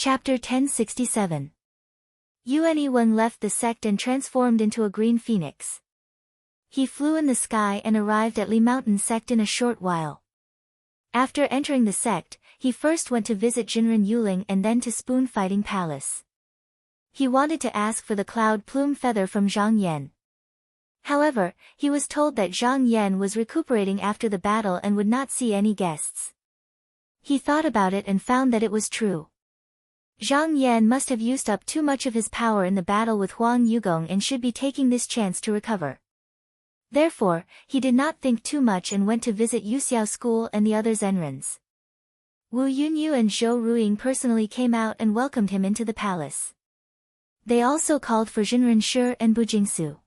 Chapter 1067. Yuan Weng left the sect and transformed into a green phoenix. He flew in the sky and arrived at Li Mountain sect in a short while. After entering the sect, he first went to visit Jinren Yuling and then to Spoon Fighting Palace. He wanted to ask for the cloud plume feather from Zhang Yan. However, he was told that Zhang Yan was recuperating after the battle and would not see any guests. He thought about it and found that it was true. Zhang Yan must have used up too much of his power in the battle with Huang Yugong and should be taking this chance to recover. Therefore, he did not think too much and went to visit Yuxiao School and the other Zenrens. Wu Yunyu and Zhou Ruiying personally came out and welcomed him into the palace. They also called for Jinren Shi and Bu Jingsu.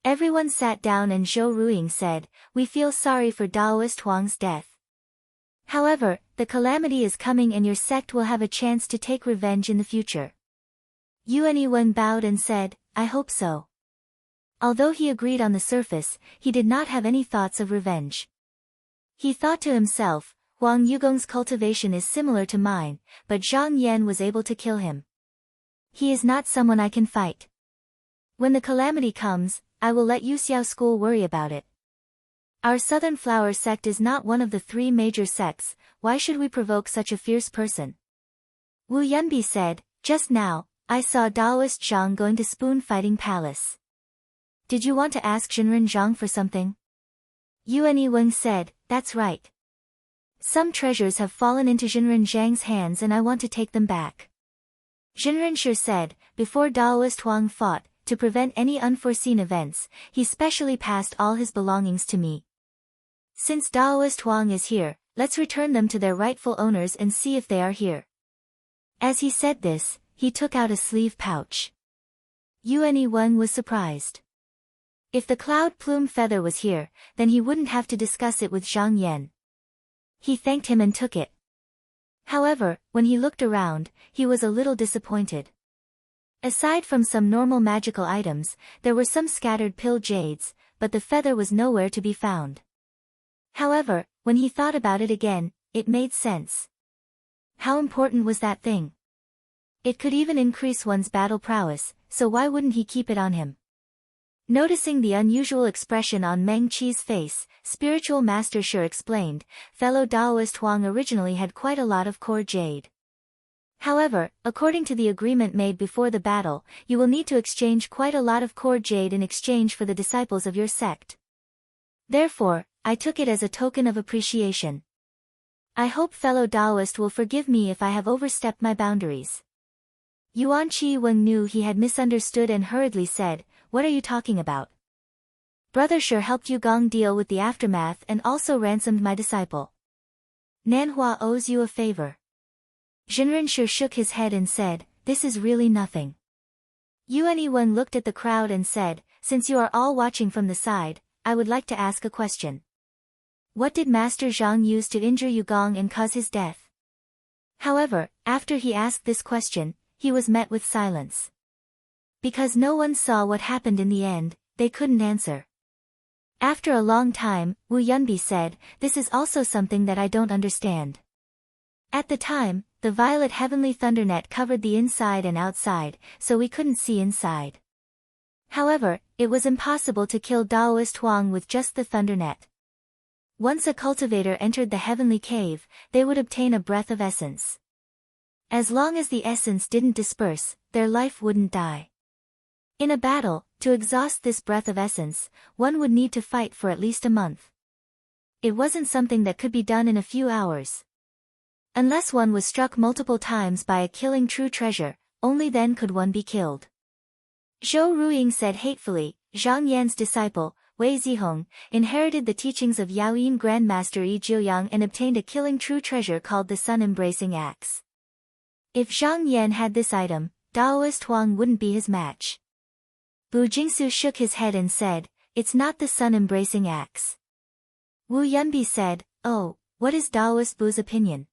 Everyone sat down and Zhou Ruiying said, "We feel sorry for Daoist Huang's death. However, the calamity is coming and your sect will have a chance to take revenge in the future." Yuan Weng bowed and said, "I hope so." Although he agreed on the surface, he did not have any thoughts of revenge. He thought to himself, Huang Yugong's cultivation is similar to mine, but Zhang Yan was able to kill him. He is not someone I can fight. When the calamity comes, I will let Yuxiao School worry about it. Our Southern Flower sect is not one of the three major sects, why should we provoke such a fierce person? Wu Yunbi said, "Just now, I saw Daoist Zhang going to Spoon Fighting Palace. Did you want to ask Jinren Zhang for something?" Yuan Weng said, "That's right. Some treasures have fallen into Jinren Zhang's hands and I want to take them back." Jinren Shi said, "Before Daoist Huang fought, to prevent any unforeseen events, he specially passed all his belongings to me. Since Daoist Huang is here, let's return them to their rightful owners and see if they are here." As he said this, he took out a sleeve pouch. Yuan Weng was surprised. If the cloud plume feather was here, then he wouldn't have to discuss it with Zhang Yan. He thanked him and took it. However, when he looked around, he was a little disappointed. Aside from some normal magical items, there were some scattered pill jades, but the feather was nowhere to be found. However, when he thought about it again, it made sense. How important was that thing? It could even increase one's battle prowess, so why wouldn't he keep it on him? Noticing the unusual expression on Meng Qi's face, Spiritual Master Shi explained, fellow Daoist Huang originally had quite a lot of core jade. However, according to the agreement made before the battle, you will need to exchange quite a lot of core jade in exchange for the disciples of your sect. Therefore, I took it as a token of appreciation. I hope fellow Daoist will forgive me if I have overstepped my boundaries." Yuan Qi Weng knew he had misunderstood and hurriedly said, "What are you talking about? Brother Shi helped Yu Gong deal with the aftermath and also ransomed my disciple. Nanhua owes you a favor." Jinren Shi shook his head and said, "This is really nothing." Yuan Weng looked at the crowd and said, "Since you are all watching from the side, I would like to ask a question. What did Master Zhang use to injure Yu Gong and cause his death?" However, after he asked this question, he was met with silence. Because no one saw what happened in the end, they couldn't answer. After a long time, Wu Yunbi said, "This is also something that I don't understand." At the time, the violet heavenly thundernet covered the inside and outside, so we couldn't see inside. However, it was impossible to kill Daoist Huang with just the thundernet. Once a cultivator entered the heavenly cave, they would obtain a breath of essence. As long as the essence didn't disperse, their life wouldn't die. In a battle, to exhaust this breath of essence, one would need to fight for at least a month. It wasn't something that could be done in a few hours. Unless one was struck multiple times by a killing true treasure, only then could one be killed. Zhou Ruiying said hatefully, "Zhang Yan's disciple, Wei Zihong, inherited the teachings of Yaoyin Grandmaster Yi Jiuyang and obtained a killing true treasure called the Sun-Embracing Axe. If Zhang Yan had this item, Daoist Huang wouldn't be his match." Bu Jingsu shook his head and said, "It's not the Sun-Embracing Axe." Wu Yunbi said, "Oh, what is Daoist Bu's opinion?"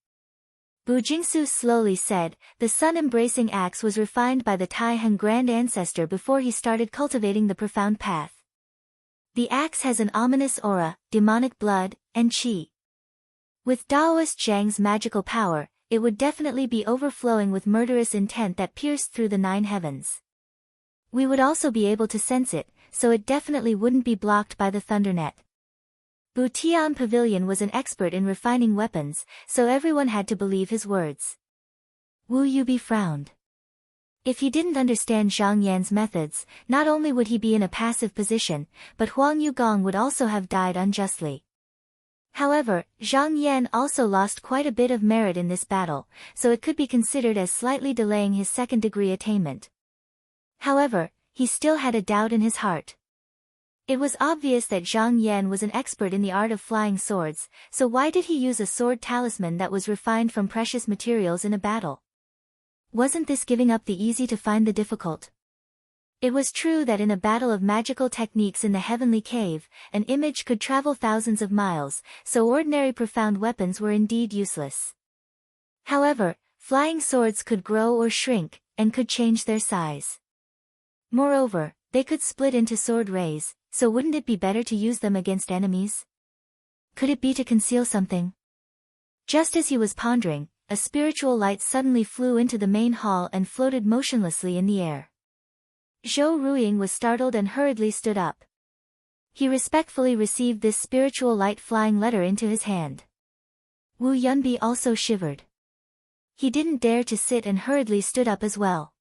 Bu Jingsu slowly said, "The Sun-Embracing Axe was refined by the Tai Han Grand Ancestor before he started cultivating the profound path. The axe has an ominous aura, demonic blood, and qi. With Daoist Zhang's magical power, it would definitely be overflowing with murderous intent that pierced through the 9 heavens. We would also be able to sense it, so it definitely wouldn't be blocked by the thundernet. Bu Tian Pavilion was an expert in refining weapons, so everyone had to believe his words. Wu Yubi frowned. If he didn't understand Zhang Yan's methods, not only would he be in a passive position, but Huang Yugong would also have died unjustly. However, Zhang Yan also lost quite a bit of merit in this battle, so it could be considered as slightly delaying his second-degree attainment. However, he still had a doubt in his heart. It was obvious that Zhang Yan was an expert in the art of flying swords, so why did he use a sword talisman that was refined from precious materials in a battle? Wasn't this giving up the easy to find the difficult? It was true that in a battle of magical techniques in the heavenly cave, an image could travel thousands of miles, so ordinary profound weapons were indeed useless. However, flying swords could grow or shrink, and could change their size. Moreover, they could split into sword rays, so wouldn't it be better to use them against enemies? Could it be to conceal something? Just as he was pondering, a spiritual light suddenly flew into the main hall and floated motionlessly in the air. Zhou Ruiying was startled and hurriedly stood up. He respectfully received this spiritual light flying letter into his hand. Wu Yunbi also shivered. He didn't dare to sit and hurriedly stood up as well.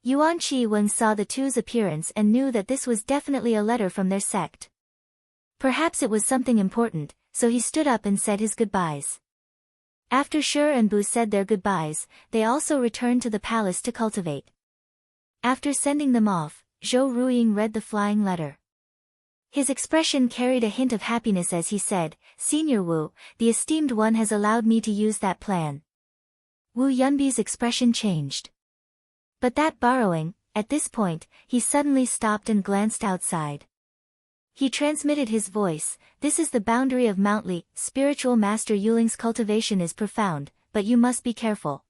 Yuan Qi Wen saw the two's appearance and knew that this was definitely a letter from their sect. Perhaps it was something important, so he stood up and said his goodbyes. After Shi and Bu said their goodbyes, they also returned to the palace to cultivate. After sending them off, Zhou Ruiying read the flying letter. His expression carried a hint of happiness as he said, "Senior Wu, the esteemed one has allowed me to use that plan." Wu Yunbi's expression changed. But that borrowing, at this point, he suddenly stopped and glanced outside. He transmitted his voice, "This is the boundary of Mount Li. Spiritual Master Yuling's cultivation is profound, but you must be careful.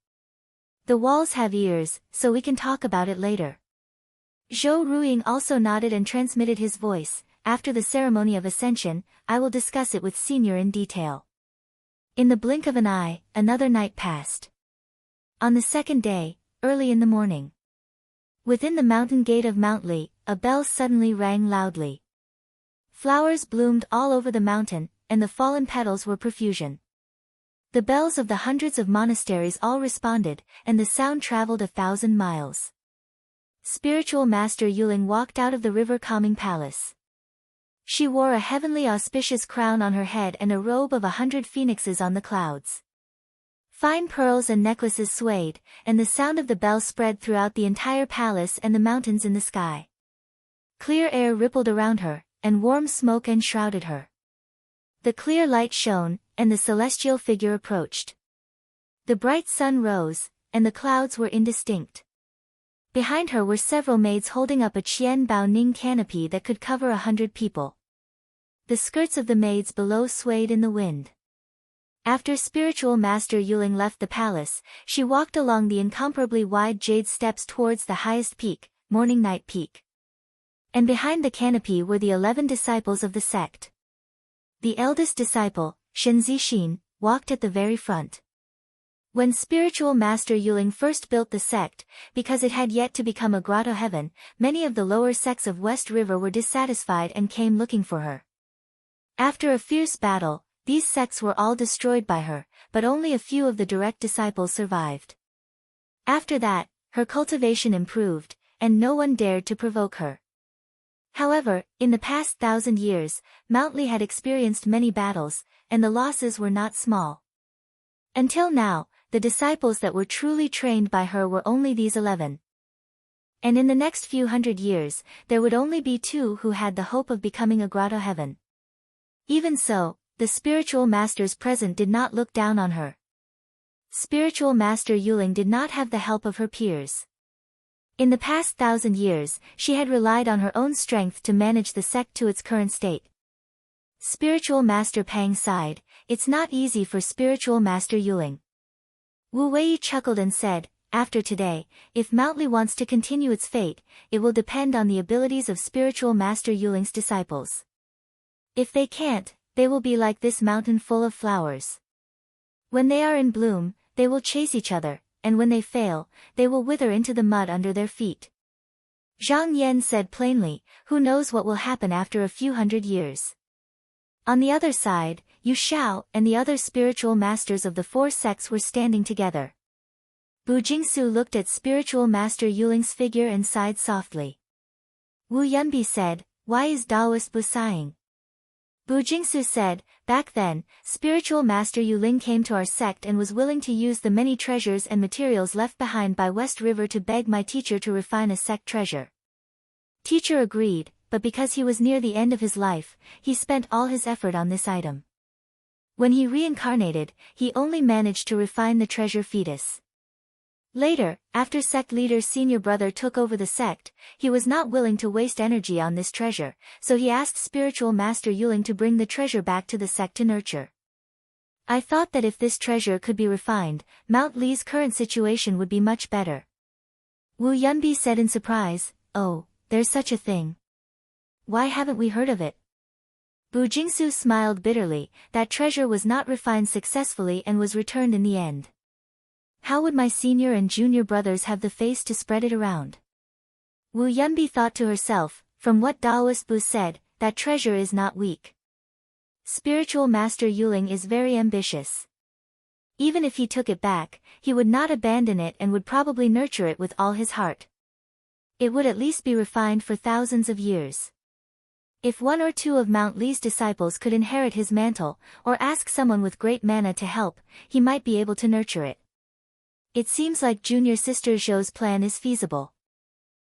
The walls have ears, so we can talk about it later." Zhou Ruiying also nodded and transmitted his voice, "After the ceremony of ascension, I will discuss it with Senior in detail." In the blink of an eye, another night passed. On the second day, early in the morning, within the mountain gate of Mount Li, a bell suddenly rang loudly. Flowers bloomed all over the mountain, and the fallen petals were profusion. The bells of the hundreds of monasteries all responded, and the sound traveled 1,000 miles. Spiritual Master Yuling walked out of the river calming palace. She wore a heavenly auspicious crown on her head and a robe of 100 phoenixes on the clouds. Fine pearls and necklaces swayed, and the sound of the bell spread throughout the entire palace and the mountains in the sky. Clear air rippled around her, and warm smoke enshrouded her. The clear light shone, and the celestial figure approached. The bright sun rose, and the clouds were indistinct. Behind her were several maids holding up a Qian Bao Ning canopy that could cover 100 people. The skirts of the maids below swayed in the wind. After Spiritual Master Yuling left the palace, she walked along the incomparably wide jade steps towards the highest peak, Morning Night Peak. And behind the canopy were the 11 disciples of the sect. The eldest disciple, Shen Zixin, walked at the very front. When Spiritual Master Yuling first built the sect, because it had yet to become a grotto heaven, many of the lower sects of West River were dissatisfied and came looking for her. After a fierce battle, these sects were all destroyed by her, but only a few of the direct disciples survived. After that, her cultivation improved, and no one dared to provoke her. However, in the past 1,000 years, Mount Li had experienced many battles, and the losses were not small. Until now, the disciples that were truly trained by her were only these 11. And in the next few hundred years, there would only be 2 who had the hope of becoming a grotto heaven. Even so, the spiritual masters present did not look down on her. Spiritual Master Yuling did not have the help of her peers. In the past 1,000 years, she had relied on her own strength to manage the sect to its current state. Spiritual Master Pang sighed, "It's not easy for Spiritual Master Yuling." Wu Wei chuckled and said, "After today, if Mount Li wants to continue its fate, it will depend on the abilities of Spiritual Master Yuling's disciples. If they can't, they will be like this mountain full of flowers. When they are in bloom, they will chase each other, and when they fail, they will wither into the mud under their feet. Zhang Yan said plainly, who knows what will happen after a few hundred years. On the other side, Yu Xiao and the other spiritual masters of the four sects were standing together. Bu Jingsu looked at spiritual master Yuling's figure and sighed softly. Wu Yunbi said, why is Daoist Bu sighing? Bu Jingsu said, back then, spiritual master Yuling came to our sect and was willing to use the many treasures and materials left behind by West River to beg my teacher to refine a sect treasure. Teacher agreed, but because he was near the end of his life, he spent all his effort on this item. When he reincarnated, he only managed to refine the treasure fetus. Later, after sect leader's senior brother took over the sect, he was not willing to waste energy on this treasure, so he asked spiritual master Yuling to bring the treasure back to the sect to nurture. I thought that if this treasure could be refined, Mount Li's current situation would be much better. Wu Yunbi said in surprise, oh, there's such a thing. Why haven't we heard of it? Bu Jingsu smiled bitterly, that treasure was not refined successfully and was returned in the end. How would my senior and junior brothers have the face to spread it around? Wu Yunbi thought to herself, from what Daoist Bu said, that treasure is not weak. Spiritual Master Yuling is very ambitious. Even if he took it back, he would not abandon it and would probably nurture it with all his heart. It would at least be refined for thousands of years. If one or two of Mount Li's disciples could inherit his mantle, or ask someone with great mana to help, he might be able to nurture it. It seems like junior sister Zhou's plan is feasible.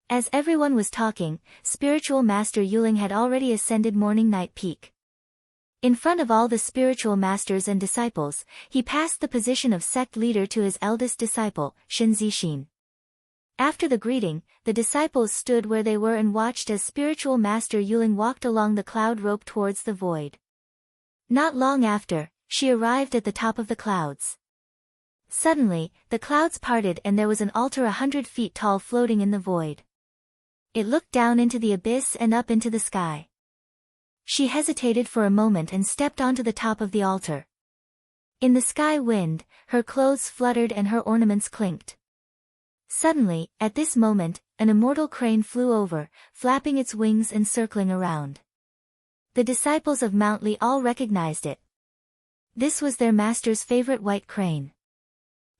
As everyone was talking, spiritual master Yuling had already ascended morning-night peak. In front of all the spiritual masters and disciples, he passed the position of sect leader to his eldest disciple, Shen Zixin. After the greeting, the disciples stood where they were and watched as spiritual master Yuling walked along the cloud rope towards the void. Not long after, she arrived at the top of the clouds. Suddenly, the clouds parted and there was an altar 100 feet tall floating in the void. It looked down into the abyss and up into the sky. She hesitated for a moment and stepped onto the top of the altar. In the sky wind, her clothes fluttered and her ornaments clinked. Suddenly, at this moment, an immortal crane flew over, flapping its wings and circling around. The disciples of Mount Li all recognized it. This was their master's favorite white crane.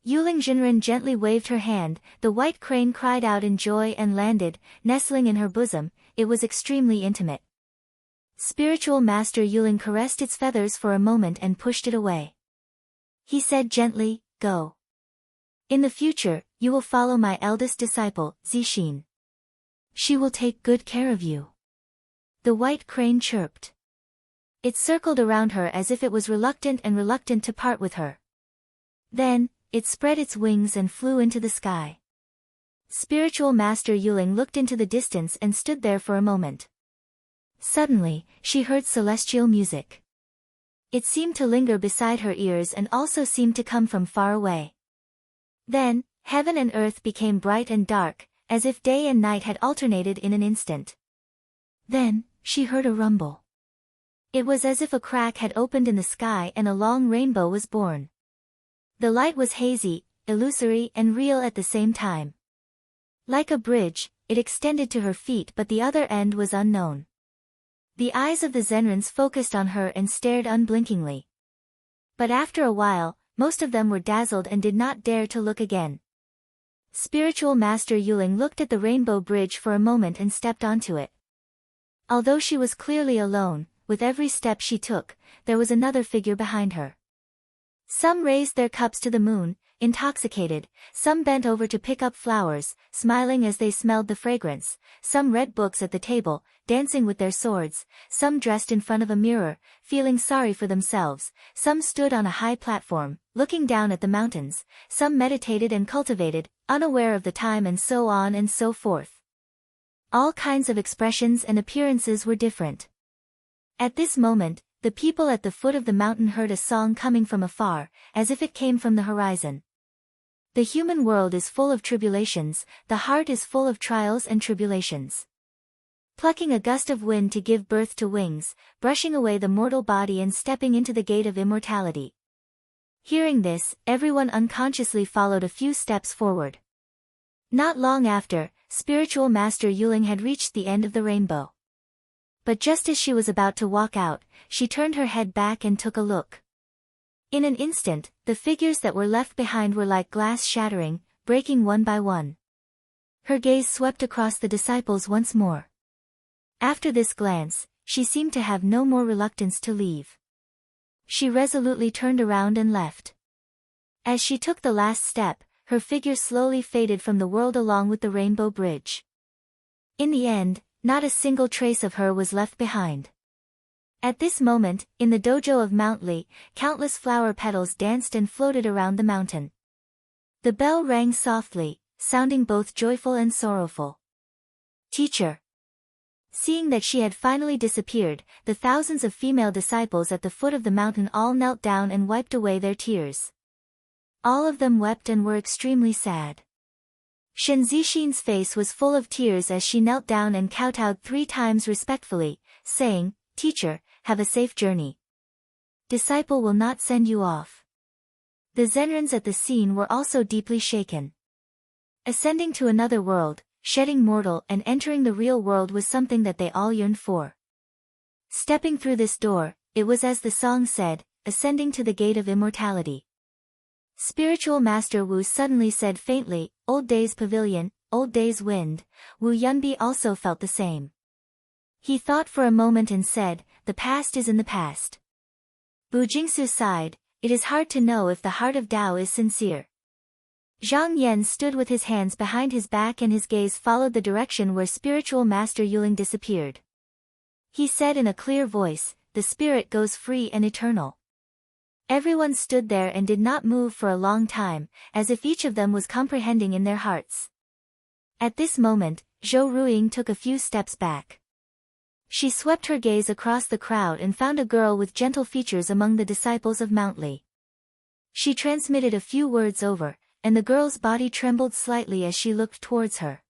Yuling Jinren gently waved her hand, the white crane cried out in joy and landed, nestling in her bosom. It was extremely intimate. Spiritual Master Yuling caressed its feathers for a moment and pushed it away. He said gently, go. In the future, you will follow my eldest disciple, Zixin. She will take good care of you. The white crane chirped. It circled around her as if it was reluctant to part with her. Then, it spread its wings and flew into the sky. Spiritual Master Yuling looked into the distance and stood there for a moment. Suddenly, she heard celestial music. It seemed to linger beside her ears and also seemed to come from far away. Then, heaven and earth became bright and dark, as if day and night had alternated in an instant. Then, she heard a rumble. It was as if a crack had opened in the sky and a long rainbow was born. The light was hazy, illusory and real at the same time. Like a bridge, it extended to her feet but the other end was unknown. The eyes of the Zenrins focused on her and stared unblinkingly. But after a while, most of them were dazzled and did not dare to look again. Spiritual Master Yuling looked at the rainbow bridge for a moment and stepped onto it. Although she was clearly alone, with every step she took, there was another figure behind her. Some raised their cups to the moon, intoxicated, some bent over to pick up flowers, smiling as they smelled the fragrance, some read books at the table, dancing with their swords, some dressed in front of a mirror, feeling sorry for themselves, some stood on a high platform, looking down at the mountains, some meditated and cultivated, unaware of the time and so on and so forth. All kinds of expressions and appearances were different. At this moment, the people at the foot of the mountain heard a song coming from afar, as if it came from the horizon. The human world is full of tribulations, the heart is full of trials and tribulations. Plucking a gust of wind to give birth to wings, brushing away the mortal body and stepping into the gate of immortality. Hearing this, everyone unconsciously followed a few steps forward. Not long after, Spiritual Master Yuling had reached the end of the rainbow. But just as she was about to walk out, she turned her head back and took a look. In an instant, the figures that were left behind were like glass shattering, breaking one by one. Her gaze swept across the disciples once more. After this glance, she seemed to have no more reluctance to leave. She resolutely turned around and left. As she took the last step, her figure slowly faded from the world along with the rainbow bridge. In the end, not a single trace of her was left behind. At this moment, in the dojo of Mount Li, countless flower petals danced and floated around the mountain. The bell rang softly, sounding both joyful and sorrowful. Teacher. Seeing that she had finally disappeared, the thousands of female disciples at the foot of the mountain all knelt down and wiped away their tears. All of them wept and were extremely sad. Shen Zixin's face was full of tears as she knelt down and kowtowed 3 times respectfully, saying, "Teacher, have a safe journey. Disciple will not send you off." The Zenrens at the scene were also deeply shaken. Ascending to another world, shedding mortal and entering the real world was something that they all yearned for. Stepping through this door, it was as the song said, ascending to the gate of immortality. Spiritual Master Wu suddenly said faintly, "Old days pavilion, old days wind." Wu Yunbi also felt the same. He thought for a moment and said, "The past is in the past." Bu Jingsu sighed, "It is hard to know if the heart of Tao is sincere." Zhang Yan stood with his hands behind his back and his gaze followed the direction where Spiritual Master Yuling disappeared. He said in a clear voice, "The spirit goes free and eternal." Everyone stood there and did not move for a long time, as if each of them was comprehending in their hearts. At this moment, Zhou Ruiying took a few steps back. She swept her gaze across the crowd and found a girl with gentle features among the disciples of Mount Li. She transmitted a few words over, and the girl's body trembled slightly as she looked towards her.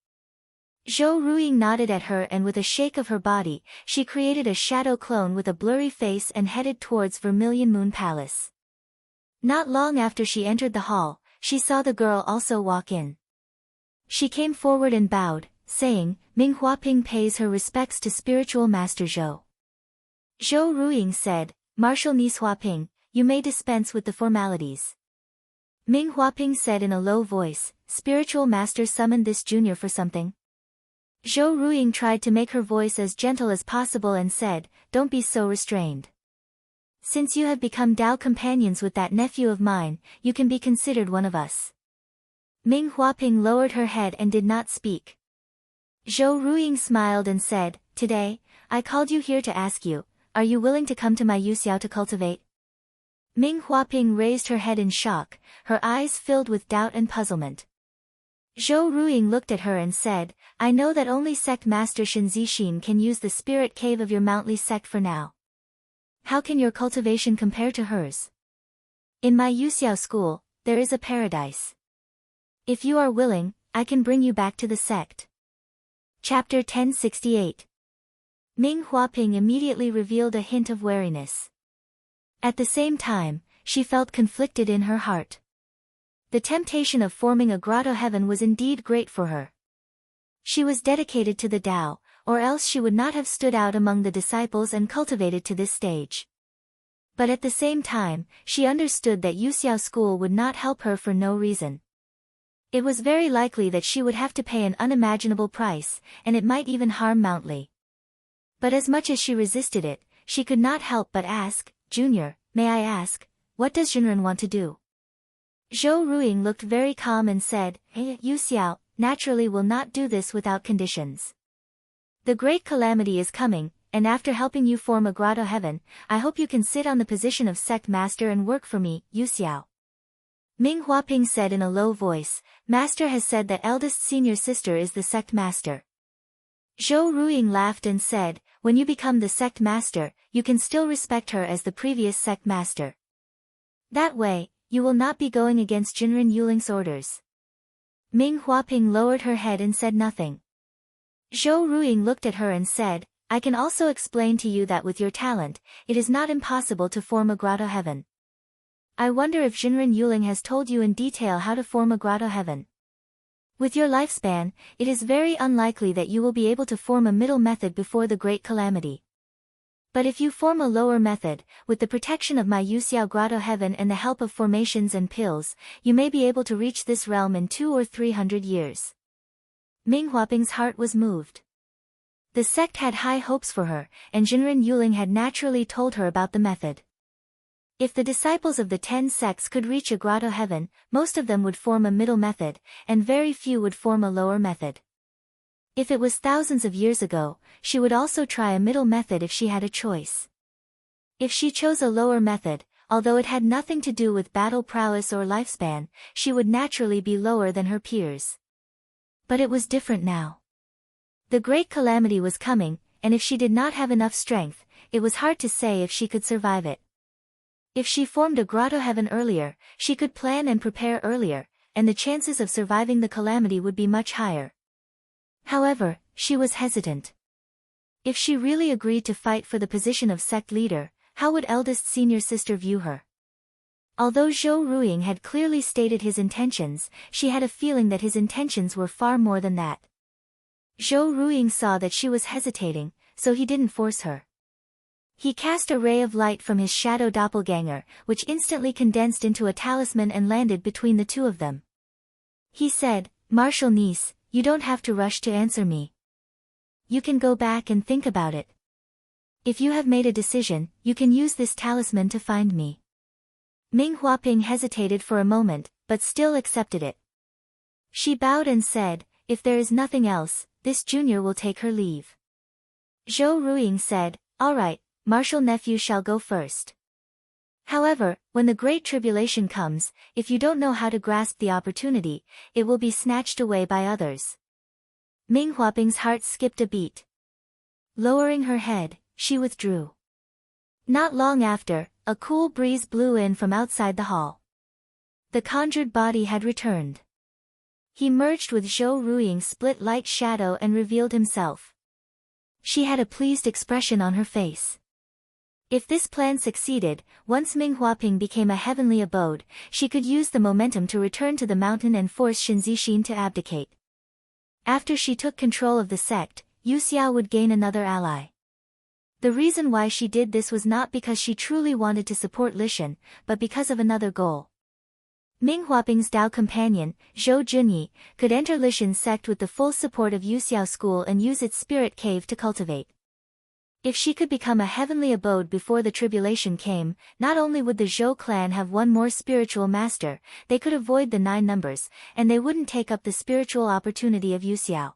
Zhou Ruiying nodded at her and with a shake of her body, she created a shadow clone with a blurry face and headed towards Vermilion Moon Palace. Not long after she entered the hall, she saw the girl also walk in. She came forward and bowed, saying, "Ming Huaping pays her respects to Spiritual Master Zhou." Zhou Ruiying said, "Marshal Niece Huaping, you may dispense with the formalities." Ming Huaping said in a low voice, "Spiritual Master summoned this junior for something." Zhou Ruiying tried to make her voice as gentle as possible and said, "Don't be so restrained. Since you have become Tao companions with that nephew of mine, you can be considered one of us." Ming Huaping lowered her head and did not speak. Zhou Ruiying smiled and said, "Today, I called you here to ask you, are you willing to come to my Yuxiao to cultivate?" Ming Huaping raised her head in shock, her eyes filled with doubt and puzzlement. Zhou Ruiying looked at her and said, "I know that only sect master Shen Zixin can use the spirit cave of your Mount Li sect for now. How can your cultivation compare to hers? In my Yuxiao school, there is a paradise. If you are willing, I can bring you back to the sect." Chapter 1068. Ming Huaping immediately revealed a hint of wariness. At the same time, she felt conflicted in her heart. The temptation of forming a grotto heaven was indeed great for her. She was dedicated to the Tao, or else she would not have stood out among the disciples and cultivated to this stage. But at the same time, she understood that Yuxiao school would not help her for no reason. It was very likely that she would have to pay an unimaginable price, and it might even harm Mount Li. But as much as she resisted it, she could not help but ask, "Junior, may I ask, what does Jinren want to do?" Zhou Ruiying looked very calm and said, "Yuxiao, naturally will not do this without conditions. The great calamity is coming, and after helping you form a grotto heaven, I hope you can sit on the position of sect master and work for me, Yuxiao." Ming Huaping said in a low voice, "Master has said that eldest senior sister is the sect master." Zhou Ruiying laughed and said, "When you become the sect master, you can still respect her as the previous sect master. That way, you will not be going against Jinren Yuling's orders." Ming Huaping lowered her head and said nothing. Zhou Ruiying looked at her and said, "I can also explain to you that with your talent, it is not impossible to form a grotto heaven. I wonder if Jinren Yuling has told you in detail how to form a grotto heaven. With your lifespan, it is very unlikely that you will be able to form a middle method before the great calamity. But if you form a lower method, with the protection of my Yuxiao grotto heaven and the help of formations and pills, you may be able to reach this realm in 200 or 300 years. Ming Huaping's heart was moved. The sect had high hopes for her, and Jinren Yuling had naturally told her about the method. If the disciples of the 10 sects could reach a grotto heaven, most of them would form a middle method, and very few would form a lower method. If it was thousands of years ago, she would also try a middle method if she had a choice. If she chose a lower method, although it had nothing to do with battle prowess or lifespan, she would naturally be lower than her peers. But it was different now. The great calamity was coming, and if she did not have enough strength, it was hard to say if she could survive it. If she formed a grotto heaven earlier, she could plan and prepare earlier, and the chances of surviving the calamity would be much higher. However, she was hesitant. If she really agreed to fight for the position of sect leader, how would eldest senior sister view her? Although Zhou Ruiying had clearly stated his intentions, she had a feeling that his intentions were far more than that. Zhou Ruiying saw that she was hesitating, so he didn't force her. He cast a ray of light from his shadow doppelganger, which instantly condensed into a talisman and landed between the two of them. He said, "Martial niece, you don't have to rush to answer me. You can go back and think about it. If you have made a decision, you can use this talisman to find me." Ming Huaping hesitated for a moment, but still accepted it. She bowed and said, "If there is nothing else, this junior will take her leave." Zhou Ruiying said, "All right, martial nephew shall go first. However, when the great tribulation comes, if you don't know how to grasp the opportunity, it will be snatched away by others." Ming Huaping's heart skipped a beat. Lowering her head, she withdrew. Not long after, a cool breeze blew in from outside the hall. The conjured body had returned. He merged with Zhou Ruiying's split light shadow and revealed himself. She had a pleased expression on her face. If this plan succeeded, once Ming Huaping became a heavenly abode, she could use the momentum to return to the mountain and force Shen Zixin to abdicate. After she took control of the sect, Yu Xiao would gain another ally. The reason why she did this was not because she truly wanted to support Lishan, but because of another goal. Ming Huaping's Dao companion, Zhou Junyi, could enter Lishan's sect with the full support of Yu Xiao school and use its spirit cave to cultivate. If she could become a heavenly abode before the tribulation came, not only would the Zhou clan have one more spiritual master, they could avoid the 9 numbers, and they wouldn't take up the spiritual opportunity of Yu Xiao.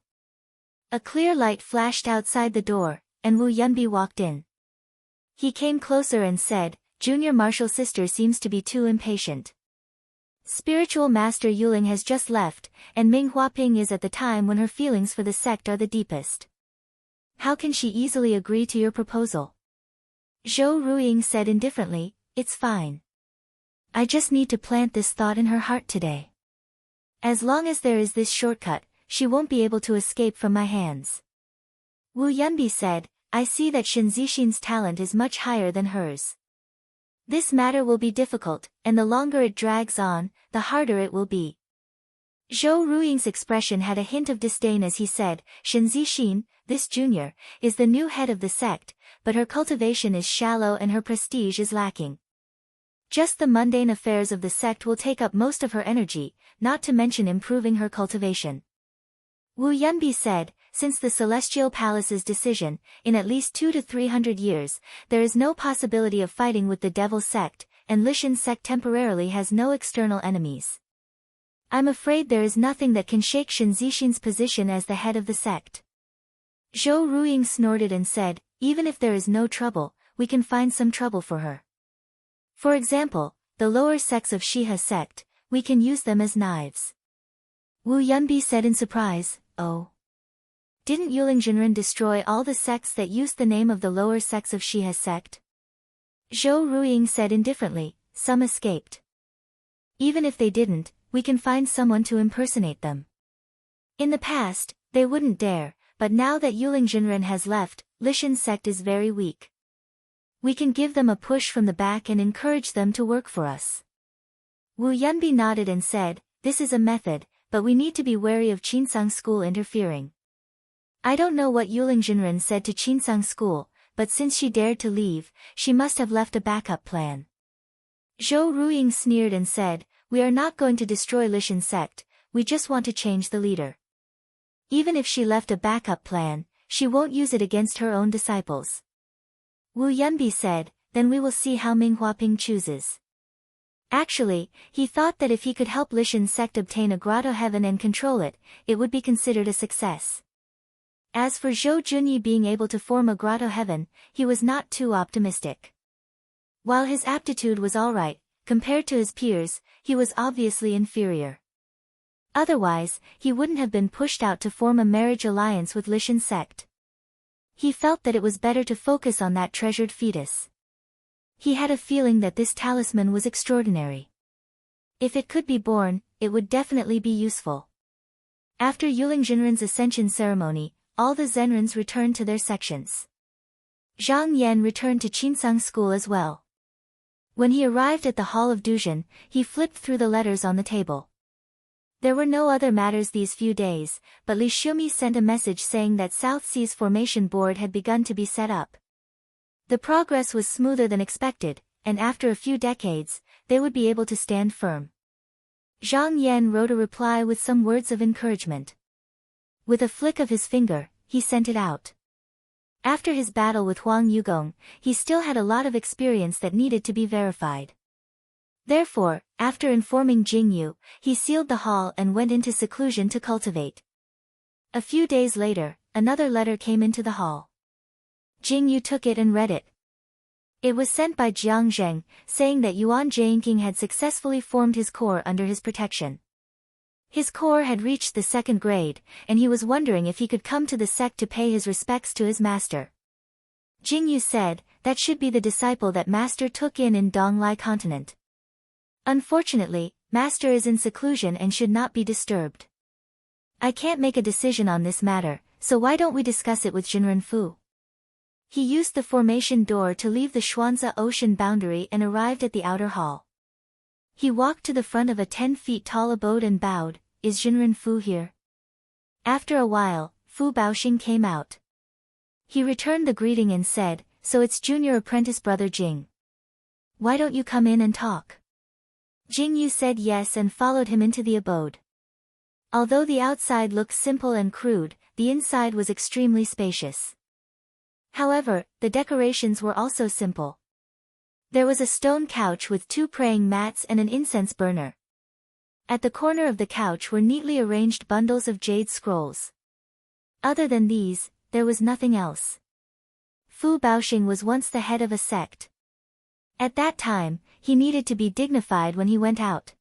A clear light flashed outside the door, and Wu Yunbi walked in. He came closer and said, "Junior martial sister seems to be too impatient. Spiritual Master Yuling has just left, and Ming Huaping is at the time when her feelings for the sect are the deepest. How can she easily agree to your proposal?" Zhou Ruiying said indifferently, "It's fine. I just need to plant this thought in her heart today. As long as there is this shortcut, she won't be able to escape from my hands." Wu Yunbi said, "I see that Shen Zixin's talent is much higher than hers. This matter will be difficult, and the longer it drags on, the harder it will be." Zhou Ruiying's expression had a hint of disdain as he said, "Shen Zixin, this junior, is the new head of the sect, but her cultivation is shallow and her prestige is lacking. Just the mundane affairs of the sect will take up most of her energy, not to mention improving her cultivation." Wu Yunbi said, "Since the Celestial Palace's decision, in at least 200 to 300 years, there is no possibility of fighting with the Devil sect, and Lishan's sect temporarily has no external enemies. I'm afraid there is nothing that can shake Shen Zixin's position as the head of the sect." Zhou Ruiying snorted and said, "Even if there is no trouble, we can find some trouble for her. For example, the lower sects of Shiha sect, we can use them as knives." Wu Yunbi said in surprise, "Oh. Didn't Yuling Jinren destroy all the sects that used the name of the lower sects of Shiha sect?" Zhou Ruiying said indifferently, "Some escaped. Even if they didn't, we can find someone to impersonate them. In the past, they wouldn't dare, but now that Yuling Jinren has left, Lishan's sect is very weak. We can give them a push from the back and encourage them to work for us." Wu Yunbi nodded and said, "This is a method, but we need to be wary of Qinsang School interfering." I don't know what Yuling Jinren said to Qinsang School, but since she dared to leave, she must have left a backup plan. Zhou Ruiying sneered and said, "We are not going to destroy Lishan sect, we just want to change the leader." Even if she left a backup plan, she won't use it against her own disciples. Wu Yunbi said, "Then we will see how Ming Huaping chooses." Actually, he thought that if he could help Lishan sect obtain a grotto heaven and control it, it would be considered a success. As for Zhou Junyi being able to form a grotto heaven, he was not too optimistic. While his aptitude was alright, compared to his peers, he was obviously inferior. Otherwise, he wouldn't have been pushed out to form a marriage alliance with Lishan sect. He felt that it was better to focus on that treasured fetus. He had a feeling that this talisman was extraordinary. If it could be born, it would definitely be useful. After Yuling Jinren's ascension ceremony, all the Zenrens returned to their sections. Zhang Yan returned to Qinsang School as well. When he arrived at the Hall of Duzhen, he flipped through the letters on the table. There were no other matters these few days, but Li Shumi sent a message saying that South Sea's formation board had begun to be set up. The progress was smoother than expected, and after a few decades, they would be able to stand firm. Zhang Yan wrote a reply with some words of encouragement. With a flick of his finger, he sent it out. After his battle with Huang Yugong, he still had a lot of experience that needed to be verified. Therefore, after informing Jingyu, he sealed the hall and went into seclusion to cultivate. A few days later, another letter came into the hall. Jingyu took it and read it. It was sent by Jiang Zheng, saying that Yuan Jianqing had successfully formed his corps under his protection. His corps had reached the 2nd grade, and he was wondering if he could come to the sect to pay his respects to his master. Jingyu said, that should be the disciple that master took in Donglai continent. Unfortunately, master is in seclusion and should not be disturbed. I can't make a decision on this matter, so why don't we discuss it with Jinren Fu? He used the formation door to leave the Xuanza ocean boundary and arrived at the outer hall. He walked to the front of a 10 feet tall abode and bowed, "Is Jinren Fu here?" After a while, Fu Baoxing came out. He returned the greeting and said, "So it's junior apprentice brother Jing. Why don't you come in and talk?" Jingyu said yes and followed him into the abode. Although the outside looked simple and crude, the inside was extremely spacious. However, the decorations were also simple. There was a stone couch with 2 praying mats and an incense burner. At the corner of the couch were neatly arranged bundles of jade scrolls. Other than these, there was nothing else. Fu Baoxing was once the head of a sect. At that time, he needed to be dignified when he went out.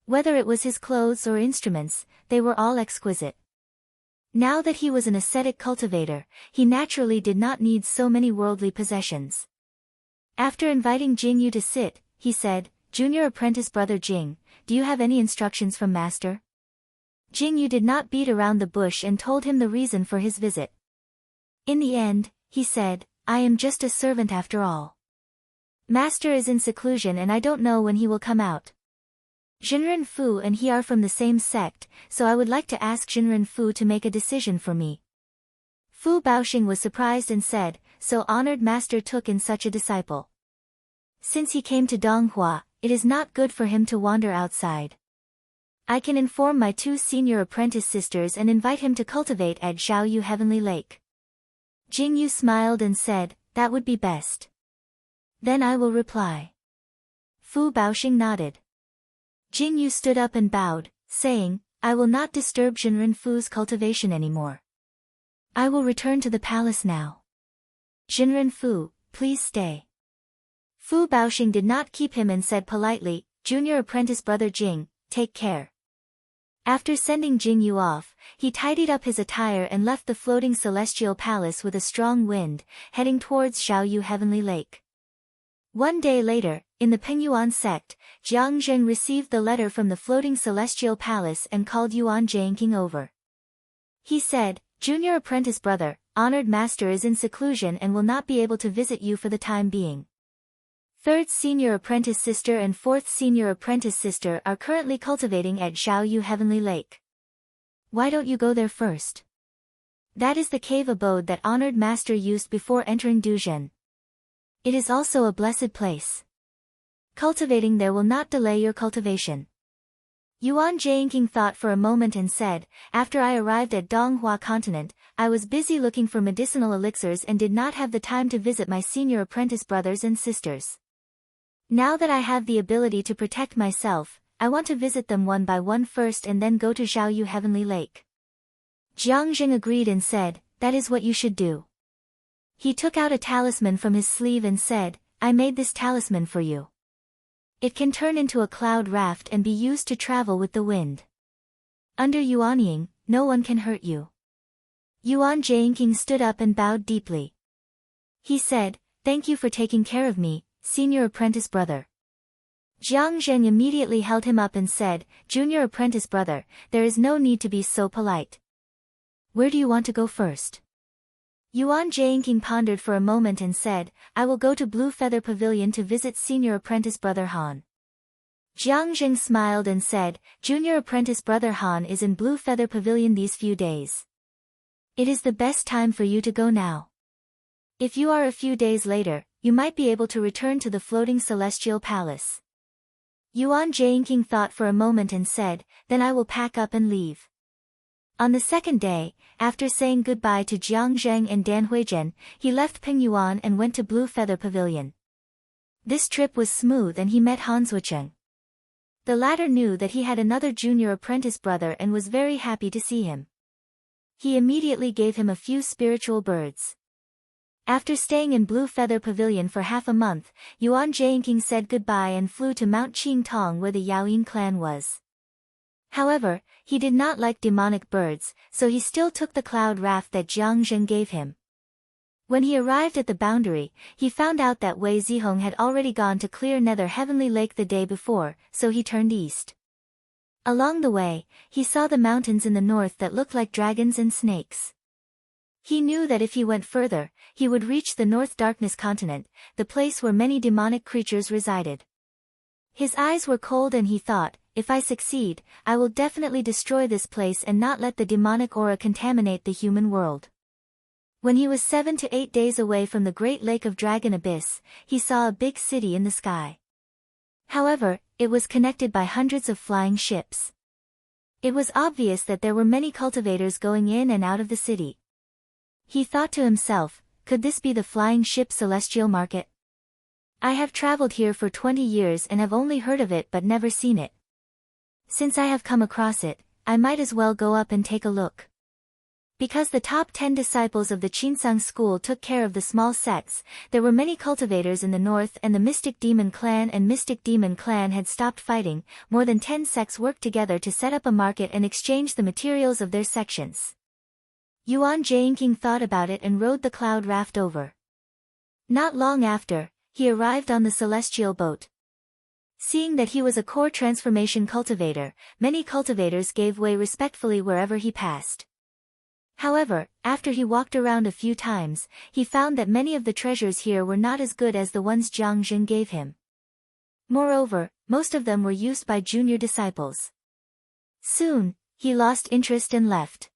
Whether it was his clothes or instruments, they were all exquisite. Now that he was an ascetic cultivator, he naturally did not need so many worldly possessions. After inviting Jingyu to sit, he said, "Junior apprentice brother Jing, do you have any instructions from master?" Jingyu did not beat around the bush and told him the reason for his visit. In the end, he said, "I am just a servant after all. Master is in seclusion and I don't know when he will come out. Jinren Fu and he are from the same sect, so I would like to ask Jinren Fu to make a decision for me." Fu Baoxing was surprised and said, "So honored master took in such a disciple. Since he came to Donghua, it is not good for him to wander outside. I can inform my 2 senior apprentice sisters and invite him to cultivate at Zhaoyu Heavenly Lake." Jingyu smiled and said, "That would be best. Then I will reply." Fu Baoxing nodded. Jingyu stood up and bowed, saying, "I will not disturb Jinren Fu's cultivation anymore. I will return to the palace now. Jinren Fu, please stay." Fu Baoxing did not keep him and said politely, "Junior apprentice brother Jing, take care." After sending Jingyu off, he tidied up his attire and left the floating celestial palace with a strong wind, heading towards Zhaoyu Heavenly Lake. One day later, in the Pengyuan sect, Jiang Zheng received the letter from the floating celestial palace and called Yuan Jianqing over. He said, "Junior apprentice brother, honored master is in seclusion and will not be able to visit you for the time being. Third senior apprentice sister and fourth senior apprentice sister are currently cultivating at Xiaoyu Heavenly Lake. Why don't you go there first? That is the cave abode that honored master used before entering Duzhen. It is also a blessed place. Cultivating there will not delay your cultivation. Yuan Jianqing thought for a moment and said, after I arrived at Donghua continent, I was busy looking for medicinal elixirs and did not have the time to visit my senior apprentice brothers and sisters. Now that I have the ability to protect myself, I want to visit them one by one first and then go to Xiaoyu Heavenly Lake. Jiang Jing agreed and said, that is what you should do. He took out a talisman from his sleeve and said, I made this talisman for you. It can turn into a cloud raft and be used to travel with the wind. Under Yuanying, no one can hurt you. Yuan Jianqing stood up and bowed deeply. He said, thank you for taking care of me, senior apprentice brother. Jiang Zheng immediately held him up and said, junior apprentice brother, there is no need to be so polite. Where do you want to go first? Yuan Jianqing pondered for a moment and said, I will go to Blue Feather Pavilion to visit senior apprentice brother Han. Jiang Zheng smiled and said, junior apprentice brother Han is in Blue Feather Pavilion these few days. It is the best time for you to go now. If you are a few days later, you might be able to return to the floating celestial palace. Yuan Jianqing thought for a moment and said, then I will pack up and leave. On the second day, after saying goodbye to Jiang Zheng and Dan Huizhen, he left Pingyuan and went to Blue Feather Pavilion. This trip was smooth and he met Han Zuocheng. The latter knew that he had another junior apprentice brother and was very happy to see him. He immediately gave him a few spiritual birds. After staying in Blue Feather Pavilion for half a month, Yuan Jianqing said goodbye and flew to Mount Qingtong where the Yaoyin clan was. However, he did not like demonic birds, so he still took the cloud raft that Jiang Zheng gave him. When he arrived at the boundary, he found out that Wei Zihong had already gone to clear Nether Heavenly Lake the day before, so he turned east. Along the way, he saw the mountains in the north that looked like dragons and snakes. He knew that if he went further, he would reach the North Darkness continent, the place where many demonic creatures resided. His eyes were cold and he thought, if I succeed, I will definitely destroy this place and not let the demonic aura contaminate the human world. When he was 7 to 8 days away from the Great Lake of Dragon Abyss, he saw a big city in the sky. However, it was connected by hundreds of flying ships. It was obvious that there were many cultivators going in and out of the city. He thought to himself, could this be the flying ship celestial market? I have traveled here for 20 years and have only heard of it but never seen it. Since I have come across it, I might as well go up and take a look. Because the top 10 disciples of the Qinsang school took care of the small sects, there were many cultivators in the north and the Mystic Demon Clan and Mystic Demon Clan had stopped fighting. More than 10 sects worked together to set up a market and exchange the materials of their sections. Yuan Jianqing thought about it and rode the cloud raft over. Not long after, he arrived on the celestial boat. Seeing that he was a core transformation cultivator, many cultivators gave way respectfully wherever he passed. However, after he walked around a few times, he found that many of the treasures here were not as good as the ones Jiang Zheng gave him. Moreover, most of them were used by junior disciples. Soon, he lost interest and left.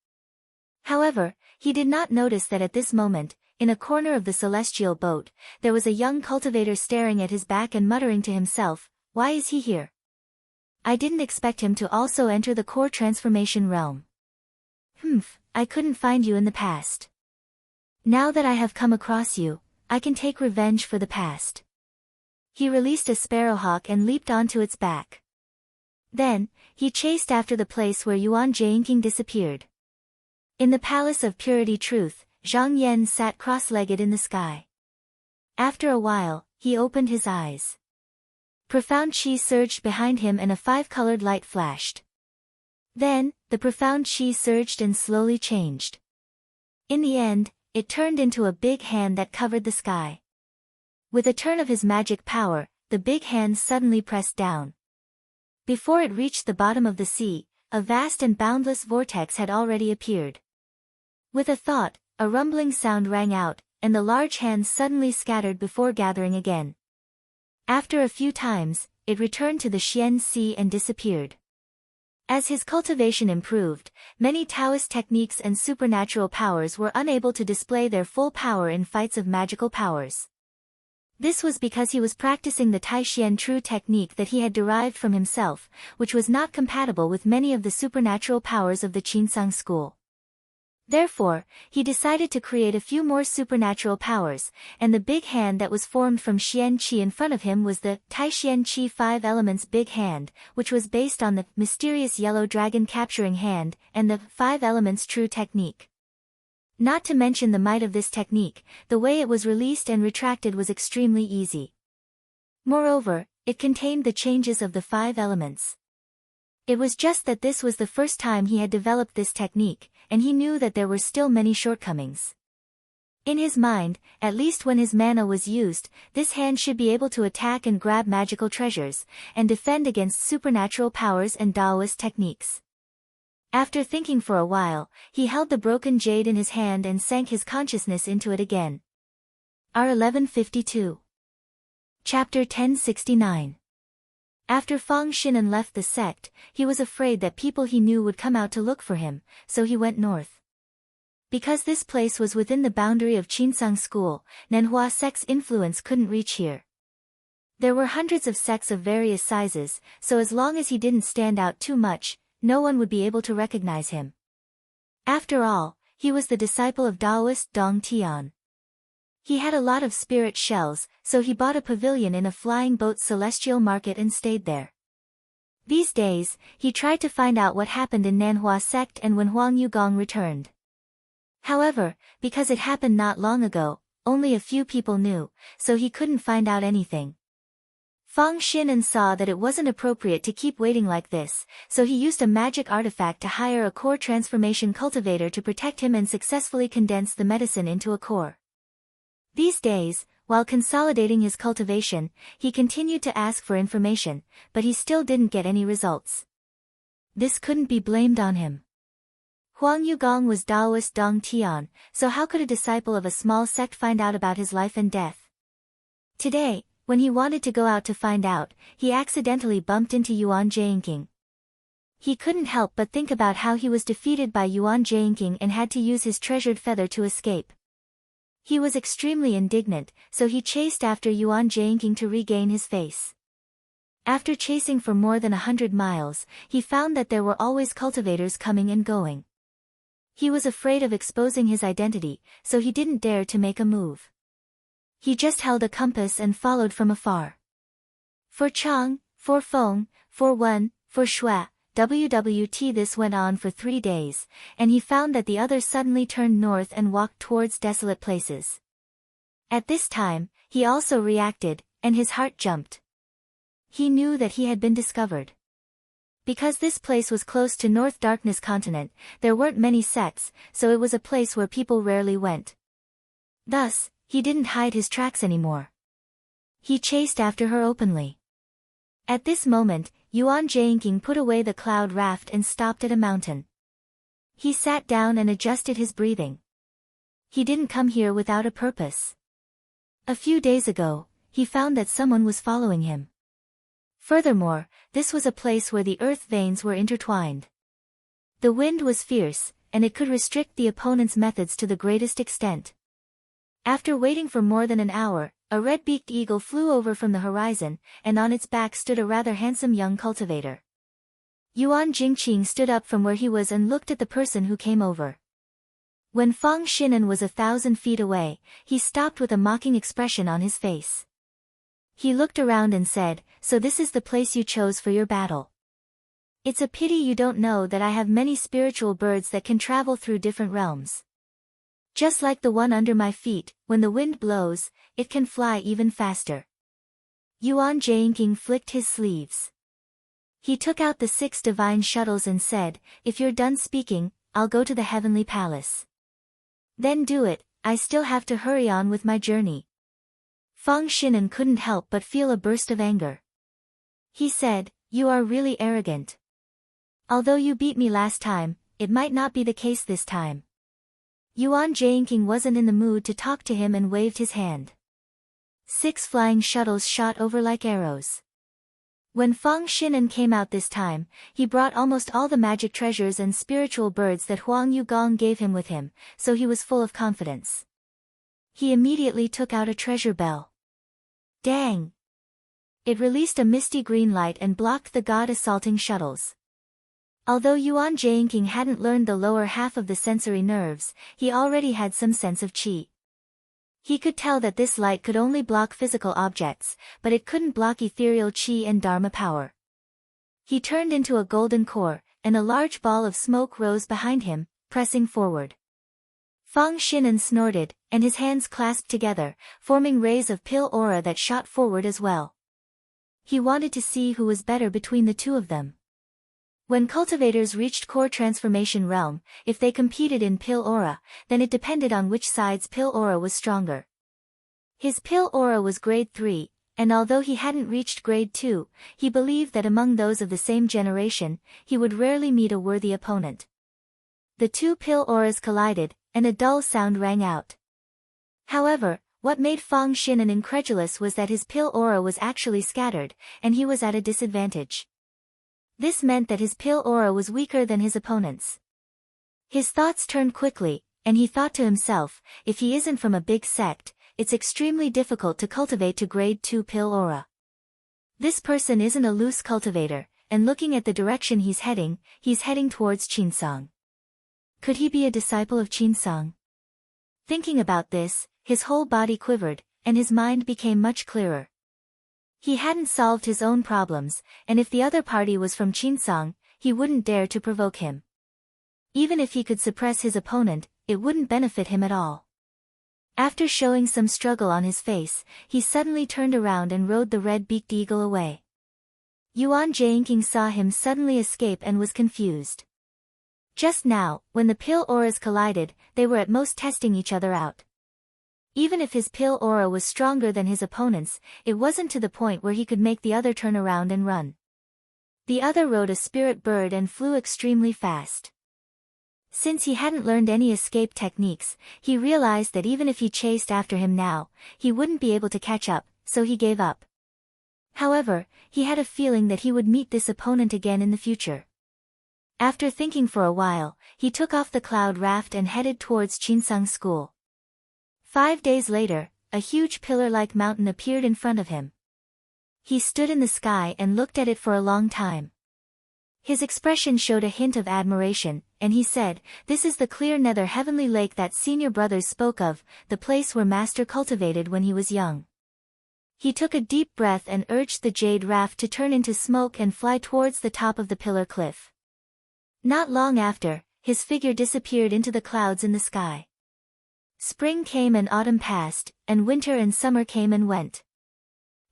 However, he did not notice that at this moment, in a corner of the celestial boat, there was a young cultivator staring at his back and muttering to himself, why is he here? I didn't expect him to also enter the core transformation realm. I couldn't find you in the past. Now that I have come across you, I can take revenge for the past. He released a sparrowhawk and leaped onto its back. Then, he chased after the place where Yuan Jianqing disappeared. In the Palace of Purity Truth, Zhang Yan sat cross-legged in the sky. After a while, he opened his eyes. Profound qi surged behind him and a 5-colored light flashed. Then, the profound qi surged and slowly changed. In the end, it turned into a big hand that covered the sky. With a turn of his magic power, the big hand suddenly pressed down. Before it reached the bottom of the sea, a vast and boundless vortex had already appeared. With a thought, a rumbling sound rang out, and the large hand suddenly scattered before gathering again. After a few times, it returned to the Xian Sea and disappeared. As his cultivation improved, many Taoist techniques and supernatural powers were unable to display their full power in fights of magical powers. This was because he was practicing the Taishian True technique that he had derived from himself, which was not compatible with many of the supernatural powers of the Qinsang school. Therefore, he decided to create a few more supernatural powers, and the big hand that was formed from Xian Qi in front of him was the Taishian Qi 5 Elements Big Hand, which was based on the mysterious yellow dragon capturing hand and the 5 Elements True technique. Not to mention the might of this technique, the way it was released and retracted was extremely easy. Moreover, it contained the changes of the 5 elements. It was just that this was the first time he had developed this technique, and he knew that there were still many shortcomings. In his mind, at least when his mana was used, this hand should be able to attack and grab magical treasures, and defend against supernatural powers and Taoist techniques. After thinking for a while, he held the broken jade in his hand and sank his consciousness into it again. R1152. Chapter 1069. After Fang Xinan left the sect, he was afraid that people he knew would come out to look for him, so he went north. Because this place was within the boundary of Qinsang school, Nanhua sect's influence couldn't reach here. There were hundreds of sects of various sizes, so as long as he didn't stand out too much, no one would be able to recognize him. After all, he was the disciple of Taoist Dong Tian. He had a lot of spirit shells, so he bought a pavilion in a flying boat celestial market and stayed there. These days, he tried to find out what happened in Nanhua sect and when Huang Yugong returned. However, because it happened not long ago, only a few people knew, so he couldn't find out anything. Fang Xinan saw that it wasn't appropriate to keep waiting like this, so he used a magic artifact to hire a core transformation cultivator to protect him and successfully condense the medicine into a core. These days, while consolidating his cultivation, he continued to ask for information, but he still didn't get any results. This couldn't be blamed on him. Huang Yugong was Taoist Dong Tian, so how could a disciple of a small sect find out about his life and death? Today, when he wanted to go out to find out, he accidentally bumped into Yuan Jianqing. He couldn't help but think about how he was defeated by Yuan Jianqing and had to use his treasured feather to escape. He was extremely indignant, so he chased after Yuan Jianqing to regain his face. After chasing for more than 100 miles, he found that there were always cultivators coming and going. He was afraid of exposing his identity, so he didn't dare to make a move. He just held a compass and followed from afar. For Chang, for Feng, for Wen, for Shui, WWT. This went on for 3 days, and he found that the others suddenly turned north and walked towards desolate places. At this time, he also reacted, and his heart jumped. He knew that he had been discovered. Because this place was close to North Darkness Continent, there weren't many sects, so it was a place where people rarely went. Thus, he didn't hide his tracks anymore. He chased after her openly. At this moment, Yuan Jianqing put away the cloud raft and stopped at a mountain. He sat down and adjusted his breathing. He didn't come here without a purpose. A few days ago, he found that someone was following him. Furthermore, this was a place where the earth veins were intertwined. The wind was fierce, and it could restrict the opponent's methods to the greatest extent. After waiting for more than an hour, a red-beaked eagle flew over from the horizon, and on its back stood a rather handsome young cultivator. Yuan Jingqing stood up from where he was and looked at the person who came over. When Fang Xinan was 1,000 feet away, he stopped with a mocking expression on his face. He looked around and said, "So this is the place you chose for your battle. It's a pity you don't know that I have many spiritual birds that can travel through different realms. Just like the one under my feet, when the wind blows, it can fly even faster." Yuan Jianqing flicked his sleeves. He took out the 6 divine shuttles and said, "If you're done speaking, I'll go to the heavenly palace." "Then do it, I still have to hurry on with my journey." Fang Xinan couldn't help but feel a burst of anger. He said, "You are really arrogant. Although you beat me last time, it might not be the case this time." Yuan Jianqing wasn't in the mood to talk to him and waved his hand. 6 flying shuttles shot over like arrows. When Feng Xinan came out this time, he brought almost all the magic treasures and spiritual birds that Huang Yugong gave him with him, so he was full of confidence. He immediately took out a treasure bell. Dang! It released a misty green light and blocked the god-assaulting shuttles. Although Yuan Jianqing hadn't learned the lower half of the sensory nerves, he already had some sense of qi. He could tell that this light could only block physical objects, but it couldn't block ethereal qi and dharma power. He turned into a golden core, and a large ball of smoke rose behind him, pressing forward. Feng Xinan snorted, and his hands clasped together, forming rays of pill aura that shot forward as well. He wanted to see who was better between the two of them. When cultivators reached core transformation realm, if they competed in pill aura, then it depended on which side's pill aura was stronger. His pill aura was grade 3, and although he hadn't reached grade 2, he believed that among those of the same generation, he would rarely meet a worthy opponent. The two pill auras collided, and a dull sound rang out. However, what made Feng Xinan incredulous was that his pill aura was actually scattered, and he was at a disadvantage. This meant that his pill aura was weaker than his opponent's. His thoughts turned quickly, and he thought to himself, if he isn't from a big sect, it's extremely difficult to cultivate to grade 2 pill aura. This person isn't a loose cultivator, and looking at the direction he's heading towards Qinsong. Could he be a disciple of Qinsong? Thinking about this, his whole body quivered, and his mind became much clearer. He hadn't solved his own problems, and if the other party was from Qinsong, he wouldn't dare to provoke him. Even if he could suppress his opponent, it wouldn't benefit him at all. After showing some struggle on his face, he suddenly turned around and rode the red-beaked eagle away. Yuan Jianqing saw him suddenly escape and was confused. Just now, when the pill auras collided, they were at most testing each other out. Even if his pill aura was stronger than his opponent's, it wasn't to the point where he could make the other turn around and run. The other rode a spirit bird and flew extremely fast. Since he hadn't learned any escape techniques, he realized that even if he chased after him now, he wouldn't be able to catch up, so he gave up. However, he had a feeling that he would meet this opponent again in the future. After thinking for a while, he took off the cloud raft and headed towards Qinsong School. 5 days later, a huge pillar-like mountain appeared in front of him. He stood in the sky and looked at it for a long time. His expression showed a hint of admiration, and he said, "This is the clear nether heavenly lake that senior brothers spoke of, the place where Master cultivated when he was young." He took a deep breath and urged the jade raft to turn into smoke and fly towards the top of the pillar cliff. Not long after, his figure disappeared into the clouds in the sky. Spring came and autumn passed, and winter and summer came and went.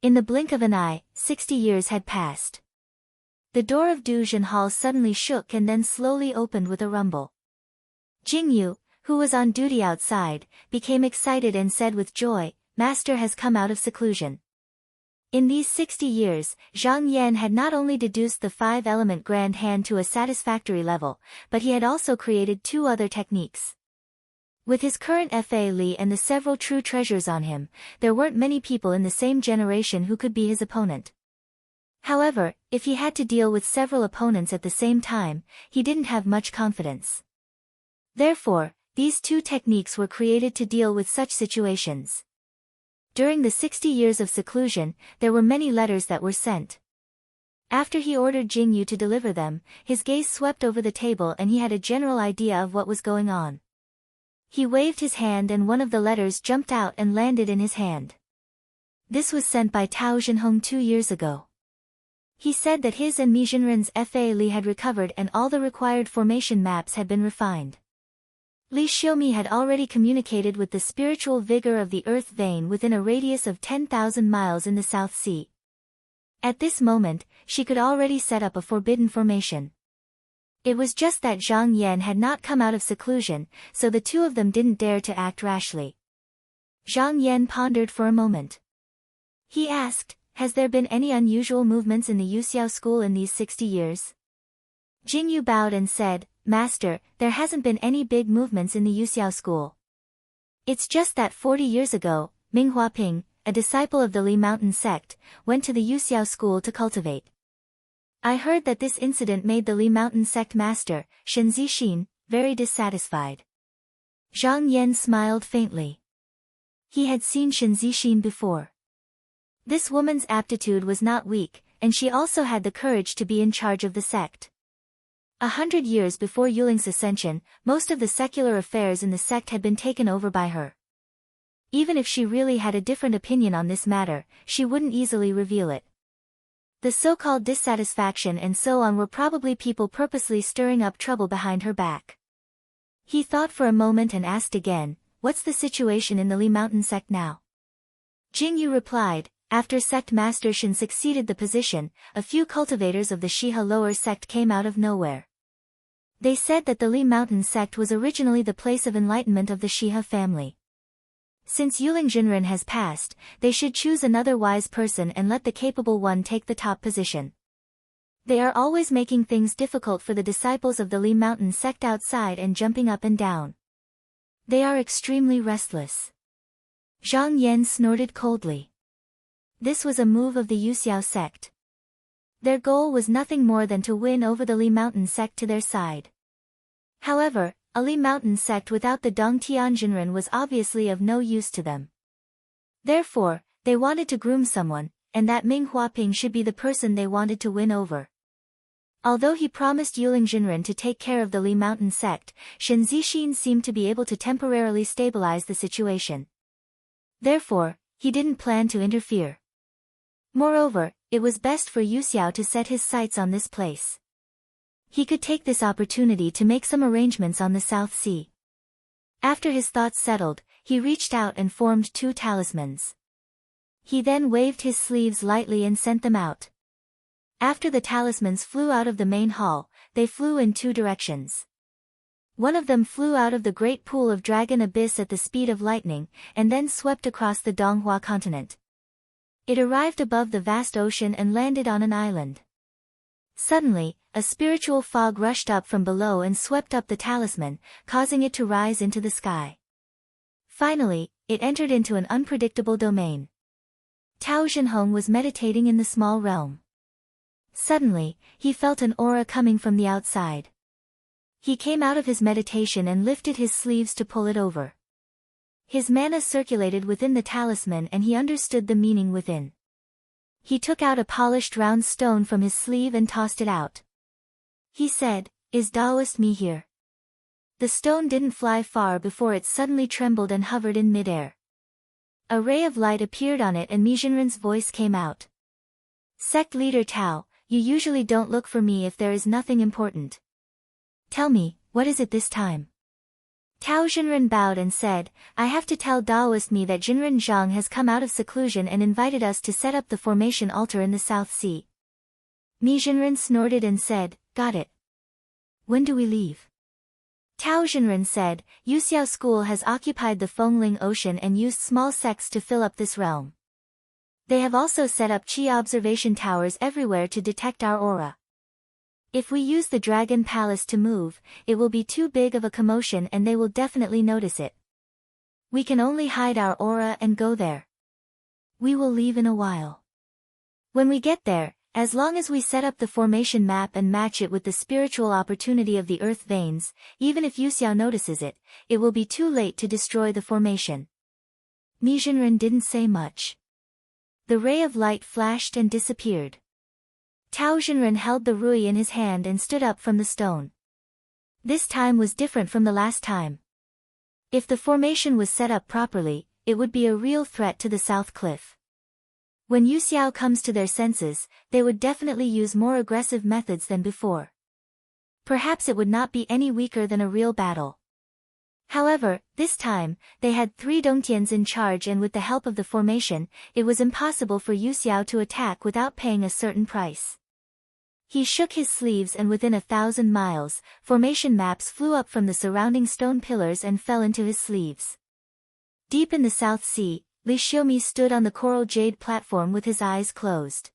In the blink of an eye, 60 years had passed. The door of Duzhen Hall suddenly shook and then slowly opened with a rumble. Jingyu, who was on duty outside, became excited and said with joy, "Master has come out of seclusion." In these 60 years, Zhang Yan had not only deduced the 5-element grand hand to a satisfactory level, but he had also created 2 other techniques. With his current Fa Li and the several true treasures on him, there weren't many people in the same generation who could be his opponent. However, if he had to deal with several opponents at the same time, he didn't have much confidence. Therefore, these 2 techniques were created to deal with such situations. During the 60 years of seclusion, there were many letters that were sent. After he ordered Jingyu to deliver them, his gaze swept over the table and he had a general idea of what was going on. He waved his hand and one of the letters jumped out and landed in his hand. This was sent by Tao Zhenhong 2 years ago. He said that his and Mi Zhenren's Fa Li had recovered and all the required formation maps had been refined. Li Xiaomi had already communicated with the spiritual vigor of the earth vein within a radius of 10,000 miles in the South Sea. At this moment, she could already set up a forbidden formation. It was just that Zhang Yan had not come out of seclusion, so the 2 of them didn't dare to act rashly. Zhang Yan pondered for a moment. He asked, "Has there been any unusual movements in the Yuxiao school in these 60 years?" Jingyu bowed and said, "Master, there hasn't been any big movements in the Yuxiao school. It's just that 40 years ago, Ming Huaping, a disciple of the Li Mountain sect, went to the Yuxiao school to cultivate. I heard that this incident made the Li Mountain sect master, Shen Zixin, very dissatisfied. Zhang Yan smiled faintly. He had seen Shen Zixin before. This woman's aptitude was not weak, and she also had the courage to be in charge of the sect. 100 years before Yuling's ascension, most of the secular affairs in the sect had been taken over by her. Even if she really had a different opinion on this matter, she wouldn't easily reveal it. The so-called dissatisfaction and so on were probably people purposely stirring up trouble behind her back. He thought for a moment and asked again, "What's the situation in the Li Mountain sect now?" Jingyu replied, "After sect master Shen succeeded the position, a few cultivators of the Shiha lower sect came out of nowhere. They said that the Li Mountain sect was originally the place of enlightenment of the Shiha family. Since Yuling Jinren has passed, they should choose another wise person and let the capable one take the top position. They are always making things difficult for the disciples of the Li Mountain sect outside and jumping up and down. They are extremely restless." Zhang Yan snorted coldly. This was a move of the Yuxiao sect. Their goal was nothing more than to win over the Li Mountain sect to their side. However, a Li Mountain sect without the Dongtian Jinren was obviously of no use to them. Therefore, they wanted to groom someone, and that Ming Huaping should be the person they wanted to win over. Although he promised Yuling Jinren to take care of the Li Mountain sect, Shen Zixin seemed to be able to temporarily stabilize the situation. Therefore, he didn't plan to interfere. Moreover, it was best for Yuxiao to set his sights on this place. He could take this opportunity to make some arrangements on the South Sea. After his thoughts settled, he reached out and formed 2 talismans. He then waved his sleeves lightly and sent them out. After the talismans flew out of the main hall, they flew in 2 directions. One of them flew out of the great pool of Dragon Abyss at the speed of lightning, and then swept across the Donghua continent. It arrived above the vast ocean and landed on an island. Suddenly, a spiritual fog rushed up from below and swept up the talisman, causing it to rise into the sky. Finally, it entered into an unpredictable domain. Tao Zhenhong was meditating in the small realm. Suddenly, he felt an aura coming from the outside. He came out of his meditation and lifted his sleeves to pull it over. His mana circulated within the talisman and he understood the meaning within. He took out a polished round stone from his sleeve and tossed it out. He said, "Is Taoist me here?" The stone didn't fly far before it suddenly trembled and hovered in midair. A ray of light appeared on it and Mi Jinren's voice came out. "Sect leader Tao, you usually don't look for me if there is nothing important. Tell me, what is it this time?" Tao Jinren bowed and said, "I have to tell Taoist me that Jinren Zhang has come out of seclusion and invited us to set up the formation altar in the South Sea." Mi Jinren snorted and said, "Got it. When do we leave?" Tao Jinren said, "Yuxiao school has occupied the Fengling Ocean and used small sects to fill up this realm. They have also set up Qi observation towers everywhere to detect our aura. If we use the Dragon Palace to move, it will be too big of a commotion and they will definitely notice it. We can only hide our aura and go there. We will leave in a while. When we get there, as long as we set up the formation map and match it with the spiritual opportunity of the earth veins, even if Yuxiao notices it, it will be too late to destroy the formation." Mi Jinren didn't say much. The ray of light flashed and disappeared. Tao Jinren held the rui in his hand and stood up from the stone. This time was different from the last time. If the formation was set up properly, it would be a real threat to the South Cliff. When Yuxiao comes to their senses, they would definitely use more aggressive methods than before. Perhaps it would not be any weaker than a real battle. However, this time, they had 3 Dongtians in charge and with the help of the formation, it was impossible for Yuxiao to attack without paying a certain price. He shook his sleeves and within 1,000 miles, formation maps flew up from the surrounding stone pillars and fell into his sleeves. Deep in the South Sea, Li Xiaomi stood on the coral jade platform with his eyes closed.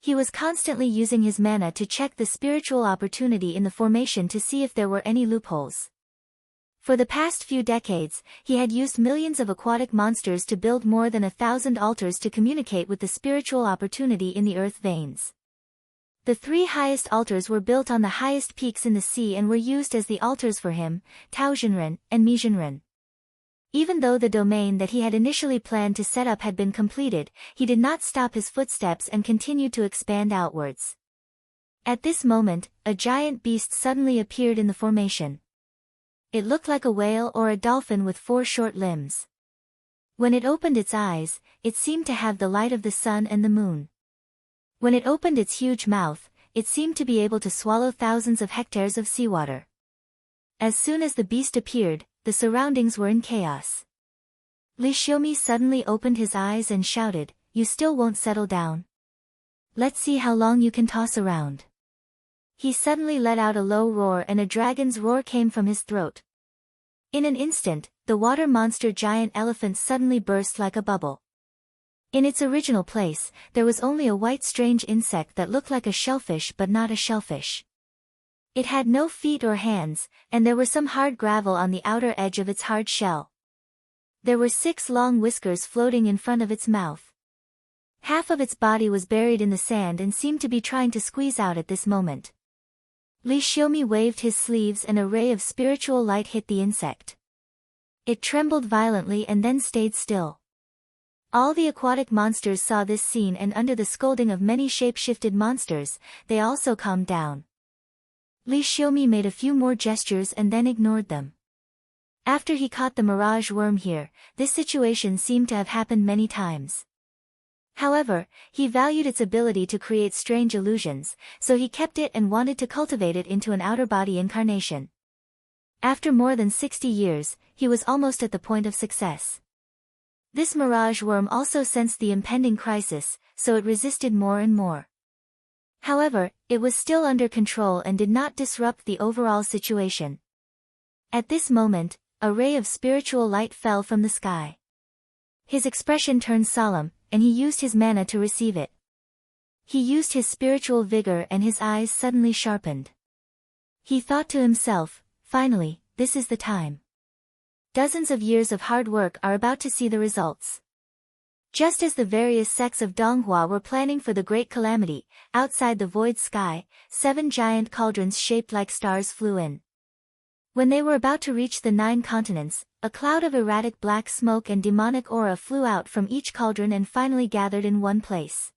He was constantly using his mana to check the spiritual opportunity in the formation to see if there were any loopholes. For the past few decades, he had used millions of aquatic monsters to build more than 1,000 altars to communicate with the spiritual opportunity in the earth veins. The 3 highest altars were built on the highest peaks in the sea and were used as the altars for him, Taozhenren, and Mizhenren. Even though the domain that he had initially planned to set up had been completed, he did not stop his footsteps and continued to expand outwards. At this moment, a giant beast suddenly appeared in the formation. It looked like a whale or a dolphin with 4 short limbs. When it opened its eyes, it seemed to have the light of the sun and the moon. When it opened its huge mouth, it seemed to be able to swallow thousands of hectares of seawater. As soon as the beast appeared, the surroundings were in chaos. Li Xiaomi suddenly opened his eyes and shouted, "You still won't settle down? Let's see how long you can toss around." He suddenly let out a low roar and a dragon's roar came from his throat. In an instant, the water monster giant elephant suddenly burst like a bubble. In its original place, there was only a white strange insect that looked like a shellfish but not a shellfish. It had no feet or hands, and there were some hard gravel on the outer edge of its hard shell. There were 6 long whiskers floating in front of its mouth. Half of its body was buried in the sand and seemed to be trying to squeeze out at this moment. Li Xiaomi waved his sleeves and a ray of spiritual light hit the insect. It trembled violently and then stayed still. All the aquatic monsters saw this scene and under the scolding of many shape-shifted monsters, they also calmed down. Li Xiaomi made a few more gestures and then ignored them. After he caught the mirage worm here, this situation seemed to have happened many times. However, he valued its ability to create strange illusions, so he kept it and wanted to cultivate it into an outer body incarnation. After more than 60 years, he was almost at the point of success. This mirage worm also sensed the impending crisis, so it resisted more and more. However, it was still under control and did not disrupt the overall situation. At this moment, a ray of spiritual light fell from the sky. His expression turned solemn, and he used his mana to receive it. He used his spiritual vigor and his eyes suddenly sharpened. He thought to himself, "Finally, this is the time. Dozens of years of hard work are about to see the results." Just as the various sects of Donghua were planning for the great calamity, outside the void sky, 7 giant cauldrons shaped like stars flew in. When they were about to reach the 9 continents, a cloud of erratic black smoke and demonic aura flew out from each cauldron and finally gathered in one place.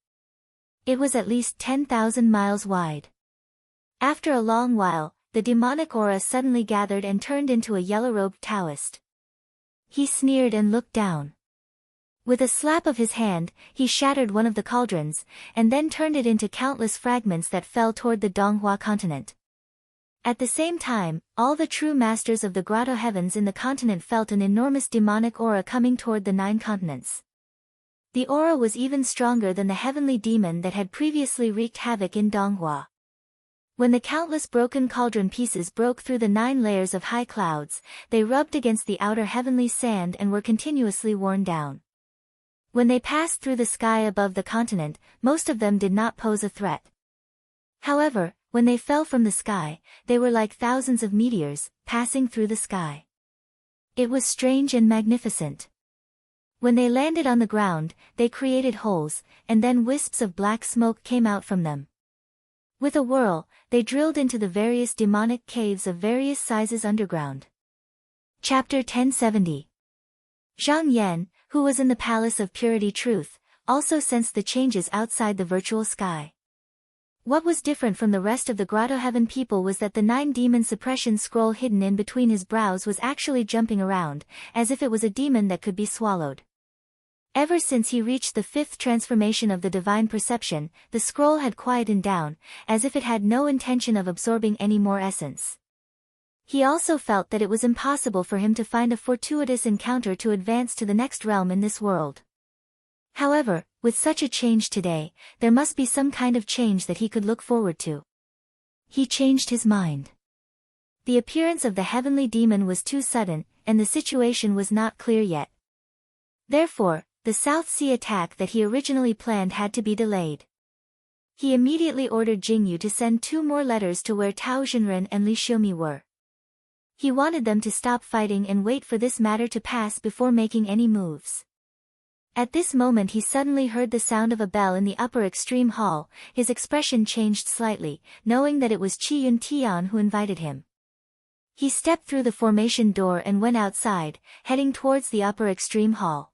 It was at least 10,000 miles wide. After a long while, the demonic aura suddenly gathered and turned into a yellow-robed Taoist. He sneered and looked down. With a slap of his hand, he shattered one of the cauldrons, and then turned it into countless fragments that fell toward the Donghua continent. At the same time, all the true masters of the grotto heavens in the continent felt an enormous demonic aura coming toward the 9 continents. The aura was even stronger than the heavenly demon that had previously wreaked havoc in Donghua. When the countless broken cauldron pieces broke through the 9 layers of high clouds, they rubbed against the outer heavenly sand and were continuously worn down. When they passed through the sky above the continent, most of them did not pose a threat. However, when they fell from the sky, they were like thousands of meteors, passing through the sky. It was strange and magnificent. When they landed on the ground, they created holes, and then wisps of black smoke came out from them. With a whirl, they drilled into the various demonic caves of various sizes underground. Chapter 1070. Zhang Yan, who was in the Palace of Purity Truth, also sensed the changes outside the virtual sky. What was different from the rest of the Grotto Heaven people was that the 9 demon suppression scroll hidden in between his brows was actually jumping around, as if it was a demon that could be swallowed. Ever since he reached the 5th transformation of the divine perception, the scroll had quietened down, as if it had no intention of absorbing any more essence. He also felt that it was impossible for him to find a fortuitous encounter to advance to the next realm in this world. However, with such a change today, there must be some kind of change that he could look forward to. He changed his mind. The appearance of the heavenly demon was too sudden, and the situation was not clear yet. Therefore, the South Sea attack that he originally planned had to be delayed. He immediately ordered Jingyu to send 2 more letters to where Tao Zhenren and Li Xiaomi were. He wanted them to stop fighting and wait for this matter to pass before making any moves. At this moment he suddenly heard the sound of a bell in the upper extreme hall. His expression changed slightly, knowing that it was Chi Yun-tian who invited him. He stepped through the formation door and went outside, heading towards the upper extreme hall.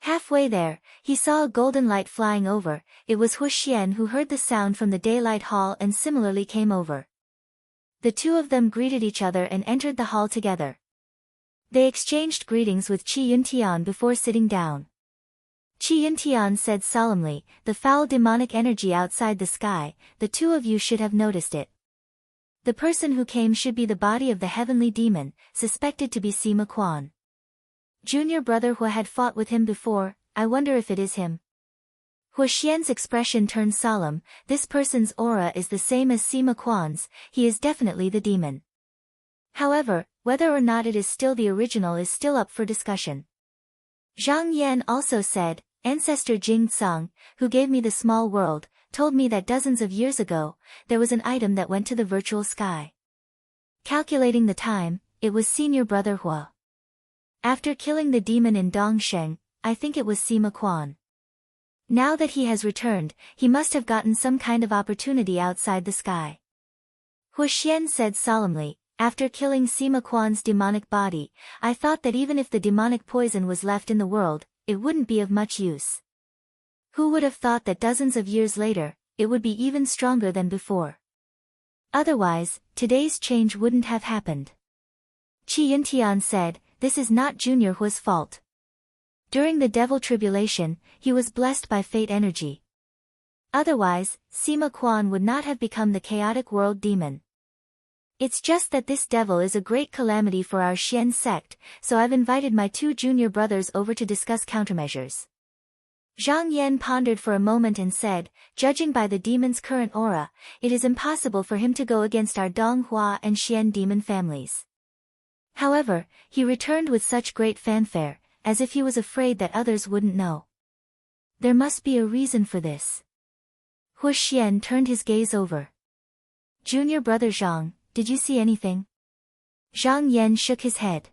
Halfway there, he saw a golden light flying over. It was Hu Xian who heard the sound from the daylight hall and similarly came over. The two of them greeted each other and entered the hall together. They exchanged greetings with Chi Yun-tian before sitting down. Chi Yun-tian said solemnly, "The foul demonic energy outside the sky, the two of you should have noticed it. The person who came should be the body of the heavenly demon, suspected to be Sima Quan. Junior brother Hua had fought with him before, I wonder if it is him." Hua Xian's expression turned solemn. This person's aura is the same as Sima Quan's, he is definitely the demon. However, whether or not it is still the original is still up for discussion. Zhang Yan also said, "Ancestor Jing Tsang, who gave me the small world, told me that dozens of years ago, there was an item that went to the virtual sky. Calculating the time, it was senior brother Hua. After killing the demon in Dongsheng, I think it was Sima Quan. Now that he has returned, he must have gotten some kind of opportunity outside the sky." Hua Xian said solemnly, "After killing Sima Quan's demonic body, I thought that even if the demonic poison was left in the world, it wouldn't be of much use. Who would have thought that dozens of years later, it would be even stronger than before? Otherwise, today's change wouldn't have happened." Chi Yuntian said, "This is not Junior Hua's fault. During the devil tribulation, he was blessed by fate energy. Otherwise, Sima Quan would not have become the chaotic world demon. It's just that this devil is a great calamity for our Xian sect, so I've invited my two junior brothers over to discuss countermeasures." Zhang Yan pondered for a moment and said, "Judging by the demon's current aura, it is impossible for him to go against our Donghua and Xian demon families." However, he returned with such great fanfare, as if he was afraid that others wouldn't know. "There must be a reason for this." Hu Xian turned his gaze over. "Junior brother Zhang, did you see anything?" Zhang Yan shook his head.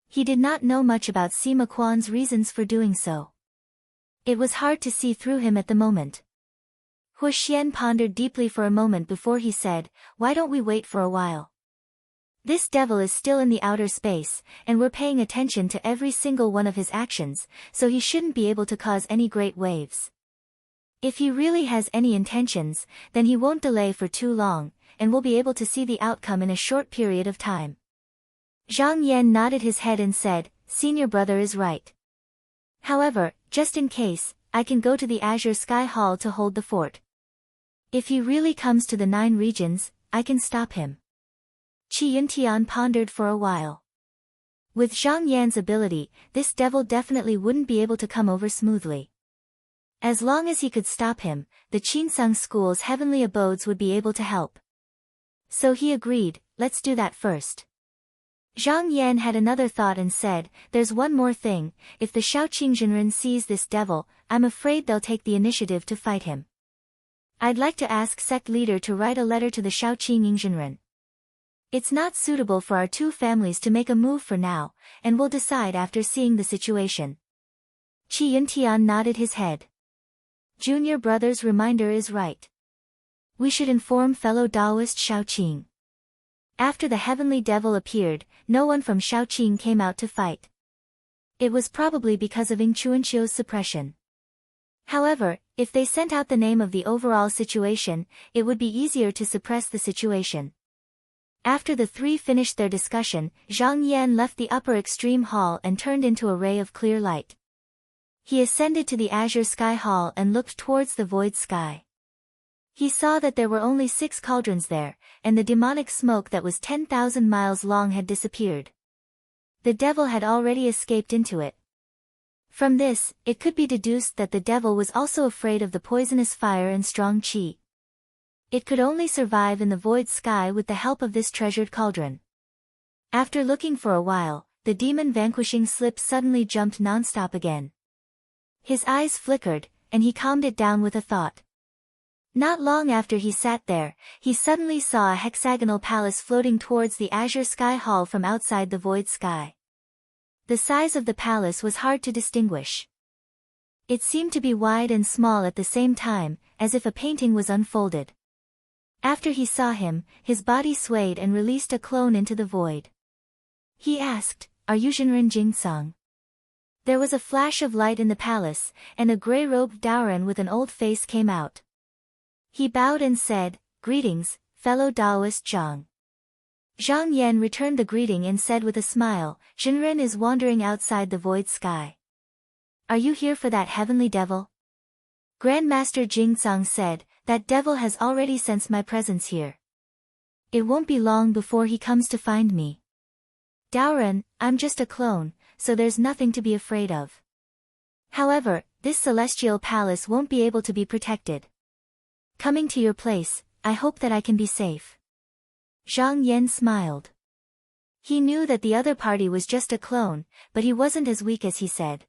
He did not know much about Sima Quan's reasons for doing so. It was hard to see through him at the moment. Hu Xian pondered deeply for a moment before he said, "Why don't we wait for a while? This devil is still in the outer space, and we're paying attention to every single one of his actions, so he shouldn't be able to cause any great waves. If he really has any intentions, then he won't delay for too long, and we'll be able to see the outcome in a short period of time." Zhang Yan nodded his head and said, "Senior brother is right. However, just in case, I can go to the Azure Sky Hall to hold the fort. If he really comes to the 9 regions, I can stop him." Chi Yuntian pondered for a while. With Zhang Yan's ability, this devil definitely wouldn't be able to come over smoothly. As long as he could stop him, the Qinsang school's heavenly abodes would be able to help. So he agreed, "Let's do that first." Zhang Yan had another thought and said, "There's one more thing, if the Shaoqing Zhenren sees this devil, I'm afraid they'll take the initiative to fight him. I'd like to ask sect leader to write a letter to the Shaoqing Zhenren. It's not suitable for our two families to make a move for now, and we'll decide after seeing the situation." Chi Yuntian nodded his head. Junior brother's reminder is right. We should inform fellow Taoist Shaoqing. After the heavenly devil appeared, no one from Shaoqing came out to fight. It was probably because of Ing Chuanqiu's suppression. However, if they sent out the name of the overall situation, it would be easier to suppress the situation. After the three finished their discussion, Zhang Yan left the upper extreme hall and turned into a ray of clear light. He ascended to the Azure Sky Hall and looked towards the void sky. He saw that there were only 6 cauldrons there, and the demonic smoke that was 10,000 miles long had disappeared. The devil had already escaped into it. From this, it could be deduced that the devil was also afraid of the poisonous fire and strong qi. It could only survive in the void sky with the help of this treasured cauldron. After looking for a while, the demon vanquishing slip suddenly jumped non-stop again. His eyes flickered, and he calmed it down with a thought. Not long after he sat there, he suddenly saw a hexagonal palace floating towards the azure sky hall from outside the void sky. The size of the palace was hard to distinguish. It seemed to be wide and small at the same time, as if a painting was unfolded. After he saw him, his body swayed and released a clone into the void. He asked, "Are you Jinren Jingsang?" There was a flash of light in the palace, and a grey-robed Daoran with an old face came out. He bowed and said, "Greetings, fellow Taoist Zhang." Zhang Yan returned the greeting and said with a smile, "Jinren is wandering outside the void sky. Are you here for that heavenly devil?" Grandmaster Jingsang said, "That devil has already sensed my presence here. It won't be long before he comes to find me. Daoran, I'm just a clone, so there's nothing to be afraid of. However, this celestial palace won't be able to be protected. Coming to your place, I hope that I can be safe." Zhang Yan smiled. He knew that the other party was just a clone, but he wasn't as weak as he said.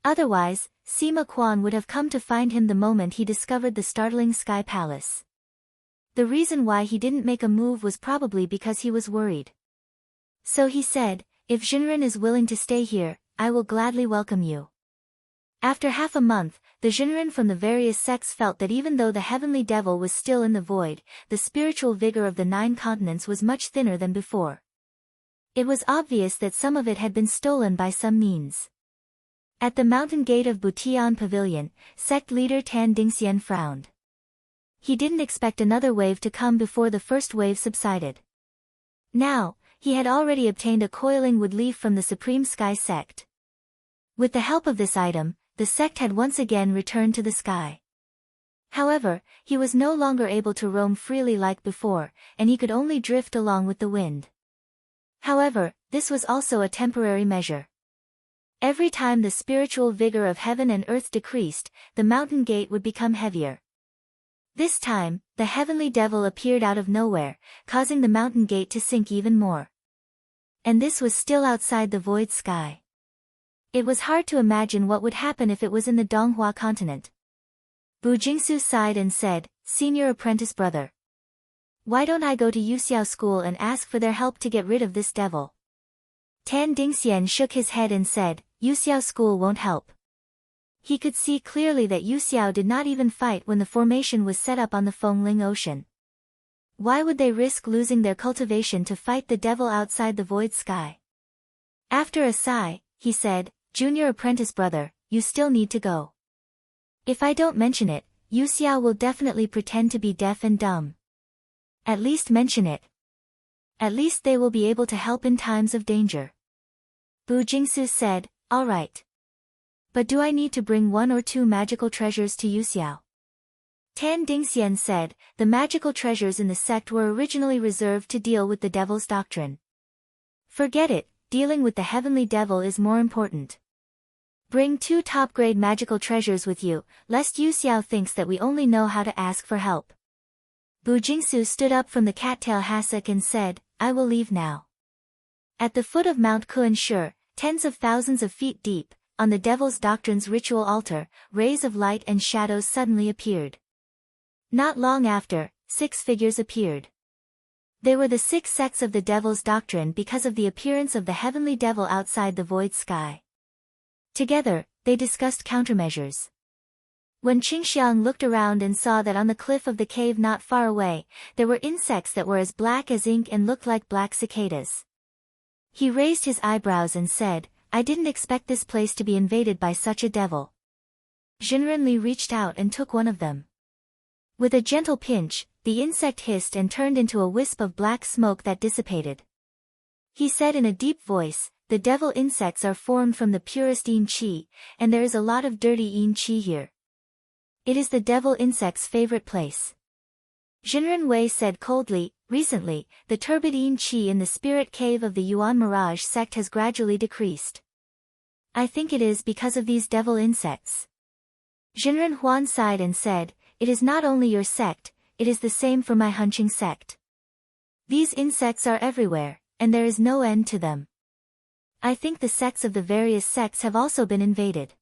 Otherwise, Sima Quan would have come to find him the moment he discovered the startling sky palace. The reason why he didn't make a move was probably because he was worried. So he said, "If Jinren is willing to stay here, I will gladly welcome you." After half a month, the Jinren from the various sects felt that even though the heavenly devil was still in the void, the spiritual vigor of the 9 continents was much thinner than before. It was obvious that some of it had been stolen by some means. At the mountain gate of Butian Pavilion, sect leader Tan Dingxian frowned. He didn't expect another wave to come before the first wave subsided. Now, he had already obtained a coiling wood leaf from the Supreme Sky sect. With the help of this item, the sect had once again returned to the sky. However, he was no longer able to roam freely like before, and he could only drift along with the wind. However, this was also a temporary measure. Every time the spiritual vigor of heaven and earth decreased, the mountain gate would become heavier. This time, the heavenly devil appeared out of nowhere, causing the mountain gate to sink even more. And this was still outside the void sky. It was hard to imagine what would happen if it was in the Donghua continent. Bu Jingsu sighed and said, "Senior apprentice brother. Why don't I go to Yuxiao school and ask for their help to get rid of this devil?" Tan Dingxian shook his head and said, "Yuxiao school won't help." He could see clearly that Yuxiao did not even fight when the formation was set up on the Fengling Ocean. Why would they risk losing their cultivation to fight the devil outside the void sky? After a sigh, he said, "Junior apprentice brother, you still need to go. If I don't mention it, Yuxiao will definitely pretend to be deaf and dumb. At least mention it. At least they will be able to help in times of danger." Bu Jingsu said, "All right. But do I need to bring 1 or 2 magical treasures to Yuxiao?" Tan Dingxian said, "The magical treasures in the sect were originally reserved to deal with the devil's doctrine. Forget it, dealing with the heavenly devil is more important. Bring 2 top-grade magical treasures with you, lest Yuxiao thinks that we only know how to ask for help." Bu Jingsu stood up from the cattail hassock and said, "I will leave now." At the foot of Mount Kunshe, tens of thousands of feet deep, on the devil's doctrine's ritual altar, rays of light and shadows suddenly appeared. Not long after, 6 figures appeared. They were the 6 sects of the devil's doctrine because of the appearance of the heavenly devil outside the void sky. Together, they discussed countermeasures. When Qingxiang looked around and saw that on the cliff of the cave not far away, there were insects that were as black as ink and looked like black cicadas. He raised his eyebrows and said, "I didn't expect this place to be invaded by such a devil." Jinren Li reached out and took one of them. With a gentle pinch, the insect hissed and turned into a wisp of black smoke that dissipated. He said in a deep voice, "The devil insects are formed from the purest yin qi, and there is a lot of dirty yin qi here. It is the devil insect's favorite place." Jinren Wei said coldly, "Recently, the turbid yin qi in the spirit cave of the Yuan Mirage sect has gradually decreased. I think it is because of these devil insects." Jinren Huan sighed and said, "It is not only your sect, it is the same for my Hunqing sect. These insects are everywhere, and there is no end to them. I think the sects of the various sects have also been invaded."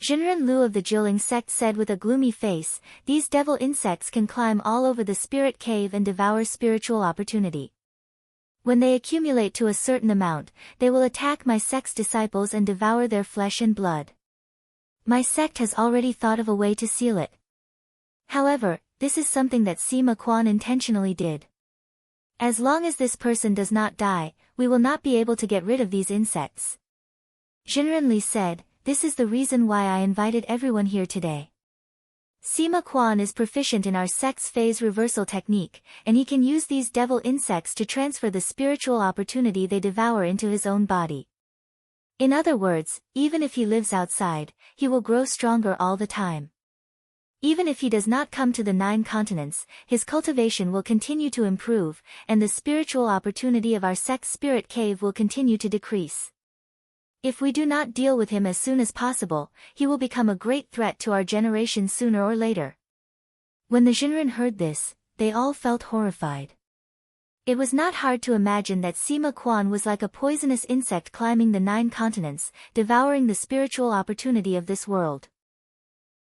Jinren Lu of the Jiling sect said with a gloomy face, "These devil insects can climb all over the spirit cave and devour spiritual opportunity. When they accumulate to a certain amount, they will attack my sect's disciples and devour their flesh and blood. My sect has already thought of a way to seal it. However, this is something that Sima Quan intentionally did. As long as this person does not die, we will not be able to get rid of these insects." Jinren Li said, "This is the reason why I invited everyone here today. Sima Quan is proficient in our sect's phase reversal technique, and he can use these devil insects to transfer the spiritual opportunity they devour into his own body. In other words, even if he lives outside, he will grow stronger all the time. Even if he does not come to the 9 continents, his cultivation will continue to improve, and the spiritual opportunity of our sect's spirit cave will continue to decrease. If we do not deal with him as soon as possible, he will become a great threat to our generation sooner or later." When the Jinren heard this, they all felt horrified. It was not hard to imagine that Sima Quan was like a poisonous insect climbing the 9 continents, devouring the spiritual opportunity of this world.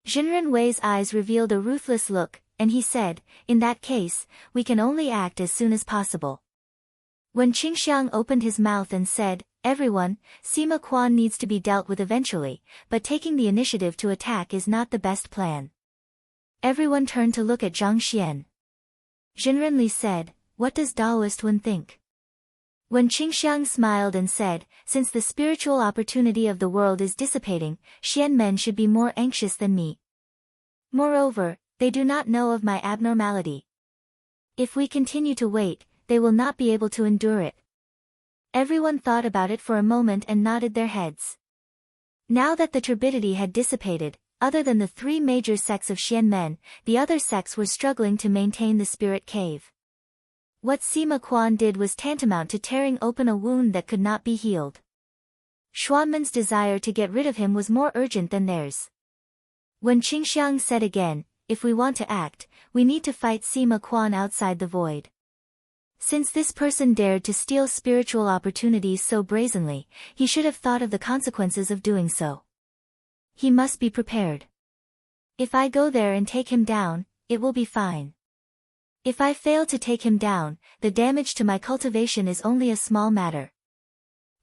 Jinren Wei's eyes revealed a ruthless look, and he said, "In that case, we can only act as soon as possible." When Qingxiang opened his mouth and said, "Everyone, Sima Quan needs to be dealt with eventually, but taking the initiative to attack is not the best plan." Everyone turned to look at Zhang Xian. Jinren Li said, "What does Daoist Wen think?" When Qingxiang smiled and said, "Since the spiritual opportunity of the world is dissipating, Xian men should be more anxious than me. Moreover, they do not know of my abnormality. If we continue to wait, they will not be able to endure it." Everyone thought about it for a moment and nodded their heads. Now that the turbidity had dissipated, other than the 3 major sects of Xian men, the other sects were struggling to maintain the spirit cave. What Sima Quan did was tantamount to tearing open a wound that could not be healed. Xuanmen's desire to get rid of him was more urgent than theirs. When Qingxiang said again, "If we want to act, we need to fight Sima Quan outside the void. Since this person dared to steal spiritual opportunities so brazenly, he should have thought of the consequences of doing so. He must be prepared. If I go there and take him down, it will be fine. If I fail to take him down, the damage to my cultivation is only a small matter.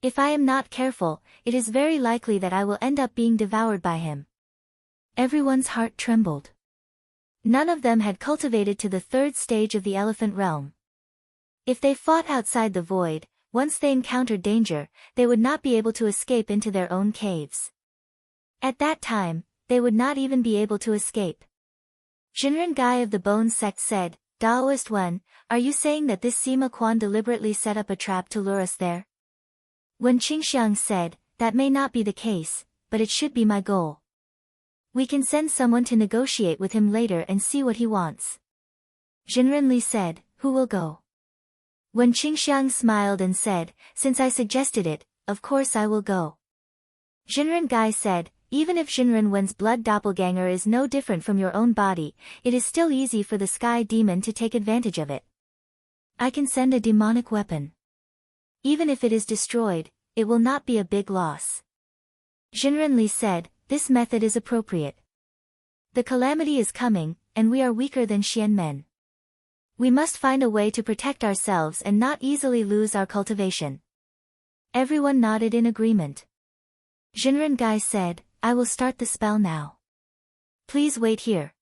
If I am not careful, it is very likely that I will end up being devoured by him." Everyone's heart trembled. None of them had cultivated to the 3rd stage of the elephant realm. If they fought outside the void, once they encountered danger, they would not be able to escape into their own caves. At that time, they would not even be able to escape. Jinren Gai of the Bone sect said, "Daoist Wen, are you saying that this Sima Quan deliberately set up a trap to lure us there?" When Qingxiang said, "That may not be the case, but it should be my goal. We can send someone to negotiate with him later and see what he wants." Jinren Li said, "Who will go?" When Qingxiang smiled and said, "Since I suggested it, of course I will go." Jinren Gai said, "Even if Jinren Wen's blood doppelganger is no different from your own body, it is still easy for the sky demon to take advantage of it. I can send a demonic weapon. Even if it is destroyed, it will not be a big loss." Jinren Li said, "This method is appropriate. The calamity is coming, and we are weaker than Xian men. We must find a way to protect ourselves and not easily lose our cultivation." Everyone nodded in agreement. Jinren Gai said, "I will start the spell now. Please wait here."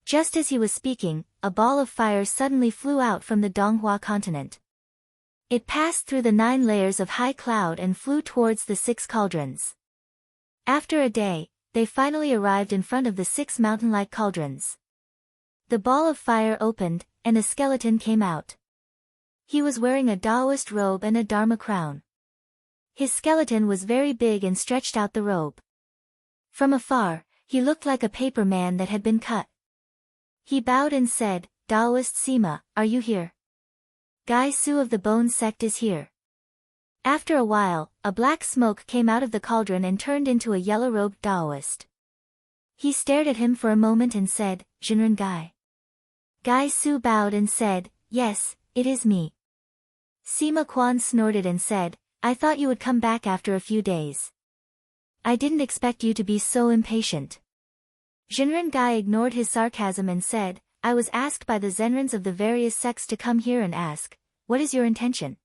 Just as he was speaking, a ball of fire suddenly flew out from the Donghua continent. It passed through the 9 layers of high cloud and flew towards the 6 cauldrons. After a day, they finally arrived in front of the 6 mountain-like cauldrons. The ball of fire opened, and a skeleton came out. He was wearing a Taoist robe and a Dharma crown. His skeleton was very big and stretched out the robe. From afar, he looked like a paper man that had been cut. He bowed and said, "Taoist Sima, are you here? Gai Su of the Bone sect is here." After a while, a black smoke came out of the cauldron and turned into a yellow-robed Taoist. He stared at him for a moment and said, "Jinren Gai." Gai Su bowed and said, "Yes, it is me." Sima Quan snorted and said, "I thought you would come back after a few days." I didn't expect you to be so impatient. Jinren Gai ignored his sarcasm and said, I was asked by the Zenrens of the various sects to come here and ask, what is your intention?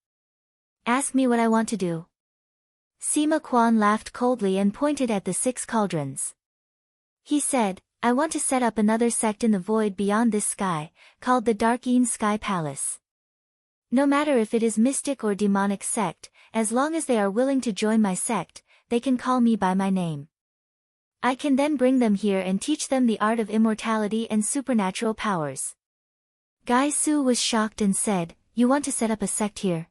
Ask me what I want to do. Sima Quan laughed coldly and pointed at the 6 cauldrons. He said, I want to set up another sect in the void beyond this sky, called the Dark Een Sky Palace. No matter if it is mystic or demonic sect, as long as they are willing to join my sect, they can call me by my name. I can then bring them here and teach them the art of immortality and supernatural powers. Gai Su was shocked and said, you want to set up a sect here?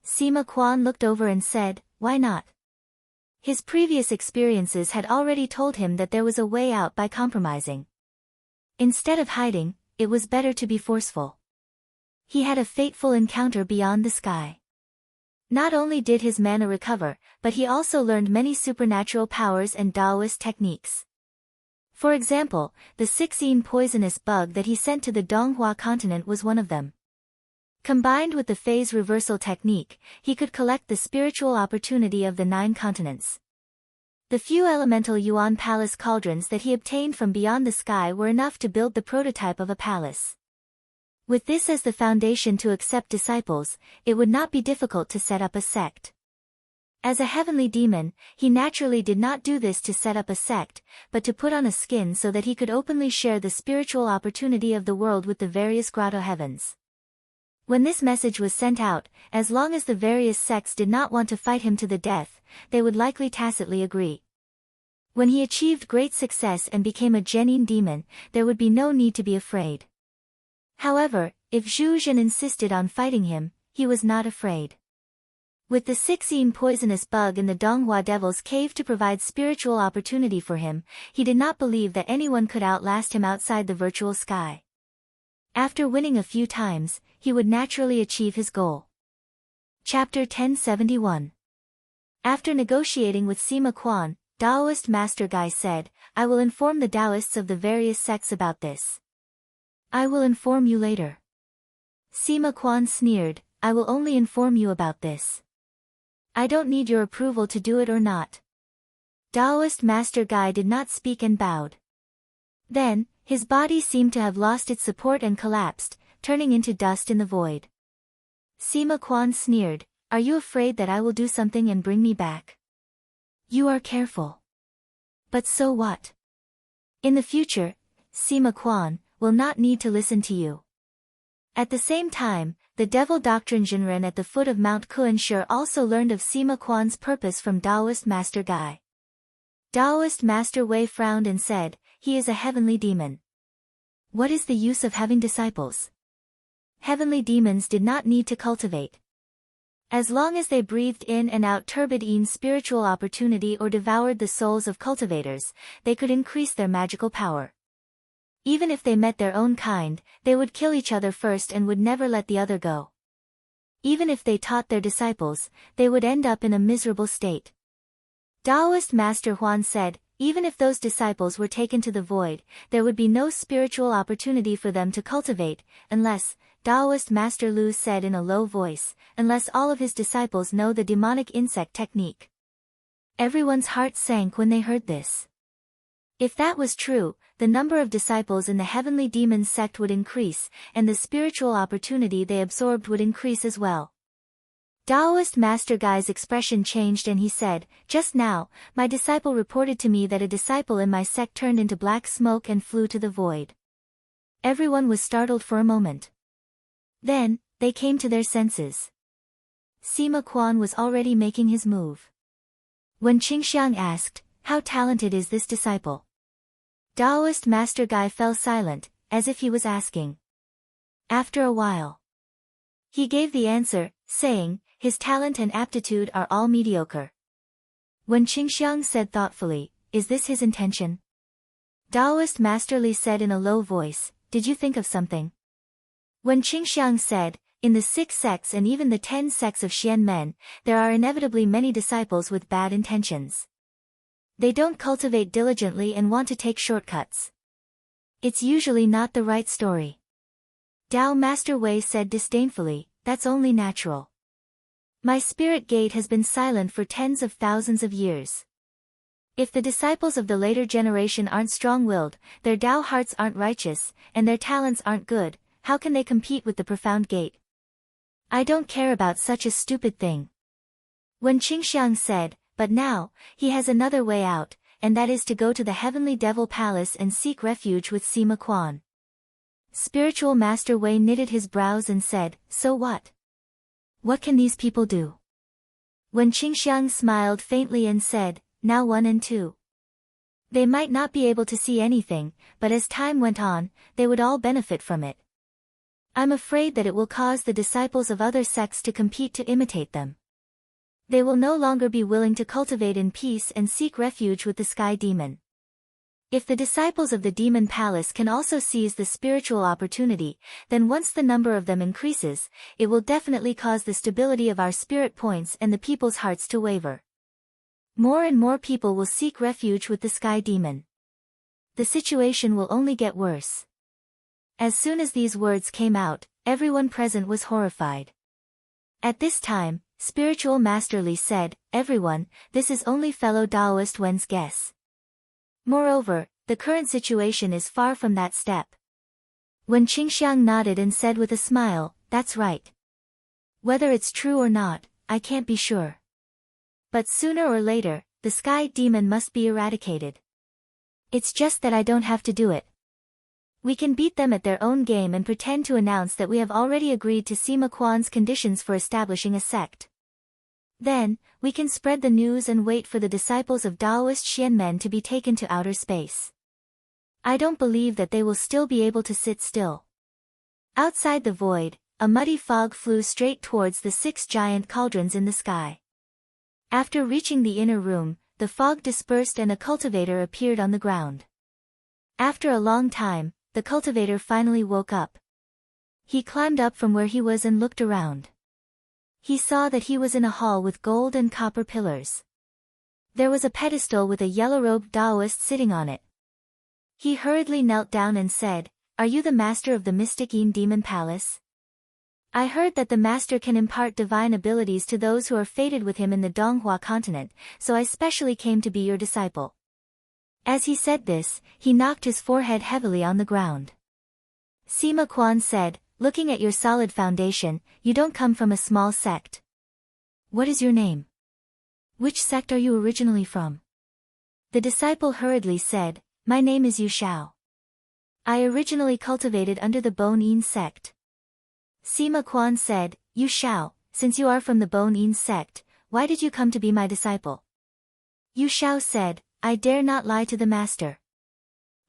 Sima Quan looked over and said, why not? His previous experiences had already told him that there was a way out by compromising. Instead of hiding, it was better to be forceful. He had a fateful encounter beyond the sky. Not only did his mana recover, but he also learned many supernatural powers and Taoist techniques. For example, the 6 poisonous bug that he sent to the Donghua continent was one of them. Combined with the phase reversal technique, he could collect the spiritual opportunity of the 9 continents. The few elemental Yuan Palace cauldrons that he obtained from beyond the sky were enough to build the prototype of a palace. With this as the foundation to accept disciples, it would not be difficult to set up a sect. As a heavenly demon, he naturally did not do this to set up a sect, but to put on a skin so that he could openly share the spiritual opportunity of the world with the various grotto heavens. When this message was sent out, as long as the various sects did not want to fight him to the death, they would likely tacitly agree. When he achieved great success and became a genuine demon, there would be no need to be afraid. However, if Zhu Zhen insisted on fighting him, he was not afraid. With the 6 poisonous bug in the Donghua Devil's Cave to provide spiritual opportunity for him, he did not believe that anyone could outlast him outside the virtual sky. After winning a few times, he would naturally achieve his goal. Chapter 1071. After negotiating with Sima Quan, Taoist Master Gai said, I will inform the Taoists of the various sects about this. I will inform you later. Sima Quan sneered, I will only inform you about this. I don't need your approval to do it or not. Taoist Master Gai did not speak and bowed. Then, his body seemed to have lost its support and collapsed, turning into dust in the void. Sima Quan sneered, are you afraid that I will do something and bring me back? You are careful. But so what? In the future, Sima Quan will not need to listen to you. At the same time, the devil doctrine Jinren at the foot of Mount Kuan-Shur also learned of Sima Quan's purpose from Taoist Master Gai. Taoist Master Wei frowned and said, he is a heavenly demon. What is the use of having disciples? Heavenly demons did not need to cultivate. As long as they breathed in and out turbid spiritual opportunity or devoured the souls of cultivators, they could increase their magical power. Even if they met their own kind, they would kill each other first and would never let the other go. Even if they taught their disciples, they would end up in a miserable state. Taoist Master Huan said, even if those disciples were taken to the void, there would be no spiritual opportunity for them to cultivate, unless, Taoist Master Lu said in a low voice, unless all of his disciples know the demonic insect technique. Everyone's heart sank when they heard this. If that was true, the number of disciples in the heavenly demon sect would increase, and the spiritual opportunity they absorbed would increase as well. Taoist Master Gai's expression changed and he said, just now, my disciple reported to me that a disciple in my sect turned into black smoke and flew to the void. Everyone was startled for a moment. Then, they came to their senses. Sima Quan was already making his move. When Qingxiang asked, how talented is this disciple? Taoist Master Gai fell silent, as if he was asking. After a while, he gave the answer, saying, his talent and aptitude are all mediocre. When Qingxiang said thoughtfully, is this his intention? Taoist Master Li said in a low voice, did you think of something? When Qingxiang said, in the 6 sects and even the 10 sects of Xian men, there are inevitably many disciples with bad intentions. They don't cultivate diligently and want to take shortcuts. It's usually not the right story. Tao Master Wei said disdainfully, that's only natural. My spirit gate has been silent for tens of thousands of years. If the disciples of the later generation aren't strong-willed, their Tao hearts aren't righteous, and their talents aren't good, how can they compete with the profound gate? I don't care about such a stupid thing. When Qingxiang said, but now, he has another way out, and that is to go to the heavenly devil palace and seek refuge with Sima Quan. Spiritual Master Wei knitted his brows and said, so what? What can these people do? When Qingxiang smiled faintly and said, now 1 and 2. They might not be able to see anything, but as time went on, they would all benefit from it. I'm afraid that it will cause the disciples of other sects to compete to imitate them. They will no longer be willing to cultivate in peace and seek refuge with the sky demon. If the disciples of the demon palace can also seize the spiritual opportunity, then once the number of them increases, it will definitely cause the stability of our spirit points and the people's hearts to waver. More and more people will seek refuge with the sky demon. The situation will only get worse. As soon as these words came out, everyone present was horrified. At this time, Spiritual Master Li said, everyone, this is only fellow Taoist Wen's guess. Moreover, the current situation is far from that step. When Qingxiang nodded and said with a smile, that's right. Whether it's true or not, I can't be sure. But sooner or later, the sky demon must be eradicated. It's just that I don't have to do it. We can beat them at their own game and pretend to announce that we have already agreed to Sima Quan's conditions for establishing a sect. Then, we can spread the news and wait for the disciples of Taoist Xianmen to be taken to outer space. I don't believe that they will still be able to sit still. Outside the void, a muddy fog flew straight towards the 6 giant cauldrons in the sky. After reaching the inner room, the fog dispersed and a cultivator appeared on the ground. After a long time, the cultivator finally woke up. He climbed up from where he was and looked around. He saw that he was in a hall with gold and copper pillars. There was a pedestal with a yellow-robed Taoist sitting on it. He hurriedly knelt down and said, are you the master of the mystic Yin Demon Palace? I heard that the master can impart divine abilities to those who are fated with him in the Donghua continent, so I specially came to be your disciple. As he said this, he knocked his forehead heavily on the ground. Sima Quan said, looking at your solid foundation, you don't come from a small sect. What is your name? Which sect are you originally from? The disciple hurriedly said, my name is Yu Shao. I originally cultivated under the Bone Yin sect. Sima Quan said, Yu Shao, since you are from the Bone Yin sect, why did you come to be my disciple? Yu Shao said, I dare not lie to the master.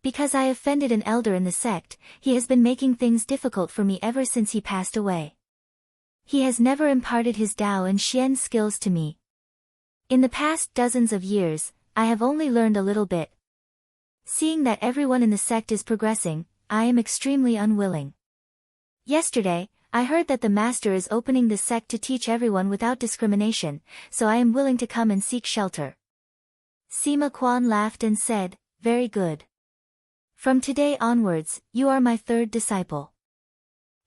Because I offended an elder in the sect, he has been making things difficult for me ever since he passed away. He has never imparted his Tao and Xian skills to me. In the past dozens of years, I have only learned a little bit. Seeing that everyone in the sect is progressing, I am extremely unwilling. Yesterday, I heard that the master is opening the sect to teach everyone without discrimination, so I am willing to come and seek shelter. Sima Quan laughed and said, very good. From today onwards, you are my 3rd disciple.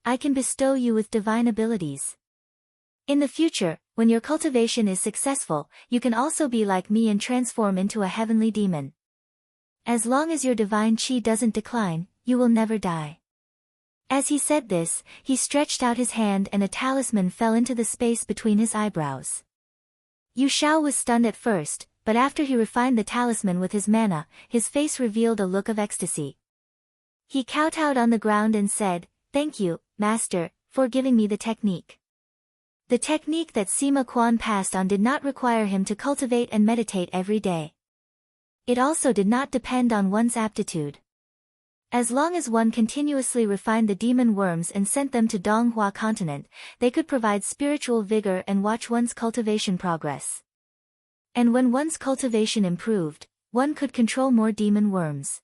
I can bestow you with divine abilities. In the future, when your cultivation is successful, you can also be like me and transform into a heavenly demon. As long as your divine qi doesn't decline, you will never die. As he said this, he stretched out his hand and a talisman fell into the space between his eyebrows. Yu Shao was stunned at first, but after he refined the talisman with his mana, his face revealed a look of ecstasy. He kowtowed on the ground and said, thank you, master, for giving me the technique. The technique that Sima Quan passed on did not require him to cultivate and meditate every day. It also did not depend on one's aptitude. As long as one continuously refined the demon worms and sent them to Donghua continent, they could provide spiritual vigor and watch one's cultivation progress. And when one's cultivation improved, one could control more demon worms.